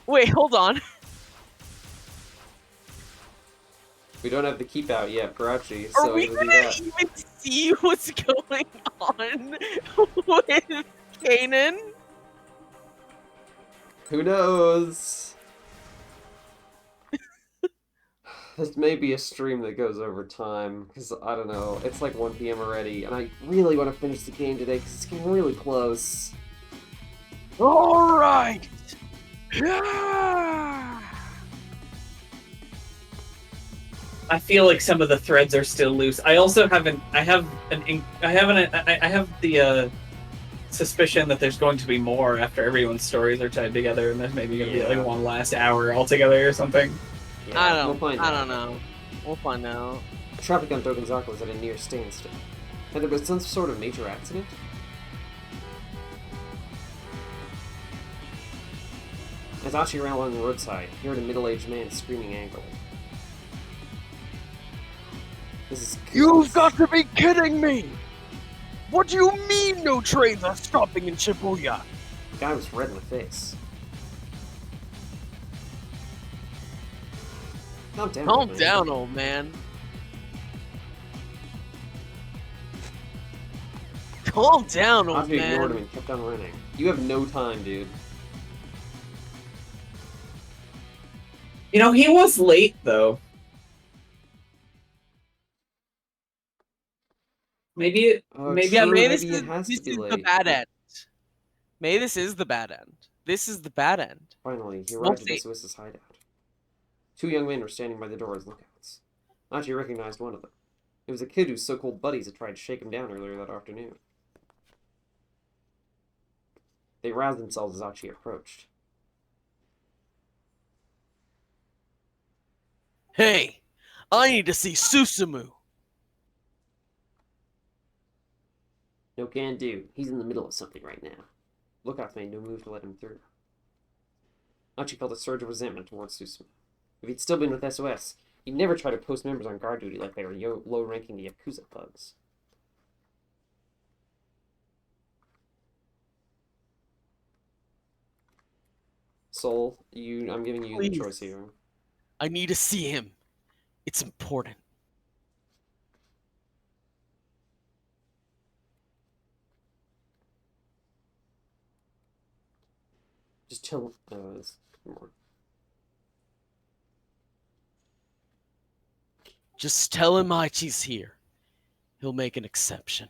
Wait, hold on. We don't have the keep out yet for Achi, Are so we it'll be gonna that. even see what's going on with Kanan? Who knows? This may be a stream that goes over time, because I don't know, it's like 1 PM already, and I really want to finish the game today because it's getting really close. All right. Yeah. I feel like some of the threads are still loose. I also have the suspicion that there's going to be more after everyone's stories are tied together, and there's maybe going to be like one last hour altogether or something. Yeah, I we'll find out. don't know. We'll find out. Traffic on Dogonzaka was at a near standstill. Had there been some sort of major accident? As Achi ran along the roadside, he heard a middle-aged man screaming angrily. This is... You've got to be kidding me! What do you mean no trains are stopping in Shibuya? The guy was red in the face. Calm down, Calm old man. down, old man. Calm down, old Achi ignored him man. and kept on running. You have no time, dude. You know, he was late though. Maybe maybe true, I'm Maybe maybe it has this to be is the late. bad end. Maybe this is the bad end. This is the bad end. Finally, he We'll arrived see. at SOS's hideout. Two young men were standing by the door as lookouts. Achi recognized one of them. It was a kid whose so-called buddies had tried to shake him down earlier that afternoon. They roused themselves as Achi approached. Hey, I need to see Susumu. No can do. He's in the middle of something right now. Lookouts made no move to let him through. Achi felt a surge of resentment towards Susumu. If he'd still been with SOS, he'd never try to post members on guard duty like they were low-ranking Yakuza thugs. Soul, I'm giving you Please. the choice here. I need to see him. It's important. Just chill. There's more. Just tell him Aichi's here. He'll make an exception.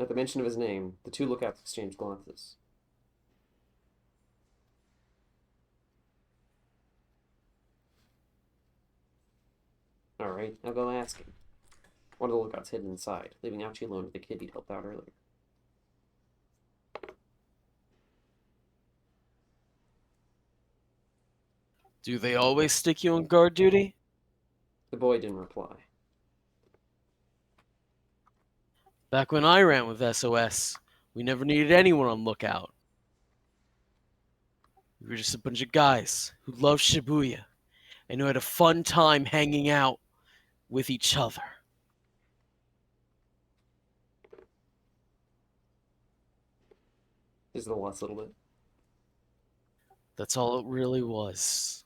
At the mention of his name, the two lookouts exchanged glances. Alright, I'll go ask him. One of the lookouts hid inside, leaving Achi alone with the kid he'd helped out earlier. Do they always stick you on guard duty? The boy didn't reply. Back when I ran with SOS, we never needed anyone on lookout. We were just a bunch of guys who loved Shibuya and who had a fun time hanging out with each other. This is the last little bit. That's all it really was.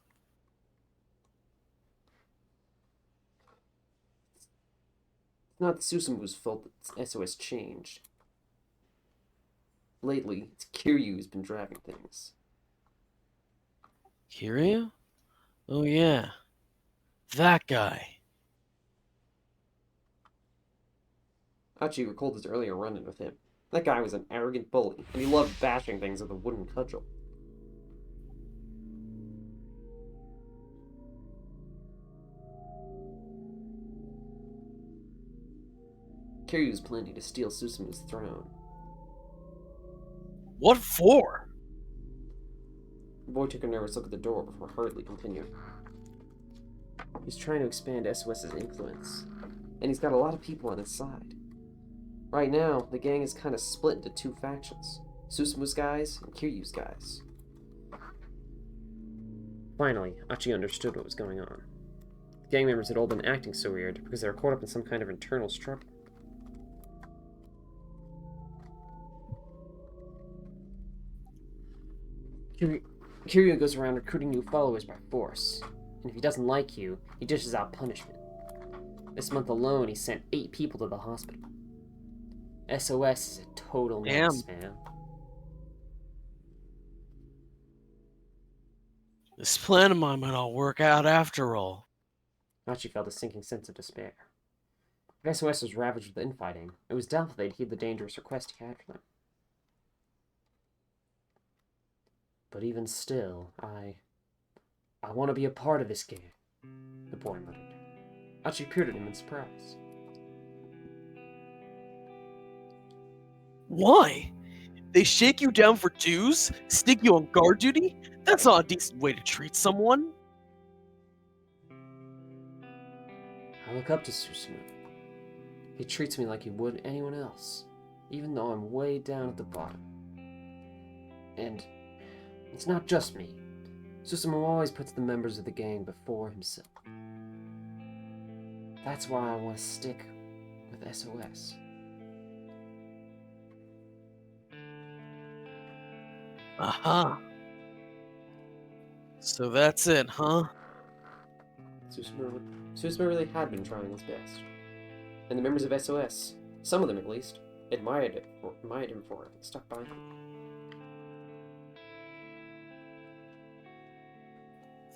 It's not Susamu's fault that SOS changed. Lately, it's Kiryu who's been driving things. Kiryu? Oh yeah. That guy. Achi recalled his earlier run-in with him. That guy was an arrogant bully, and he loved bashing things with a wooden cudgel. Kiryu was planning to steal Susamu's throne. What for? The boy took a nervous look at the door before hurriedly continuing. He's trying to expand SOS's influence, and he's got a lot of people on his side. Right now, the gang is kind of split into two factions. Susamu's guys and Kiryu's guys. Finally, Achi understood what was going on. The gang members had all been acting so weird because they were caught up in some kind of internal struggle. Kiryu goes around recruiting new followers by force, and if he doesn't like you, he dishes out punishment. This month alone, he sent 8 people to the hospital. SOS is a total mess, man. This plan of mine might not work out after all. Achi felt a sinking sense of despair. If SOS was ravaged with infighting, it was doubtful they'd heed the dangerous request he had for them. but even still, I want to be a part of this game, the boy muttered. Achi peered at him in surprise. Why? They shake you down for dues? Stick you on guard duty? That's not a decent way to treat someone. I look up to Susumu. He treats me like he would anyone else, even though I'm way down at the bottom. And it's not just me. Susumu always puts the members of the gang before himself. That's why I want to stick with SOS. Aha. So that's it, huh? Susumu really had been trying his best. And the members of SOS, some of them at least, admired him for it and stuck by him.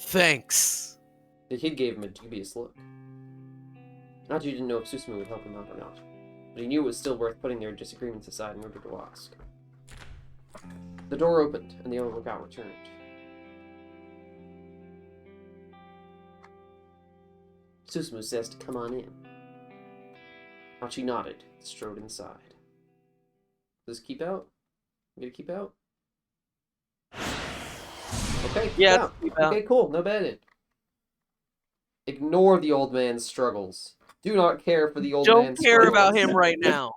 Thanks. The kid gave him a dubious look. Achi didn't know if Susumu would help him out or not, but he knew it was still worth putting their disagreements aside in order to ask. The door opened, and the other lookout returned. Susumu says to come on in. Achi nodded, and strode inside. Does keep out? You gonna keep out? Okay, Yeah, out. keep out. Okay, cool, no bad. Ignore the old man's struggles. Do not care for the old Don't man's care struggles. about him right now.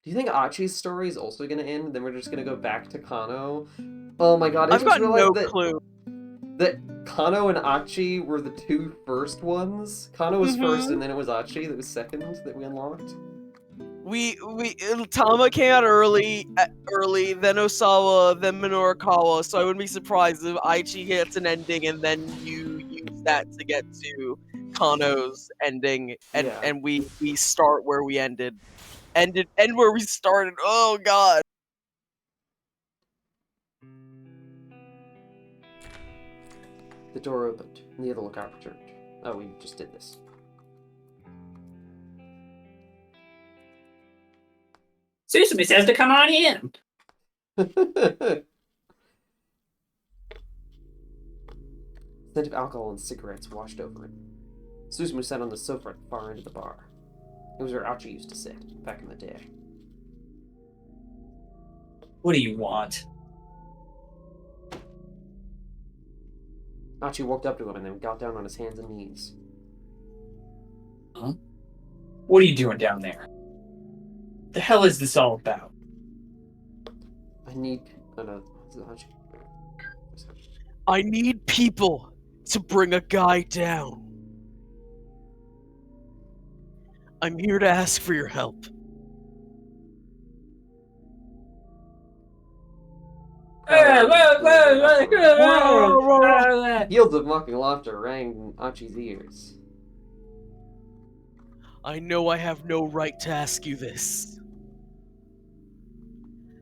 Do you think Achi's story is also going to end? Then we're just going to go back to Kano? Oh my god, I I've just got realized no that, clue. that Kano and Achi were the two first ones. Kano was first, and then it was Achi that was second that we unlocked. Tama came out early, then Osawa, then Minorikawa, so I wouldn't be surprised if Aichi hits an ending and then you use that to get to Kano's ending, and Yeah. and we start where we end where we started. Oh god. The door opened, and the other lookout returned. Oh, we just did this. Susumu says to come on in. Scent of alcohol and cigarettes washed over him. Susumu sat on the sofa at the far end of the bar. It was where Achi used to sit, back in the day. What do you want? Achi walked up to him and then got down on his hands and knees. Huh? What are you doing down there? The hell is this all about? I need... Oh no, this is Achi. I need people to bring a guy down. I'm here to ask for your help. Peals of mocking laughter rang in Achi's ears. I know I have no right to ask you this.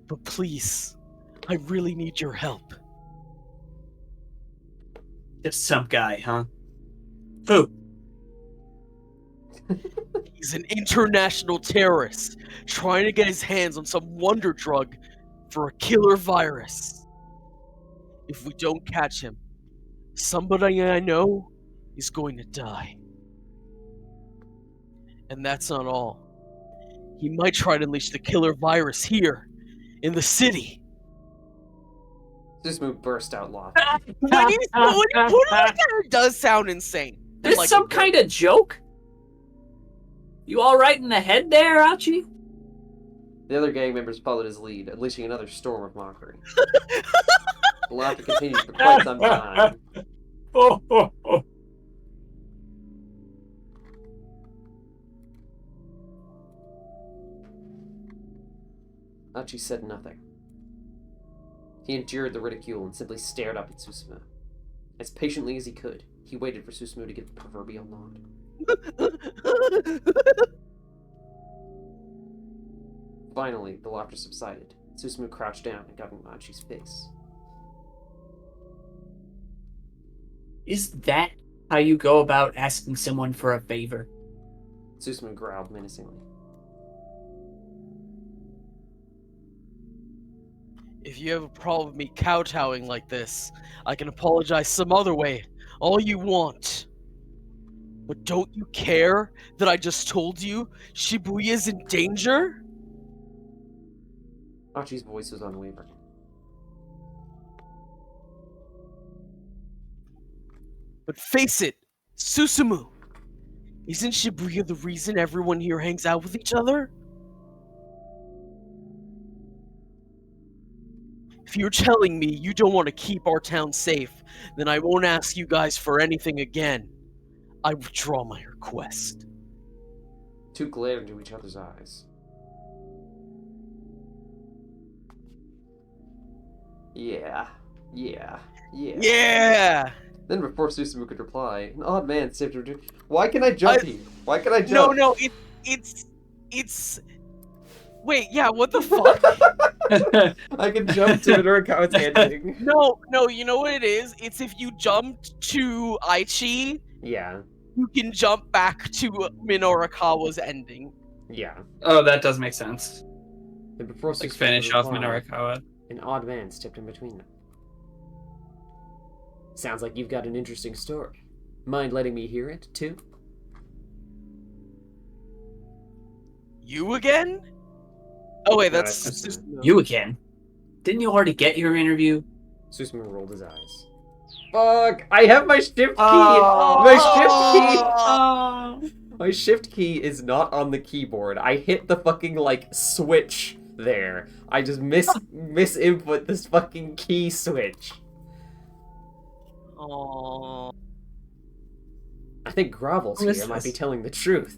But please, I really need your help. Just some guy, huh? Who? He's an international terrorist, trying to get his hands on some wonder drug for a killer virus. If we don't catch him, somebody I know is going to die. And that's not all. He might try to unleash the killer virus here, in the city. Susumu burst out laughing. When you put it like that, it does sound insane. This Like, some kind of joke? You all right in the head there, Achi? The other gang members followed his lead, unleashing another storm of mockery. The laughter continued for quite some time. Achi said nothing. He endured the ridicule and simply stared up at Susumu. As patiently as he could, he waited for Susumu to give the proverbial nod. Finally, the laughter subsided. Susumu crouched down and got in Achi's face. Is that how you go about asking someone for a favor. Susumu growled menacingly. If you have a problem with me kowtowing like this, I can apologize some other way. All you want. But don't you care that I just told you Shibuya's in danger? Achi's voice was unwavering. But face it, Susumu, isn't Shibuya the reason everyone here hangs out with each other? If you're telling me you don't want to keep our town safe, then I won't ask you guys for anything again. I withdraw my request. Two glared into each other's eyes. Yeah. Yeah! Then before Susumu could reply, an odd man stepped into. Why can I jump here? Why can I jump? No, it's... Wait, yeah, what the fuck? I can jump to Minorikawa's ending. No, you know what it is? It's if you jumped to Aichi, Yeah. you can jump back to Minorikawa's ending. Yeah. Oh, that does make sense. And before Like Susumu finish could off reply, Minorikawa. an odd man stepped in between them. Sounds like you've got an interesting story. Mind letting me hear it, too? You again? Oh wait, No, that's that's Susumu. You again? Didn't you already get your interview? Susumu rolled his eyes. Fuck! I have my shift key! Oh. My shift key! My shift key is not on the keyboard. I hit the fucking, like, switch there. I just misinput this fucking key switch. Aww. I think Grovel's Who is here might be this? telling the truth.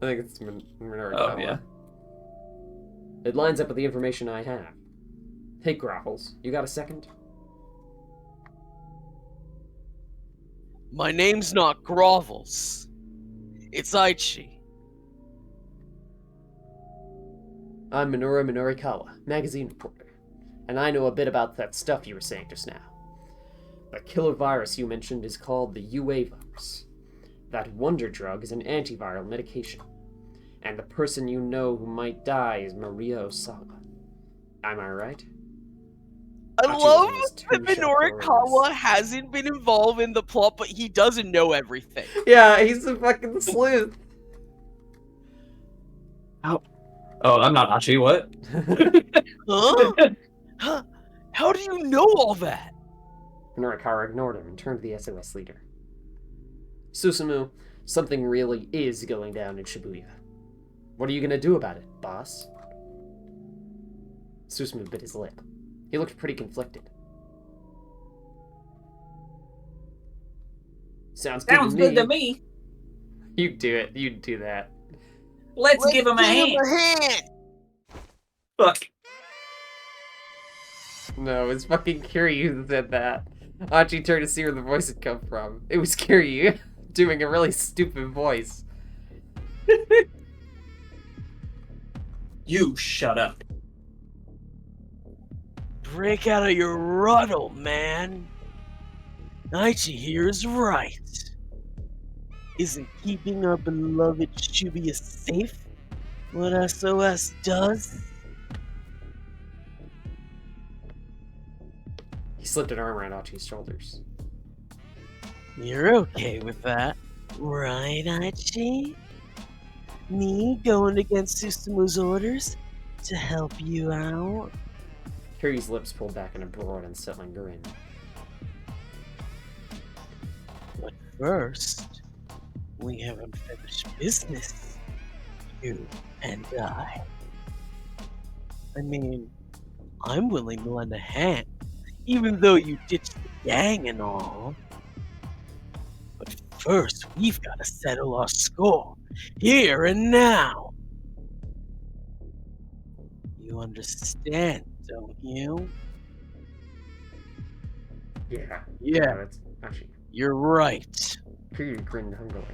I think it's Minorikawa. Oh, yeah. It lines up with the information I have. Hey, Grovels, you got a second? My name's not Grovels. It's Aichi. I'm Minoru Minorikawa, magazine reporter, and I know a bit about that stuff you were saying just now. The killer virus you mentioned is called the UA virus. That wonder drug is an antiviral medication, and the person you know who might die is Maria Osawa. Am I right? I Achi love was that almost too Minorikawa shocked. hasn't been involved in the plot, but he doesn't know everything. Yeah, he's a fucking sleuth. Oh, I'm not Achi, what? Huh? Huh? How do you know all that? Minorikawa ignored him and turned to the SOS leader. Susumu, something really is going down in Shibuya. What are you gonna do about it, boss? Susumu bit his lip. He looked pretty conflicted. Sounds good to me. me. You do it. You do that. Let's give him a hand. Fuck. No, it's fucking Kiryu who said that. Achi turned to see where the voice had come from. It was Kiryu doing a really stupid voice. You shut up. Break out of your ruddle, man. Aichi here is right. Isn't keeping our beloved Shibuya safe what SOS does? He slipped an arm around Achi's shoulders. You're okay with that, right, Aichi? Me going against Susumu's orders to help you out? Kiryu's lips pulled back in a broad, unsettling grin. But first, we have unfinished business. You and I. I mean, I'm willing to lend a hand, even though you ditched the gang and all. But first, we've got to settle our score, here and now. You understand, don't you? Yeah. Yeah, That's Achi. you're right. Kiryu grinned hungrily.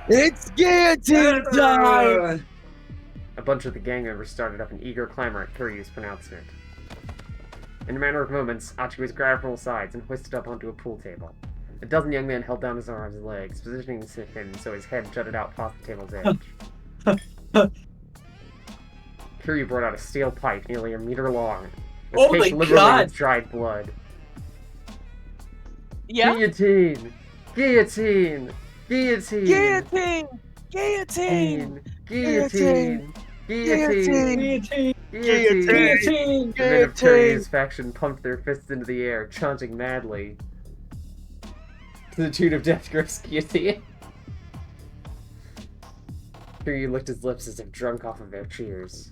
It's guillotine time! A bunch of the gang members started up an eager clamor at Kiryu's pronouncement. In a matter of moments, Achi was grabbed from all sides and hoisted up onto a pool table. A dozen young men held down his arms and legs, positioning him so his head jutted out past the table's edge. Kiryu brought out a steel pipe nearly a meter long. His Oh face my literally God! with dried blood. Yeah. Guillotine! Guillotine! Guillotine! Guillotine! Guillotine! Guillotine! Guillotine! Guillotine! Guillotine! The men of Kiryu's faction pumped their fists into the air, chanting madly. To the tune of Death Grips Guillotine. Kiryu licked his lips as if drunk off of their cheers.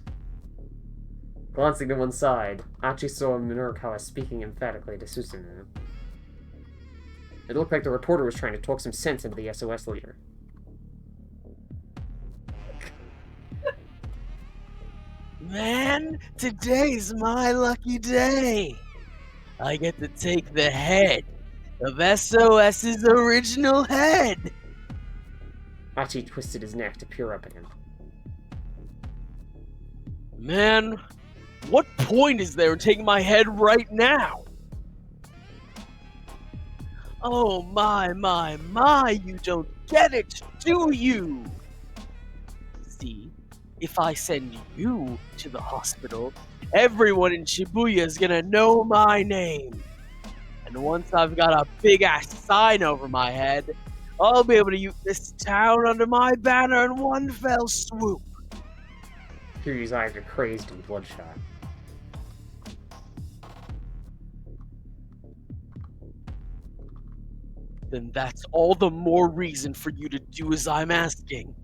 Glancing to one side, Achi saw Minorukawa speaking emphatically to Susumu. It looked like the reporter was trying to talk some sense into the SOS leader. Man, today's my lucky day. I get to take the head of SOS's original head. Achi twisted his neck to peer up at him. Man, what point is there in taking my head right now? Oh my, you don't get it, do you? See, if I send you to the hospital, everyone in Shibuya is gonna know my name. And once I've got a big ass sign over my head, I'll be able to use this town under my banner in one fell swoop. Kiryu's eyes are crazed and bloodshot. Then that's all the more reason for you to do as I'm asking.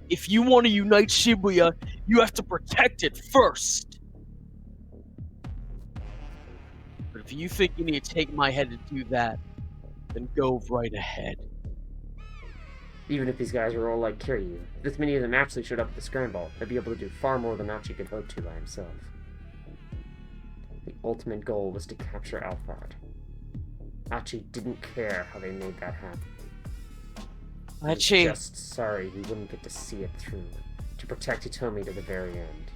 If you want to unite Shibuya, you have to protect it first. But if you think you need to take my head to do that, then go right ahead. Even if these guys were all like Kiryu, if this many of them actually showed up at the Scrambled, they'd be able to do far more than Achi could hope to by himself. The ultimate goal was to capture Alphard. Achi didn't care how they made that happen. He was Achi, just sorry he wouldn't get to see it through, to protect Hitomi to the very end.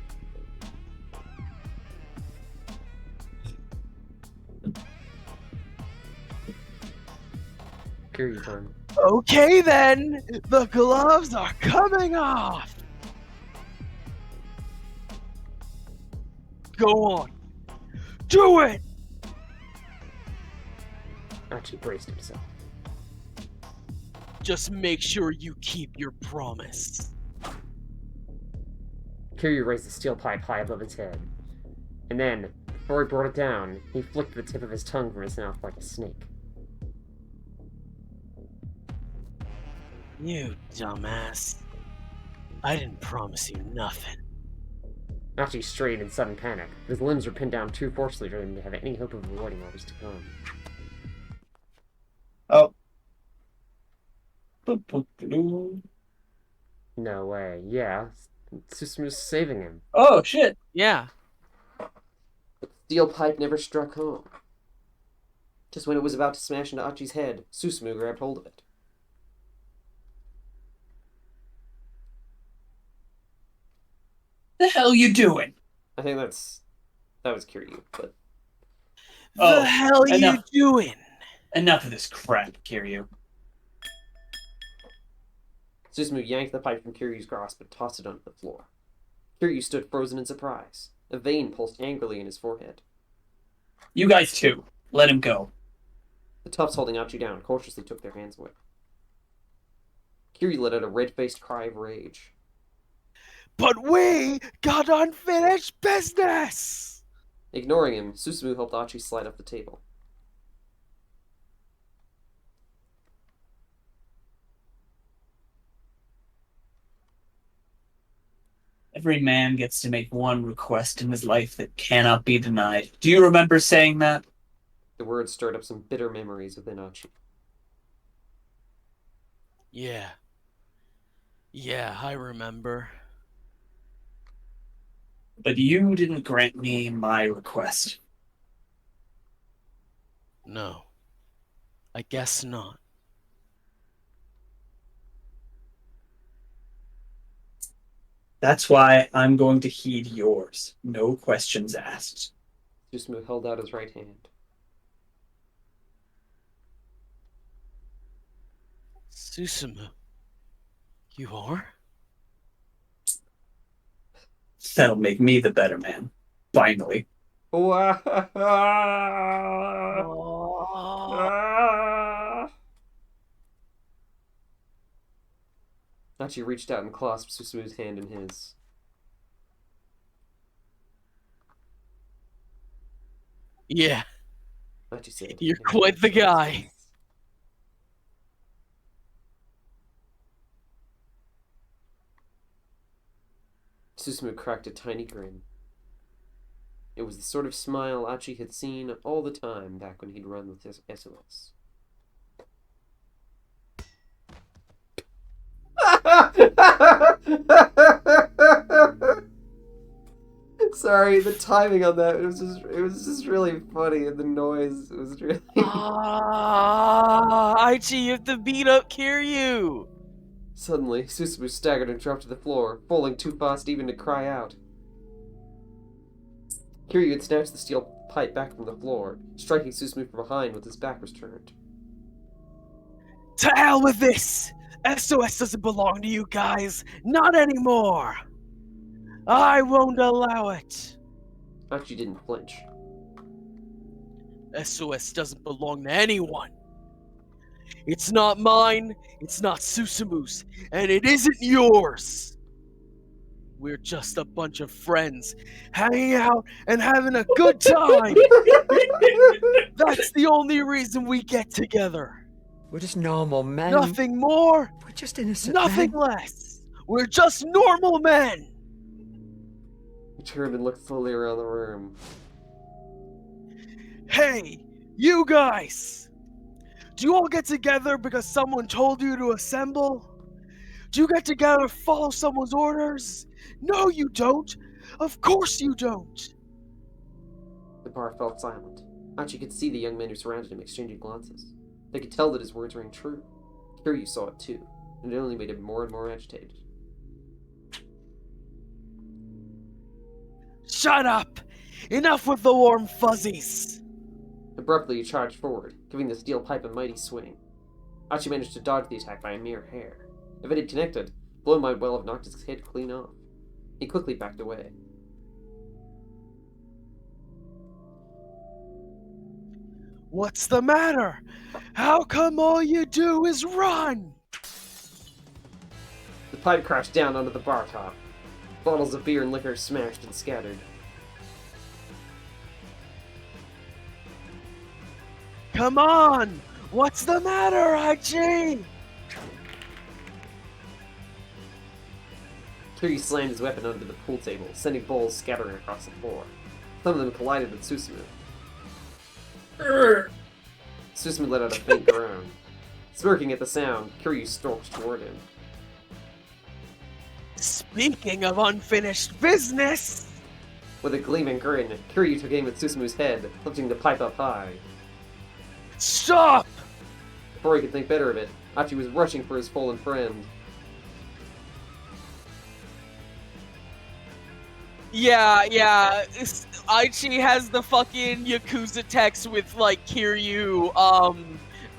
Kiryu-san. okay then, the gloves are coming off. Go on, do it. Achi braced himself. Just make sure you keep your promise. Kiryu raised the steel pipe high above his head. And then, before he brought it down, he flicked the tip of his tongue from his mouth like a snake. You dumbass. I didn't promise you nothing. Achi strayed in sudden panic. His limbs were pinned down too forcefully for him to have any hope of avoiding what was to come. Oh. No way. Yeah. Susumu's saving him. Oh, shit. Yeah. But the steel pipe never struck home. Just when it was about to smash into Achi's head, Susumu grabbed hold of it. The hell you doing? I think that was Kiryu, but The hell you enough. doing? Enough of this crap, Kiryu. Susumu yanked the pipe from Kiryu's grasp and tossed it onto the floor. Kiryu stood frozen in surprise. A vein pulsed angrily in his forehead. You guys too. Let him go. The toughs holding Achi down cautiously took their hands away. Kiryu let out a red-faced cry of rage. But we got unfinished business! Ignoring him, Susumu helped Achi slide off the table. Every man gets to make one request in his life that cannot be denied. Do you remember saying that? The words stirred up some bitter memories within Achi. Yeah. Yeah, I remember. But you didn't grant me my request. No. I guess not. That's why I'm going to heed yours. No questions asked. Susumu held out his right hand. Susumu, you are? That'll make me the better man. Finally. Wow. Achi reached out and clasped Susumu's hand in his. Yeah, Achi said, you're in a quite the short guy. voice. Susumu cracked a tiny grin. It was the sort of smile Achi had seen all the time back when he'd run with his SOS. Sorry, the timing on that, it was just really funny, and the noise was really Aichi, you have to beat up Kiryu. Suddenly, Susumu staggered and dropped to the floor, falling too fast even to cry out. Kiryu had snatched the steel pipe back from the floor, striking Susumu from behind with his back was turned. To hell with this! SOS doesn't belong to you guys, not anymore. I won't allow it. Achi didn't flinch. SOS doesn't belong to anyone. It's not mine, it's not Susumu's, and it isn't yours. We're just a bunch of friends, hanging out and having a good time. That's the only reason we get together. We're just normal men. Nothing more, We're just innocent nothing men. less. We're just normal men. He turned and looked slowly around the room. Hey, you guys! Do you all get together because someone told you to assemble? Do you get together to follow someone's orders? No, you don't. Of course you don't. The bar fell silent. Achi could see the young men who surrounded him exchanging glances. They could tell that his words rang true. Kiryu saw it too, and it only made him more and more agitated. Shut up! Enough with the warm fuzzies! Abruptly, he charged forward, giving the steel pipe a mighty swing. Achi managed to dodge the attack by a mere hair. If it had connected, the blow might well have knocked his head clean off. He quickly backed away. What's the matter? How come all you do is run? The pipe crashed down onto the bar top. Bottles of beer and liquor smashed and scattered. Come on! What's the matter, Aichi? Kiryu slammed his weapon onto the pool table, sending bowls scattering across the floor. Some of them collided with Susumu. Susumu let out a faint groan. Smirking at the sound, Kiryu stalked toward him. Speaking of unfinished business! With a gleaming grin, Kiryu took aim at Susumu's head, lifting the pipe up high. Stop! Before he could think better of it, Achi was rushing for his fallen friend. Yeah. Aichi has the fucking Yakuza text with, like, Kiryu,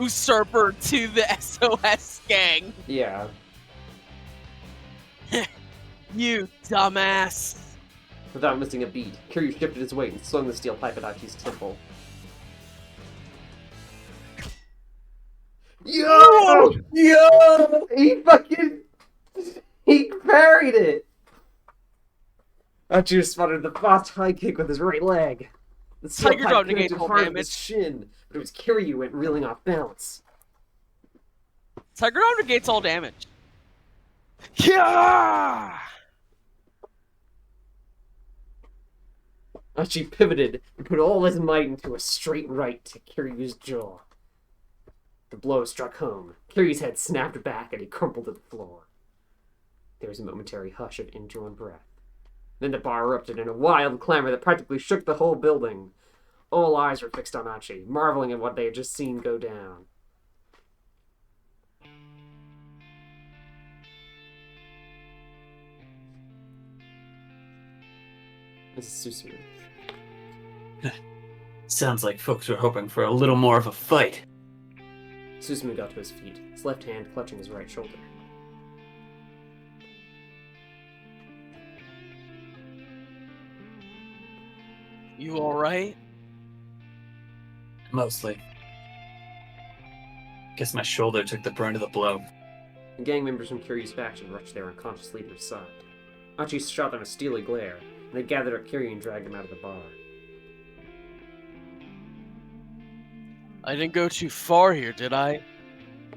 usurper to the SOS gang. Yeah. You dumbass. Without missing a beat, Kiryu shifted his weight and swung the steel pipe at Achi's temple. Yo! Yo! He parried it! Achi responded to the fast high kick with his right leg. The steel Tiger pipe Dog connected negates all hard with his damage. shin, but it was Kiryu who went reeling off balance. Tiger Dog negates all damage. Yeah! Achi pivoted and put all his might into a straight right to Kiryu's jaw. The blow struck home. Kiryu's head snapped back and he crumpled to the floor. There was a momentary hush of indrawn breath. Then the bar erupted in a wild clamor that practically shook the whole building. All eyes were fixed on Achi, marveling at what they had just seen go down. This is Susumu. Sounds like folks were hoping for a little more of a fight. Susumu got to his feet, his left hand clutching his right shoulder. You alright? Mostly. Guess my shoulder took the brunt of the blow. The gang members from Kiryu's faction rushed their unconscious leader's side. Achi shot them a steely glare, and they gathered up Kiryu and dragged him out of the bar. I didn't go too far here, did I?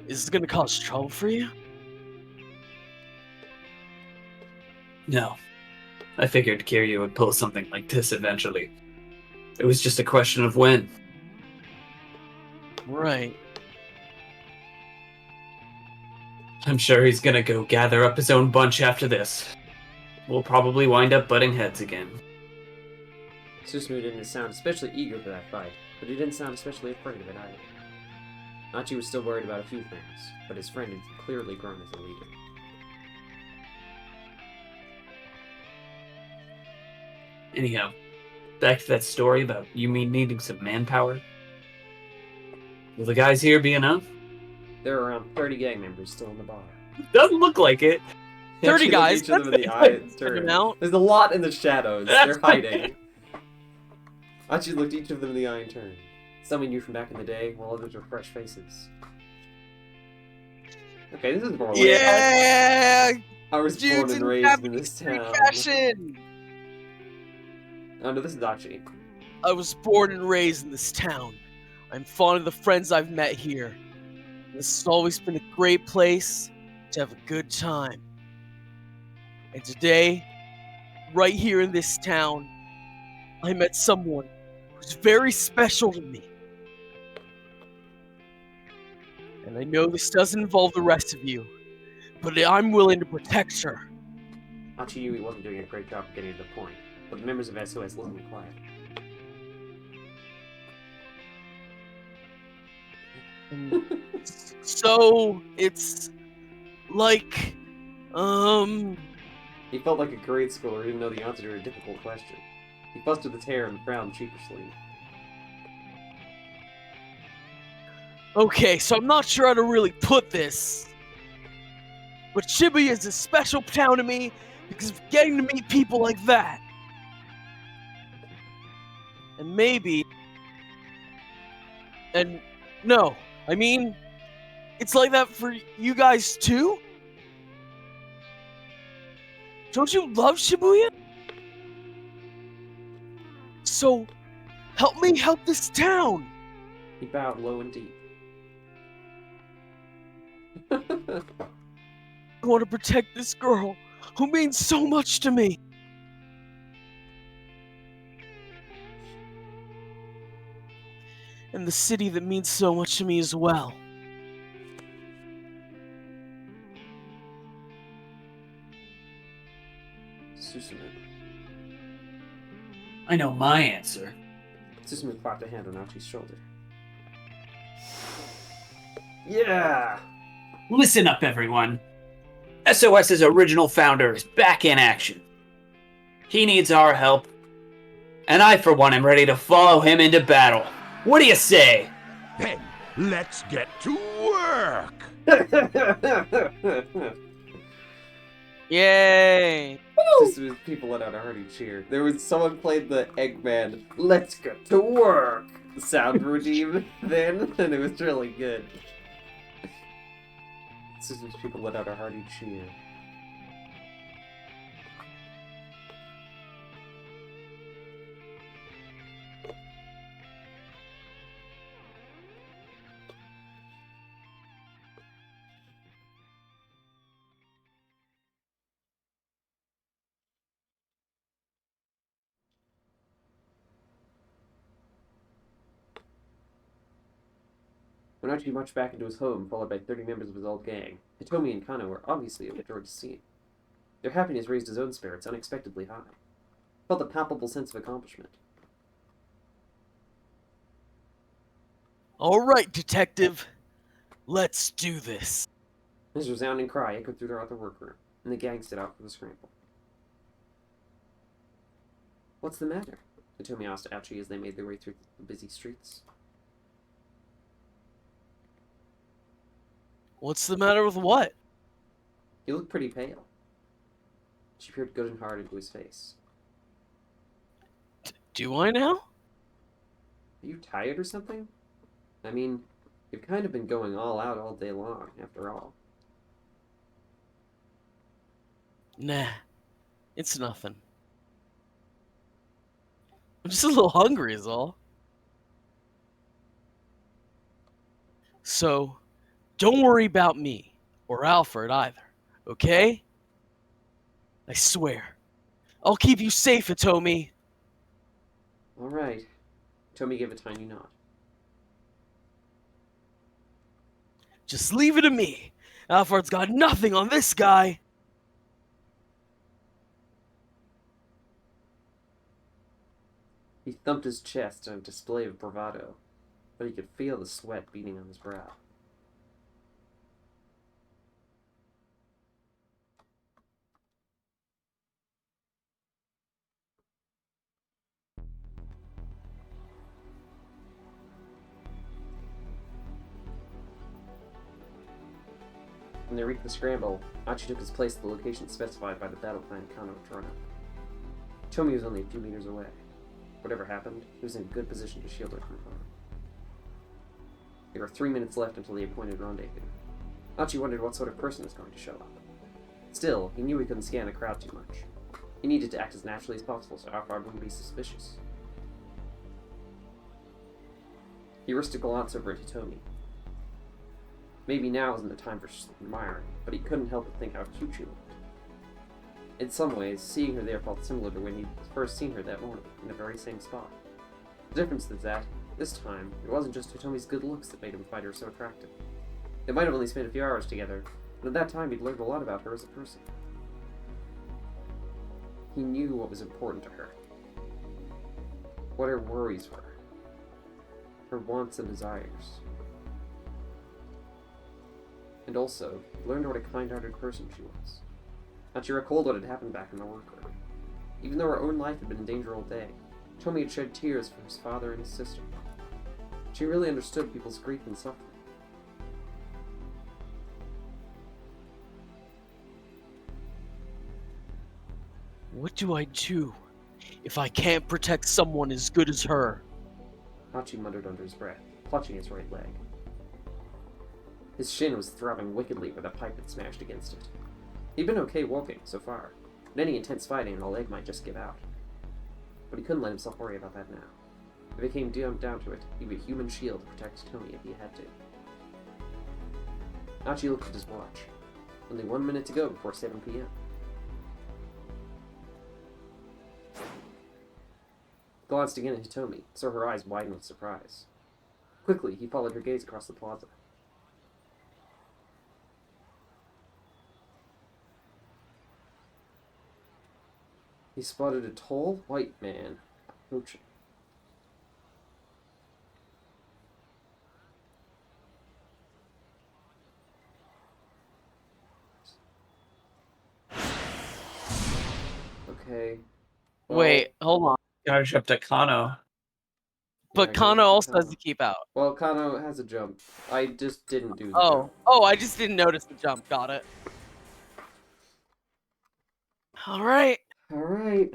Is this gonna cause trouble for you? No. I figured Kiryu would pull something like this eventually. It was just a question of when. Right. I'm sure he's gonna go gather up his own bunch after this. We'll probably wind up butting heads again. Susumu didn't sound especially eager for that fight, but he didn't sound especially afraid of it either. Achi was still worried about a few things, but his friend had clearly grown as a leader. Anyhow, back to that story about you needing some manpower. Will the guys here be enough? There are around 30 gang members still in the bar. Doesn't look like it. 30 guys, Each of them in the that's eye a turn. amount. There's a lot in the shadows. That's They're hiding. Achi looked each of them in the eye in turn. Some he knew from back in the day, while others were fresh faces. Okay, this is more like Yeah! I was born Dudes and in raised in Japanese this street town. fashion! Oh no, this is Achi. I was born and raised in this town. I'm fond of the friends I've met here. This has always been a great place to have a good time. And today, right here in this town, I met someone who's very special to me. And I know this doesn't involve the rest of you, but I'm willing to protect her. Achi knew he wasn't doing a great job of getting to the point, but the members of SOS listened quiet. So, it's like, He felt like a grade schooler who didn't know the answer to a difficult question. He fussed with his hair and frowned sheepishly. okay, so I'm not sure how to really put this, but Shibuya is a special town to me because of getting to meet people like that. And maybe, and no, I mean, it's like that for you guys too? Don't you love Shibuya? So, help me help this town. He bowed low and deep. I want to protect this girl who means so much to me. And the city that means so much to me as well. Susumu. I know my answer. Susumu clapped a hand on Achi's shoulder. Yeah! Listen up, everyone. SOS's original founder is back in action. He needs our help, and I, for one, am ready to follow him into battle. What do you say? Then let's get to work. Yay! Just as people let out a hearty cheer. There was someone played the Eggman "Let's get to work" sound routine then, and it was really good. Just as people let out a hearty cheer. When Archie marched back into his home, followed by 30 members of his old gang, Hitomi and Kano were obviously overjoyed to see him. Their happiness raised his own spirits unexpectedly high. He felt a palpable sense of accomplishment. Alright, detective. Let's do this. His resounding cry echoed throughout the workroom, and the gang set out for the scramble. What's the matter? Hitomi asked Achi as they made their way through the busy streets. What's the matter with what? You look pretty pale. She peered good and hard into his face. Do I now? Are you tired or something? I mean, you've kind of been going all out all day long, after all. Nah, it's nothing. I'm just a little hungry is all. So, don't worry about me, or Alfred either, okay? I swear. I'll keep you safe, Hitomi. All right. Hitomi gave a tiny nod. Just leave it to me. Alfred's got nothing on this guy. He thumped his chest in a display of bravado, but he could feel the sweat beading on his brow. When they reached the scramble, Achi took his place at the location specified by the battle plan Kano had drawn up. Hitomi was only a few meters away. Whatever happened, he was in a good position to shield her from harm. There were 3 minutes left until the appointed rendezvous. Achi wondered what sort of person was going to show up. Still, he knew he couldn't scan the crowd too much. He needed to act as naturally as possible so Alfred wouldn't be suspicious. He risked a glance over at Hitomi. Maybe now isn't the time for admiring, but he couldn't help but think how cute she looked. In some ways, seeing her there felt similar to when he'd first seen her that morning, in the very same spot. The difference is that, this time, it wasn't just Hitomi's good looks that made him find her so attractive. They might have only spent a few hours together, but at that time he'd learned a lot about her as a person. He knew what was important to her. What her worries were. Her wants and desires. And also, learned what a kind-hearted person she was. And she recalled what had happened back in the workroom. Even though her own life had been in danger all day, Tomi had shed tears for his father and his sister. She really understood people's grief and suffering. What do I do if I can't protect someone as good as her? Hachi muttered under his breath, clutching his right leg. His shin was throbbing wickedly where the pipe had smashed against it. He'd been okay walking, so far. In any intense fighting, the leg might just give out. But he couldn't let himself worry about that now. If it came down to it, he'd be a human shield to protect Tony if he had to. Hachi looked at his watch. Only 1 minute to go before 7 p.m. Glanced again at Hitomi, saw her eyes widen with surprise. Quickly, he followed her gaze across the plaza. He spotted a tall, white man approaching. Okay. Wait, hold on. Gotta jump to Kano. But Yeah, Kano also has to keep out. Well, Kano has a jump. I just didn't do the Oh, jump. I just didn't notice the jump. Got it. All right, Alright.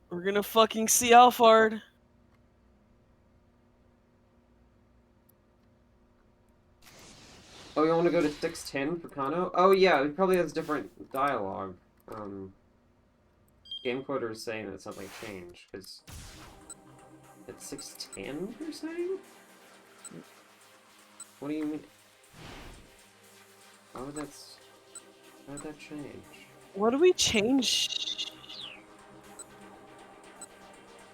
we're gonna fucking see Alfard. Oh, you want to go to 610 for Kano? Oh, yeah, he probably has different dialogue. Game Coder is saying that something changed, because it's 610, you're saying? What do you mean? How would that change? What do we change?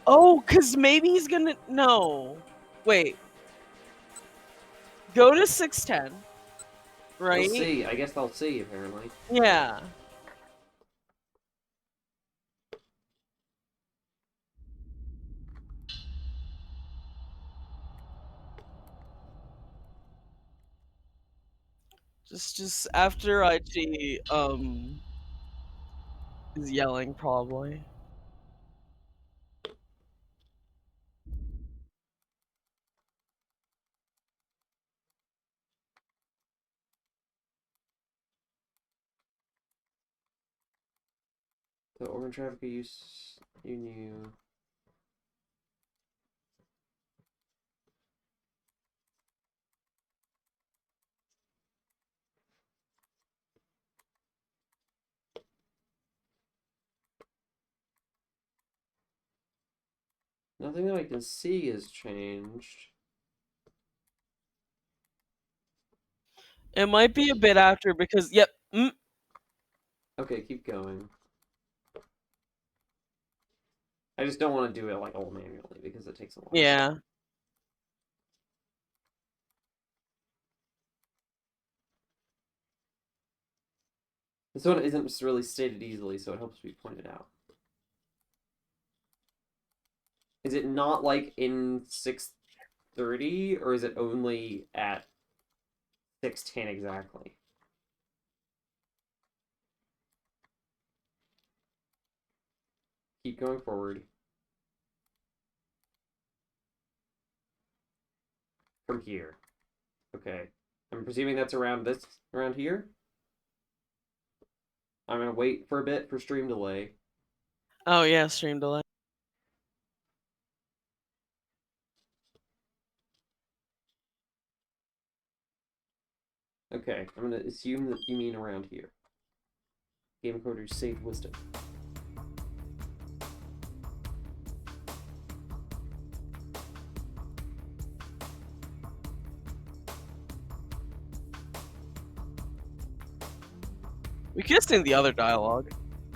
Oh, cause maybe he's gonna no. Wait. Go to 610. Right? We'll see. I guess I'll see, apparently. Yeah. Just after Ichi Is yelling probably. The organ traffic use you knew. Nothing that I can see has changed. It might be a bit after because yep. Okay, keep going. I just don't want to do it like all manually because it takes a while. Yeah. This one isn't just really stated easily, so it helps be pointed out. Is it not like in 6:30, or is it only at 6:10 exactly? Keep going forward. From here. Okay. I'm presuming that's around here? I'm gonna wait for a bit for stream delay. Oh yeah, stream delay. Okay, I'm gonna assume that you mean around here. Game encoders saved wisdom. We could have seen the other dialogue.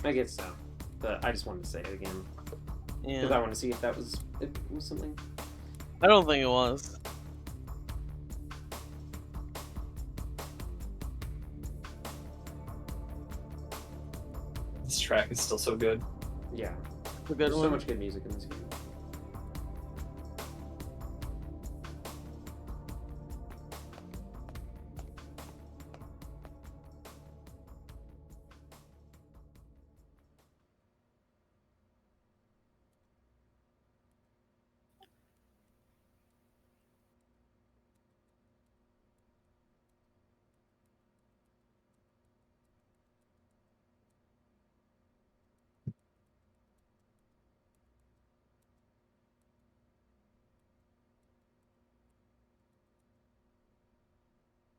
I guess so. But I just wanted to say it again. Because Yeah. I want to see if it was something. I don't think it was. This track is still so good. Yeah. A good There's one. so much good music in this game.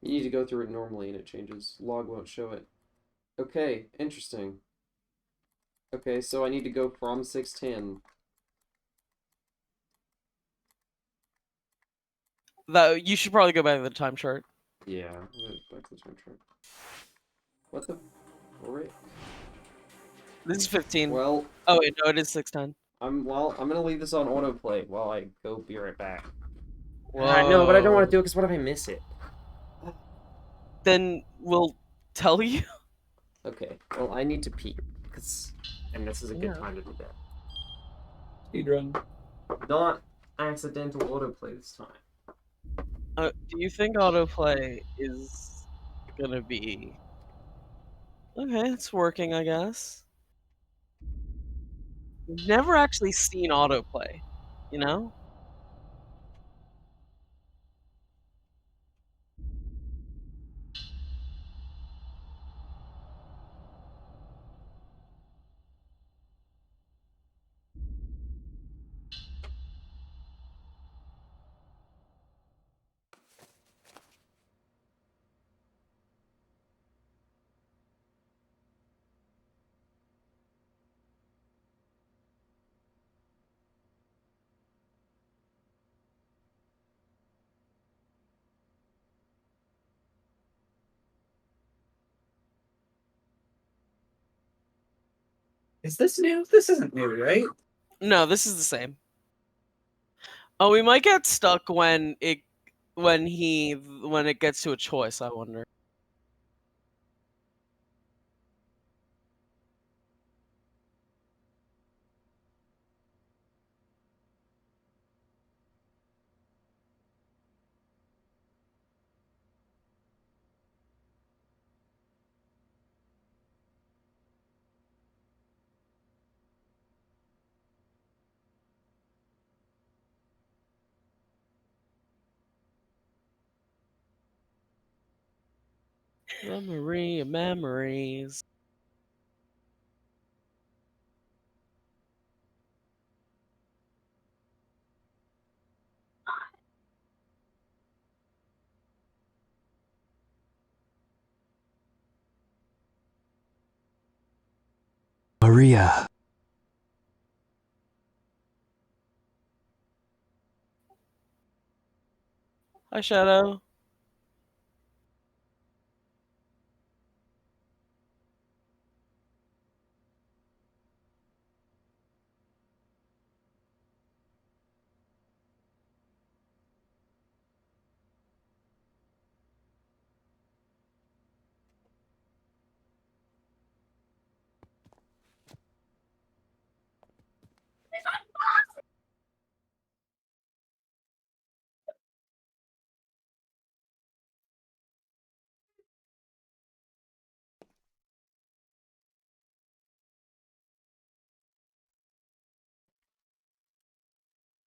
You need to go through it normally and it changes. Log won't show it. Okay, interesting. Okay, so I need to go from 6:10. That you should probably go back to the time chart. Yeah, back to the time chart. What the frick? This is 15. Well, Oh wait, no, it is 6:10. I'm gonna leave this on autoplay while I go be right back. No, but I don't want Whoa. to do it because what if I miss it? Then we'll tell you. Okay, well I need to pee, And this is a good Yeah. time to do that. Speedrun. not accidental autoplay this time. Do you think autoplay is gonna be okay? It's working, I guess. We've never actually seen autoplay, you know? Is this new? This isn't new, right? No, this is the same. Oh, we might get stuck when it gets to a choice. I wonder. Memory of memories. Maria. Hi, Shadow.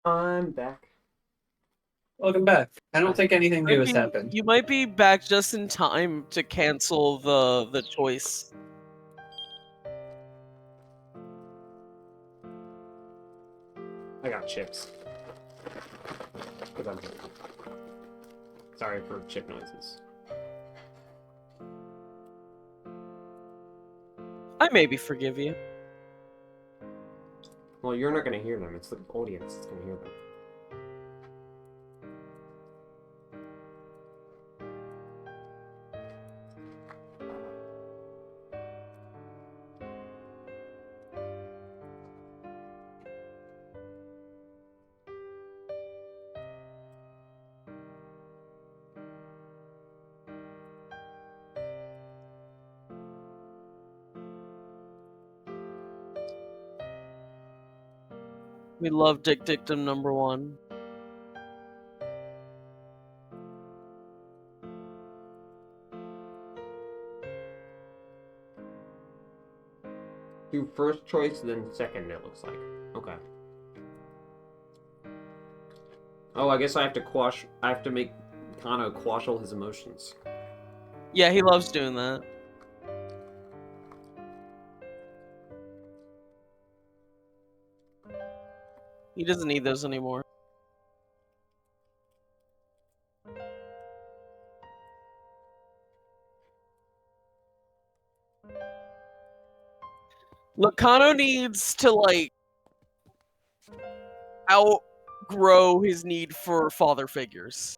I'm back. Welcome back. I don't think anything new has happened. You might be back just in time to cancel the choice. I got chips. 'Cause I'm hungry. Sorry for chip noises. I maybe forgive you. Well, you're not gonna hear them. It's the audience that's gonna hear them. We love Dick Dictum #1. Do first choice, then second, it looks like. Okay. Oh, I guess I have to I have to make Kano quash all his emotions. Yeah, he loves doing that. He doesn't need those anymore. Look, Kano needs to, like, outgrow his need for father figures.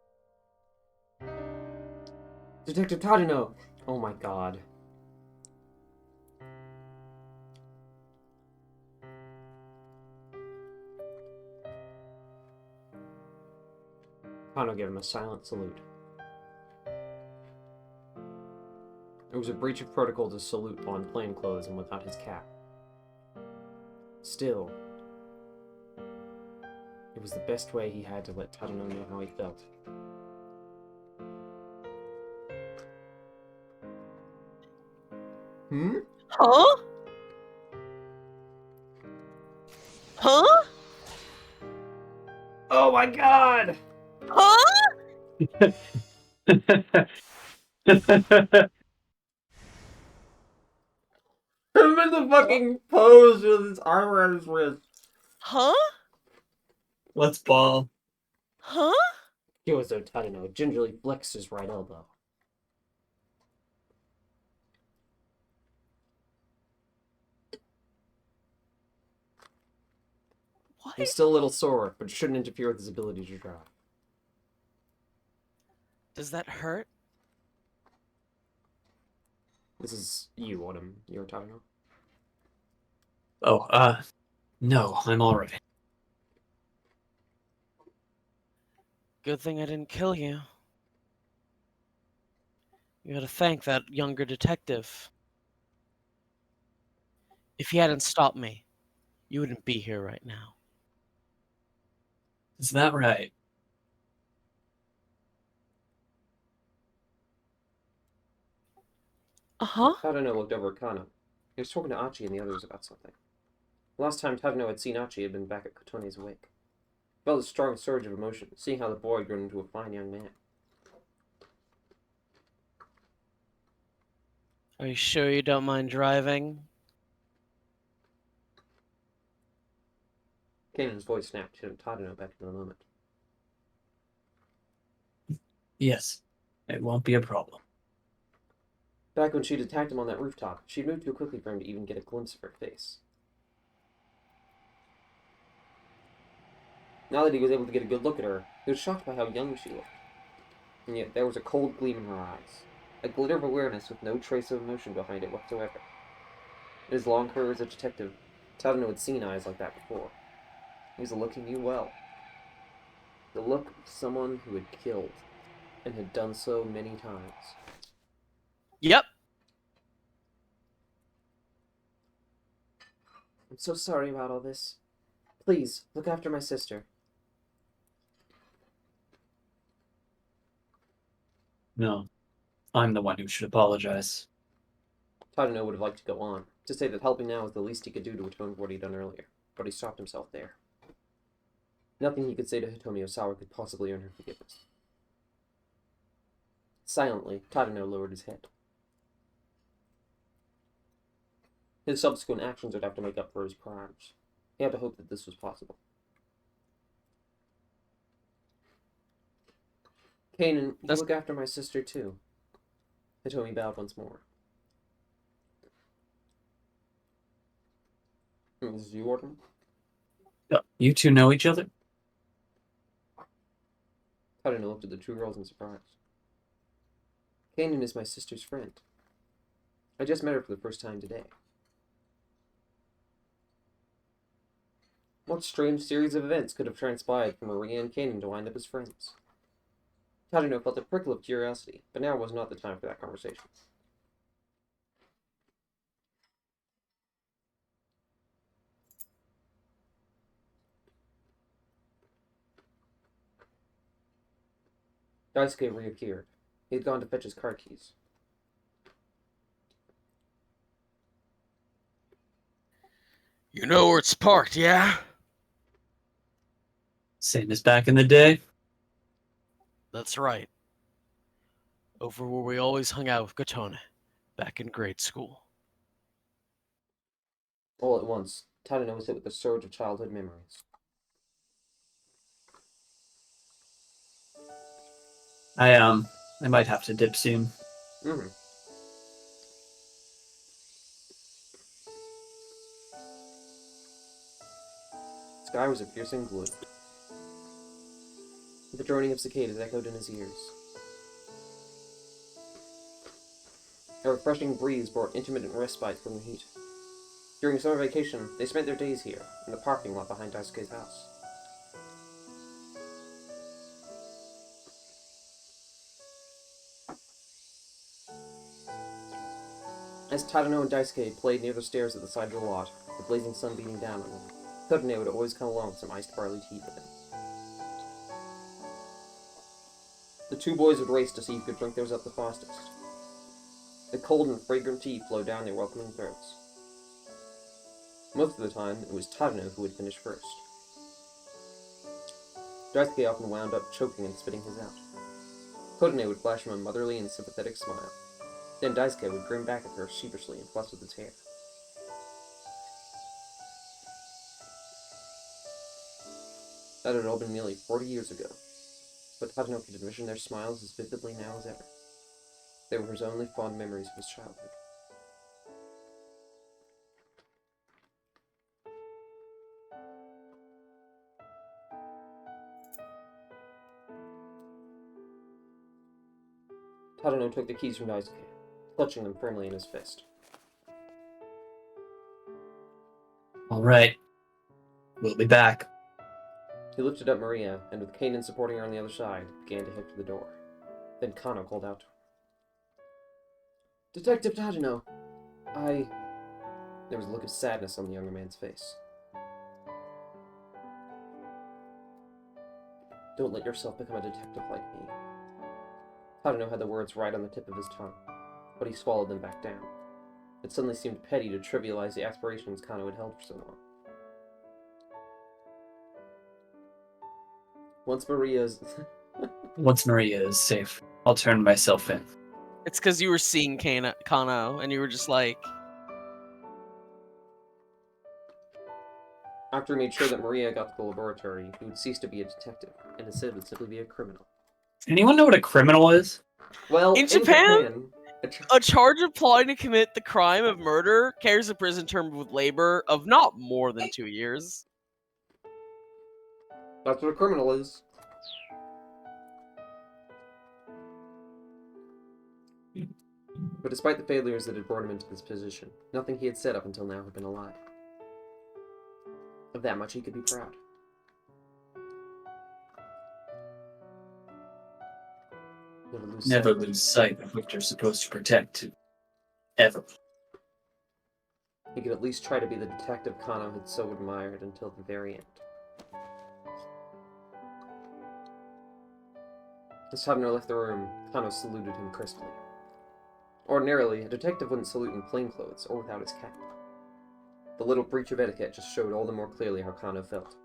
Detective Tadano! Oh my god. Kano gave him a silent salute. It was a breach of protocol to salute on plainclothes and without his cap. Still, it was the best way he had to let Tadano know how he felt. Hmm? Huh? Huh? Oh my god! Huh? I'm in the fucking pose with his arm around his wrist. Huh? Let's ball. Huh? Kyozo Tadano gingerly flexed his right elbow. What? He's still a little sore, but it shouldn't interfere with his ability to drive. Does that hurt? This is you, Autumn. You're Tadano? Oh, no, I'm alright. Good thing I didn't kill you. You gotta thank that younger detective. If he hadn't stopped me, you wouldn't be here right now. Is that right? Uh-huh. Tadano looked over at Kano. He was talking to Achi and the others about something. The last time Tadano had seen Achi had been back at Kotone's wake. He felt a strong surge of emotion, seeing how the boy had grown into a fine young man. Are you sure you don't mind driving? Kanan's voice snapped, hitting Tadano back in the moment. Yes, it won't be a problem. Back when she'd attacked him on that rooftop, she'd moved too quickly for him to even get a glimpse of her face. Now that he was able to get a good look at her, he was shocked by how young she looked. And yet there was a cold gleam in her eyes, a glitter of awareness with no trace of emotion behind it whatsoever. In his long career as a detective, Tadano had seen eyes like that before. It was a look he knew well. The look of someone who had killed, and had done so many times. Yep. I'm so sorry about all this. Please, look after my sister. No, I'm the one who should apologize. Tadano would have liked to go on, to say that helping now was the least he could do to atone for what he'd done earlier, but he stopped himself there. Nothing he could say to Hitomi Osawa could possibly earn her forgiveness. Silently, Tadano lowered his head. His subsequent actions would have to make up for his crimes. He had to hope that this was possible. Kanan, you look after my sister too. Hitomi bowed once more. This is you, Orton? You two know each other? Tadano looked at the two girls in surprise. Kanan is my sister's friend. I just met her for the first time today. What strange series of events could have transpired for Maria and Kanan to wind up as friends? Tadano felt a prickle of curiosity, but now was not the time for that conversation. Daisuke reappeared. He had gone to fetch his car keys. You know where it's parked, yeah? Same as back in the day? That's right. Over where we always hung out with Katone, back in grade school. All at once, Tadano was hit with a surge of childhood memories. I might have to dip soon. Mm-hmm. The sky was a piercing blue. The droning of cicadas echoed in his ears. A refreshing breeze brought intermittent respite from the heat. During summer vacation, they spent their days here, in the parking lot behind Daisuke's house. As Tadano and Daisuke played near the stairs at the side of the lot, the blazing sun beating down on them, Kotone would always come along with some iced barley tea for them. The two boys would race to see who could drink theirs up the fastest. The cold and fragrant tea flowed down their welcoming throats. Most of the time, it was Tadano who would finish first. Daisuke often wound up choking and spitting his out. Kotone would flash him a motherly and sympathetic smile. Then Daisuke would grin back at her sheepishly and fuss with his hair. That had all been nearly 40 years ago, but Tadano could envision their smiles as vividly now as ever. They were his only fond memories of his childhood. Tadano took the keys from Daisuke, clutching them firmly in his fist. All right. We'll be back. He lifted up Maria, and with Kanan supporting her on the other side, began to head for the door. Then Kano called out to him. Detective Tadano, There was a look of sadness on the younger man's face. Don't let yourself become a detective like me. Tadano had the words right on the tip of his tongue, but he swallowed them back down. It suddenly seemed petty to trivialize the aspirations Kano had held for so long. Once Maria is safe, I'll turn myself in. It's because you were seeing Kano, and you were just like, After he made sure that Maria got to the laboratory, he would cease to be a detective, and instead would simply be a criminal. Anyone know what a criminal is? Well, In Japan, a charge of plotting to commit the crime of murder carries a prison term with labor of not more than 2 years. that's what a criminal is. But despite the failures that had brought him into this position, nothing he had said up until now had been a lie. Of that much he could be proud. Never lose sight of what you're supposed to protect. Ever. He could at least try to be the detective Kano had so admired until the very end. As Tadano left the room, Kano saluted him crisply. Ordinarily, a detective wouldn't salute in plainclothes or without his cap. The little breach of etiquette just showed all the more clearly how Kano felt.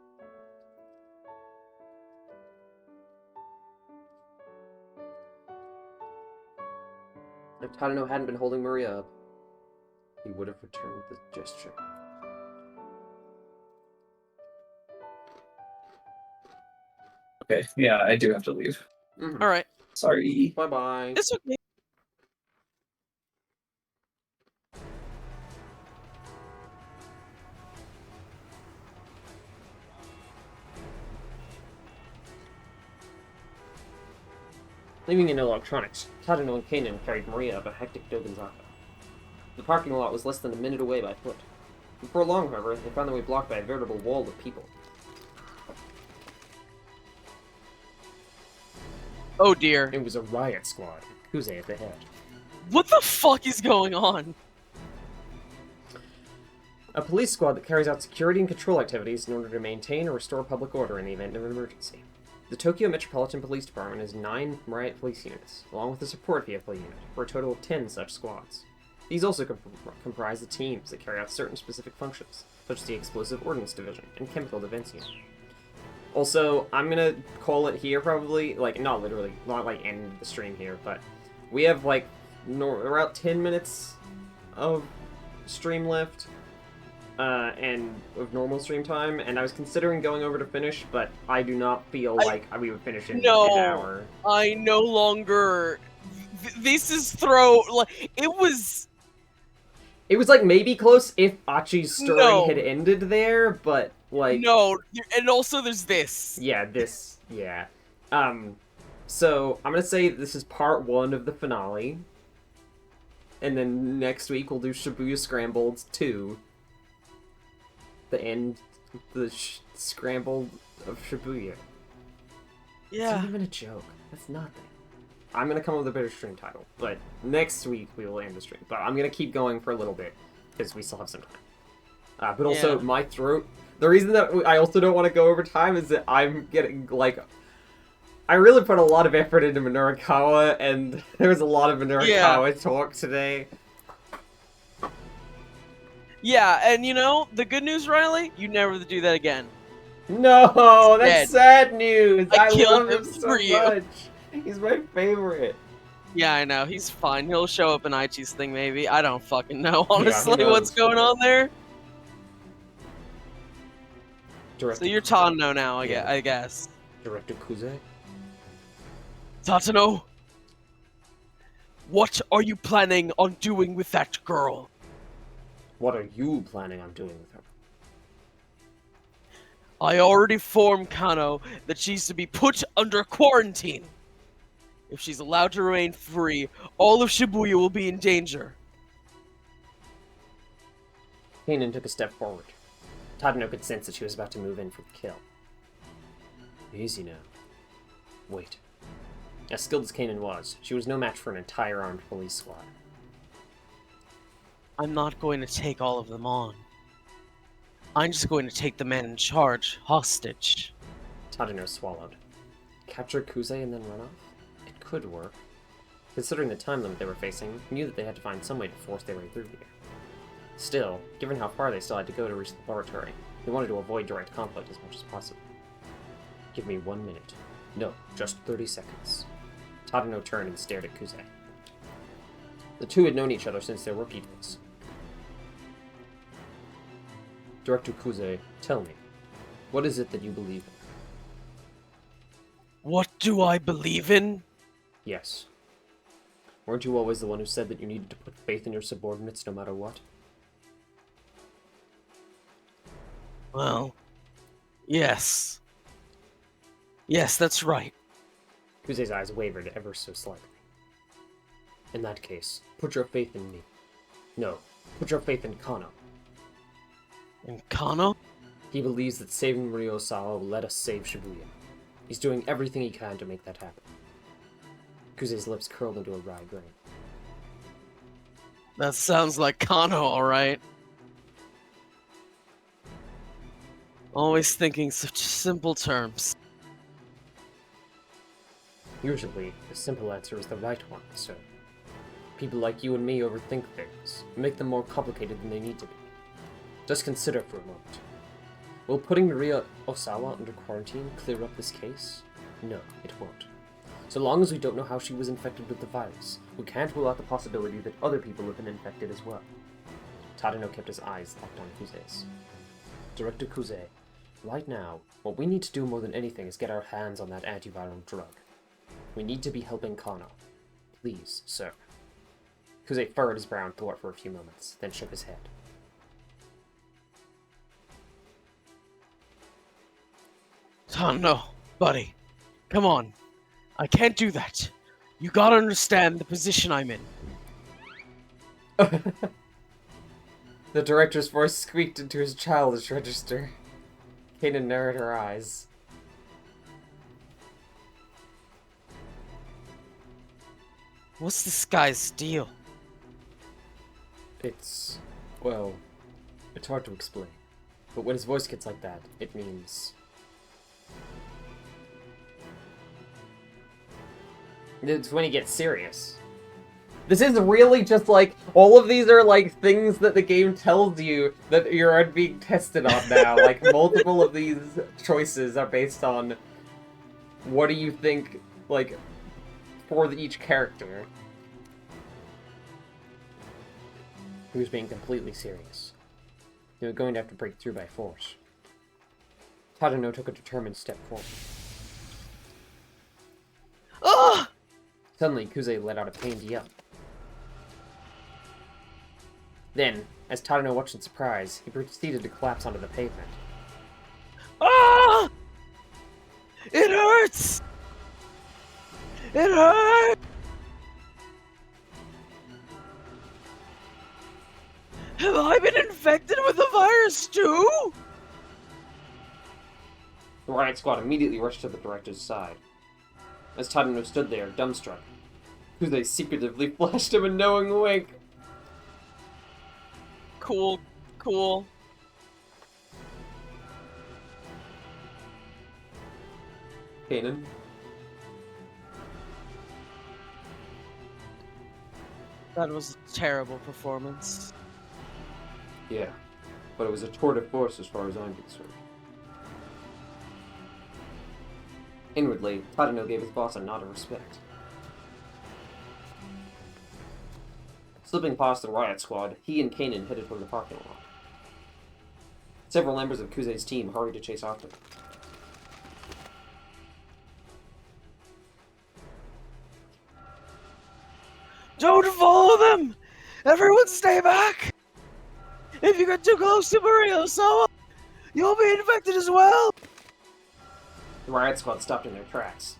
If Tadano hadn't been holding Maria up, he would have returned the gesture. Okay, yeah, I do have to leave. Mm-hmm. All right. Sorry. Bye-bye. It's okay. Leaving in electronics, Tadano and Kanan carried Maria up a hectic Doganzaka. The parking lot was less than a minute away by foot. Before long, however, they found their way blocked by a veritable wall of people. Oh dear. It was a riot squad, Kuze at the head. What the fuck is going on? A police squad that carries out security and control activities in order to maintain or restore public order in the event of an emergency. The Tokyo Metropolitan Police Department has 9 riot police units, along with a support vehicle unit, for a total of 10 such squads. These also comprise the teams that carry out certain specific functions, such as the Explosive Ordnance Division and Chemical Defense Unit. Also, I'm gonna call it here probably, like, not literally, not like end the stream here, but we have like around 10 minutes of stream left, and of normal stream time, and I was considering going over to finish, but I do not feel like we would finish in an hour. I no longer. This is throw. Like it was. It was like maybe close if Achi's story had ended there, but like no, and also there's this. Yeah, this. Yeah. So I'm gonna say this is part 1 of the finale, and then next week we'll do Shibuya Scrambled 2. The end, the Scrambled of Shibuya. Yeah. It's not even a joke. That's nothing. I'm gonna come up with a better stream title, but next week we will end the stream. But I'm gonna keep going for a little bit because we still have some time. But also my throat. The reason that I also don't want to go over time is that I'm getting like. I really put a lot of effort into Minurikawa, and there was a lot of Minurikawa talk today. Yeah, and you know, the good news, Riley, you never do that again. No, that's sad news. I killed love him him so for you. much. He's my favorite. Yeah, I know. He's fine. He'll show up in Aichi's thing, maybe. I don't fucking know, honestly, knows. what's going on there. Director So you're Kuze. Tano now, I guess. Director Kuze? Tatano, what are you planning on doing with that girl? What are you planning on doing with her? I already informed Kano that she's to be put under quarantine. If she's allowed to remain free, all of Shibuya will be in danger. Kanan took a step forward. Tadano could sense that she was about to move in for the kill. Easy now. Wait. As skilled as Kanan was, she was no match for an entire armed police squad. I'm not going to take all of them on. I'm just going to take the man in charge hostage. Tadano swallowed. Capture Kuze and then run off? It could work. Considering the time limit they were facing, he knew that they had to find some way to force their way through here. Still, given how far they still had to go to reach the laboratory, they wanted to avoid direct conflict as much as possible. Give me 1 minute. No, just 30 seconds. Tadano turned and stared at Kuze. The two had known each other since their rookie days. Director Kuze, tell me, what is it that you believe in? What do I believe in? Yes. Weren't you always the one who said that you needed to put faith in your subordinates no matter what? Well, yes. Yes, that's right. Kuze's eyes wavered ever so slightly. In that case, put your faith in me. No, put your faith in Kano. In Kano? He believes that saving Maria Osawa will let us save Shibuya. He's doing everything he can to make that happen. Kuze's lips curled into a wry grin. That sounds like Kano, alright. Always thinking such simple terms. Usually, the simple answer is the right one, sir. People like you and me overthink things, and make them more complicated than they need to be. Just consider for a moment. Will putting Maria Osawa under quarantine clear up this case? No, it won't. So long as we don't know how she was infected with the virus, we can't rule out the possibility that other people have been infected as well. Tadano kept his eyes locked on Kuze's. Director Kuze, right now, what we need to do more than anything is get our hands on that antiviral drug. We need to be helping Kano. Please, sir. Kuze furrowed his brow in thought for a few moments, then shook his head. Oh no, buddy. Come on. I can't do that. You gotta understand the position I'm in. The director's voice squeaked into his childish register. Kanan narrowed her eyes. What's this guy's deal? It's... well... it's hard to explain. But when his voice gets like that, it means... it's when he gets serious. This is really just like, all of these are like things that the game tells you that you're being tested on now. Like, multiple of these choices are based on what do you think, like, for each character. He was being completely serious. He was going to have to break through by force. Tadano took a determined step forward. Ah! Suddenly, Kuze let out a pained yell. Then, as Tadano watched in surprise, he proceeded to collapse onto the pavement. Ah! It hurts! It hurts! Have I been infected with the virus too? The riot squad immediately rushed to the director's side. As Tadano stood there, dumbstruck, Kuze secretively flashed him a knowing wink. Cool, cool. Kanan. That was a terrible performance. Yeah, but it was a tour de force as far as I'm concerned. Inwardly, Tadano gave his boss a nod of respect. Slipping past the riot squad, he and Kanan headed toward the parking lot. Several members of Kuze's team hurried to chase after them. Don't follow them! Everyone stay back! If you get too close to Maria Osawa, you'll be infected as well! The riot squad stopped in their tracks.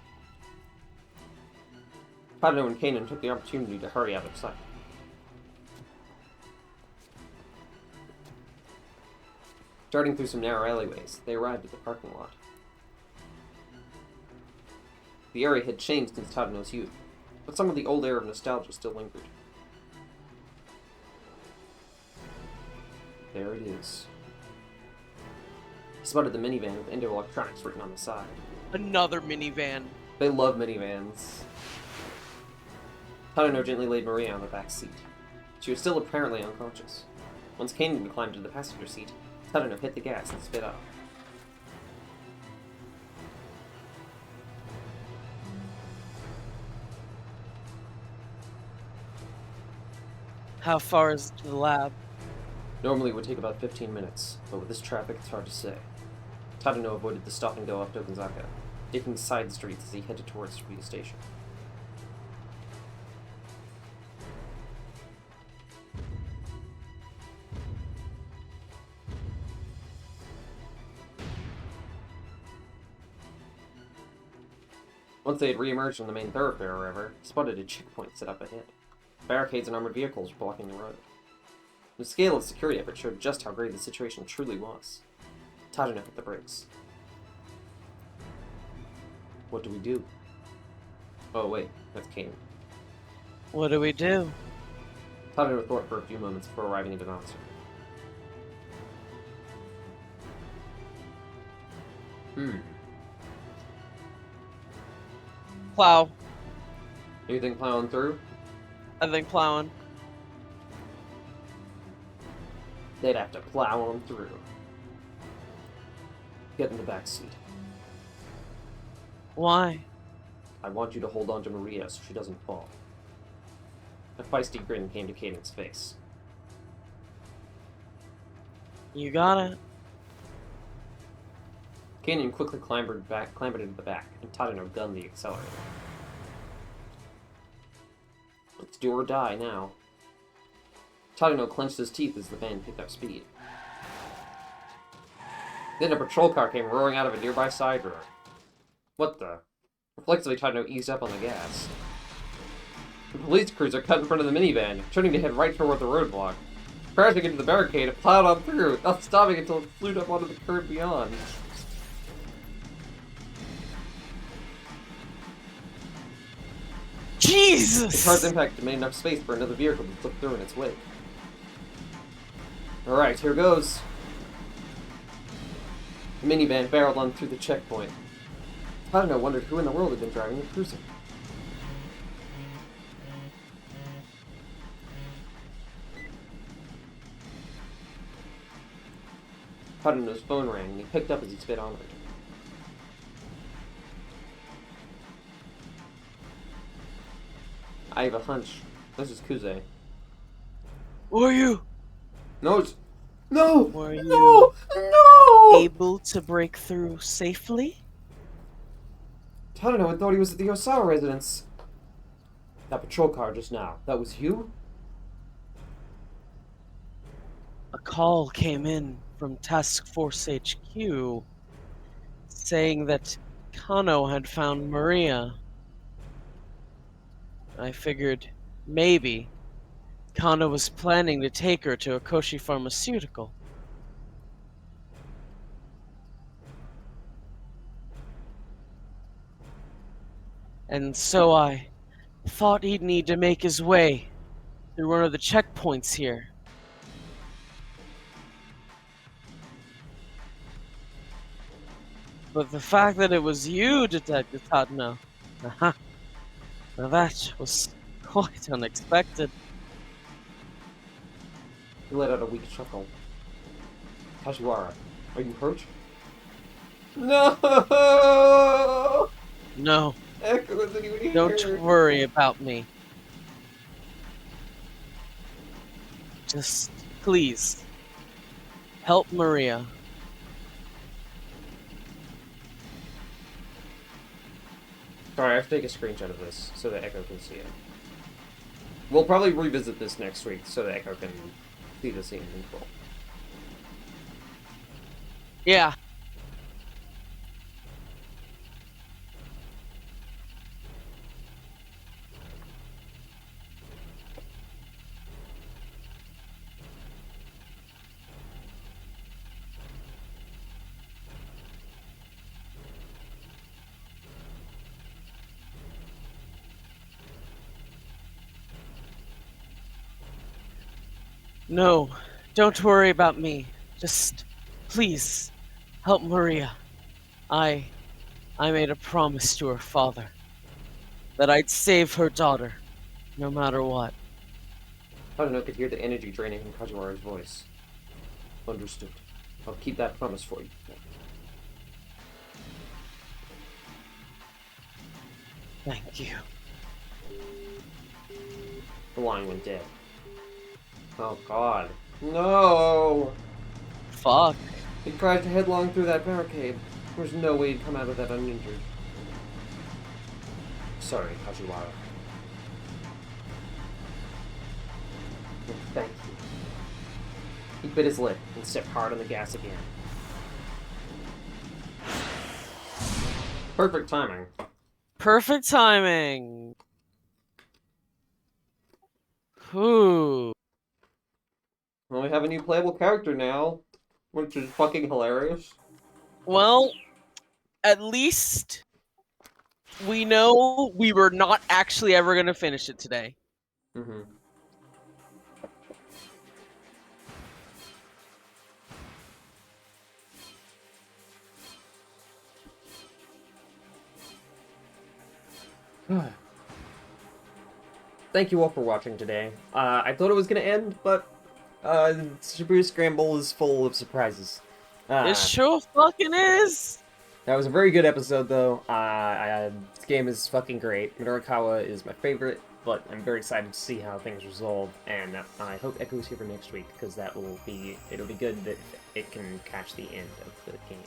Tadano and Kanan took the opportunity to hurry out of sight. Darting through some narrow alleyways, they arrived at the parking lot. The area had changed since Tadano's youth, but some of the old air of nostalgia still lingered. There it is. He spotted the minivan with Indo Electronics written on the side. Another minivan. They love minivans. Tadano gently laid Maria on the back seat. She was still apparently unconscious. Once Kanan climbed to the passenger seat, Tadano hit the gas and sped up. How far is it to the lab? Normally it would take about 15 minutes, but with this traffic, it's hard to say. Tadano avoided the stop and go off Tokunzaka, taking side streets as he headed towards Shibuya Station. Once they had re-emerged on the main thoroughfare, however, he spotted a checkpoint set up ahead. Barricades and armored vehicles were blocking the road. The scale of security effort showed just how grave the situation truly was. Tadano hit the brakes. What do we do? Oh wait, that's Kane. What do we do? Tadano thought for a few moments before arriving at an answer. Plow. You think plowing through? I think plowing. They'd have to plow on through. Get in the back seat. Why? I want you to hold on to Maria so she doesn't fall. A feisty grin came to Kaden's face. You got it. Kaden quickly clambered into the back, and Tadano gunned the accelerator. Let's do or die now. Tadano clenched his teeth as the van picked up speed. Then a patrol car came roaring out of a nearby side road. What the? Reflexively, Tadano eased up on the gas. The police cruiser cut in front of the minivan, turning to head right toward the roadblock. Crashing into the barricade, it plowed on through, not stopping until it flew up onto the curb beyond. Jesus! The car's impact made enough space for another vehicle to slip through in its wake. Alright, here goes. The minivan barreled on through the checkpoint. Tadano wondered who in the world had been driving the cruiser. Tadano's phone rang, and he picked up as he spit onward. I have a hunch. This is Kuze. Were you No, it's... No! Were you No! No! able to break through safely? Tadano had thought he was at the Osawa residence. That patrol car just now, that was you? A call came in from Task Force HQ saying that Kano had found Maria. I figured maybe Kano was planning to take her to Akoshi Pharmaceutical. And so I thought he'd need to make his way through one of the checkpoints here. But the fact that it was you, Detective Tadano, now that was quite unexpected. He let out a weak chuckle. Kashiwara, are you hurt? No! No, Echo isn't even here. don't worry about me. Just, please, help Maria. Sorry, I have to take a screenshot of this so that Echo can see it. We'll probably revisit this next week so that Echo can see the scene in full. Yeah. No, don't worry about me. Just, please, help Maria. I made a promise to her father that I'd save her daughter, no matter what. Tadano could hear the energy draining from Kajiwara's voice. Understood. I'll keep that promise for you. Thank you. The line went dead. Oh god. No! Fuck. He crashed headlong through that barricade. There's no way he'd come out of that uninjured. Sorry, Hajiwara. Thank you. He bit his lip and stepped hard on the gas again. Perfect timing. Perfect timing. Whew. Well, we have a new playable character now, which is fucking hilarious. Well, at least we know we were not actually ever going to finish it today. Mm-hmm. Thank you all for watching today. I thought it was gonna end, but Shibuya Scramble is full of surprises. It sure fucking is. That was a very good episode, though. This game is fucking great. Midorikawa is my favorite, but I'm very excited to see how things resolve, and I hope Echo's here for next week, because it'll be good that it can catch the end of the game.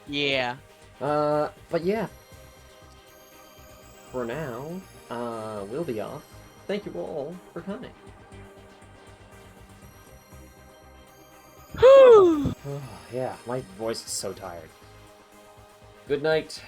Yeah. But yeah. For now, we'll be off. Thank you all for coming. Whew. Yeah, my voice is so tired. Good night.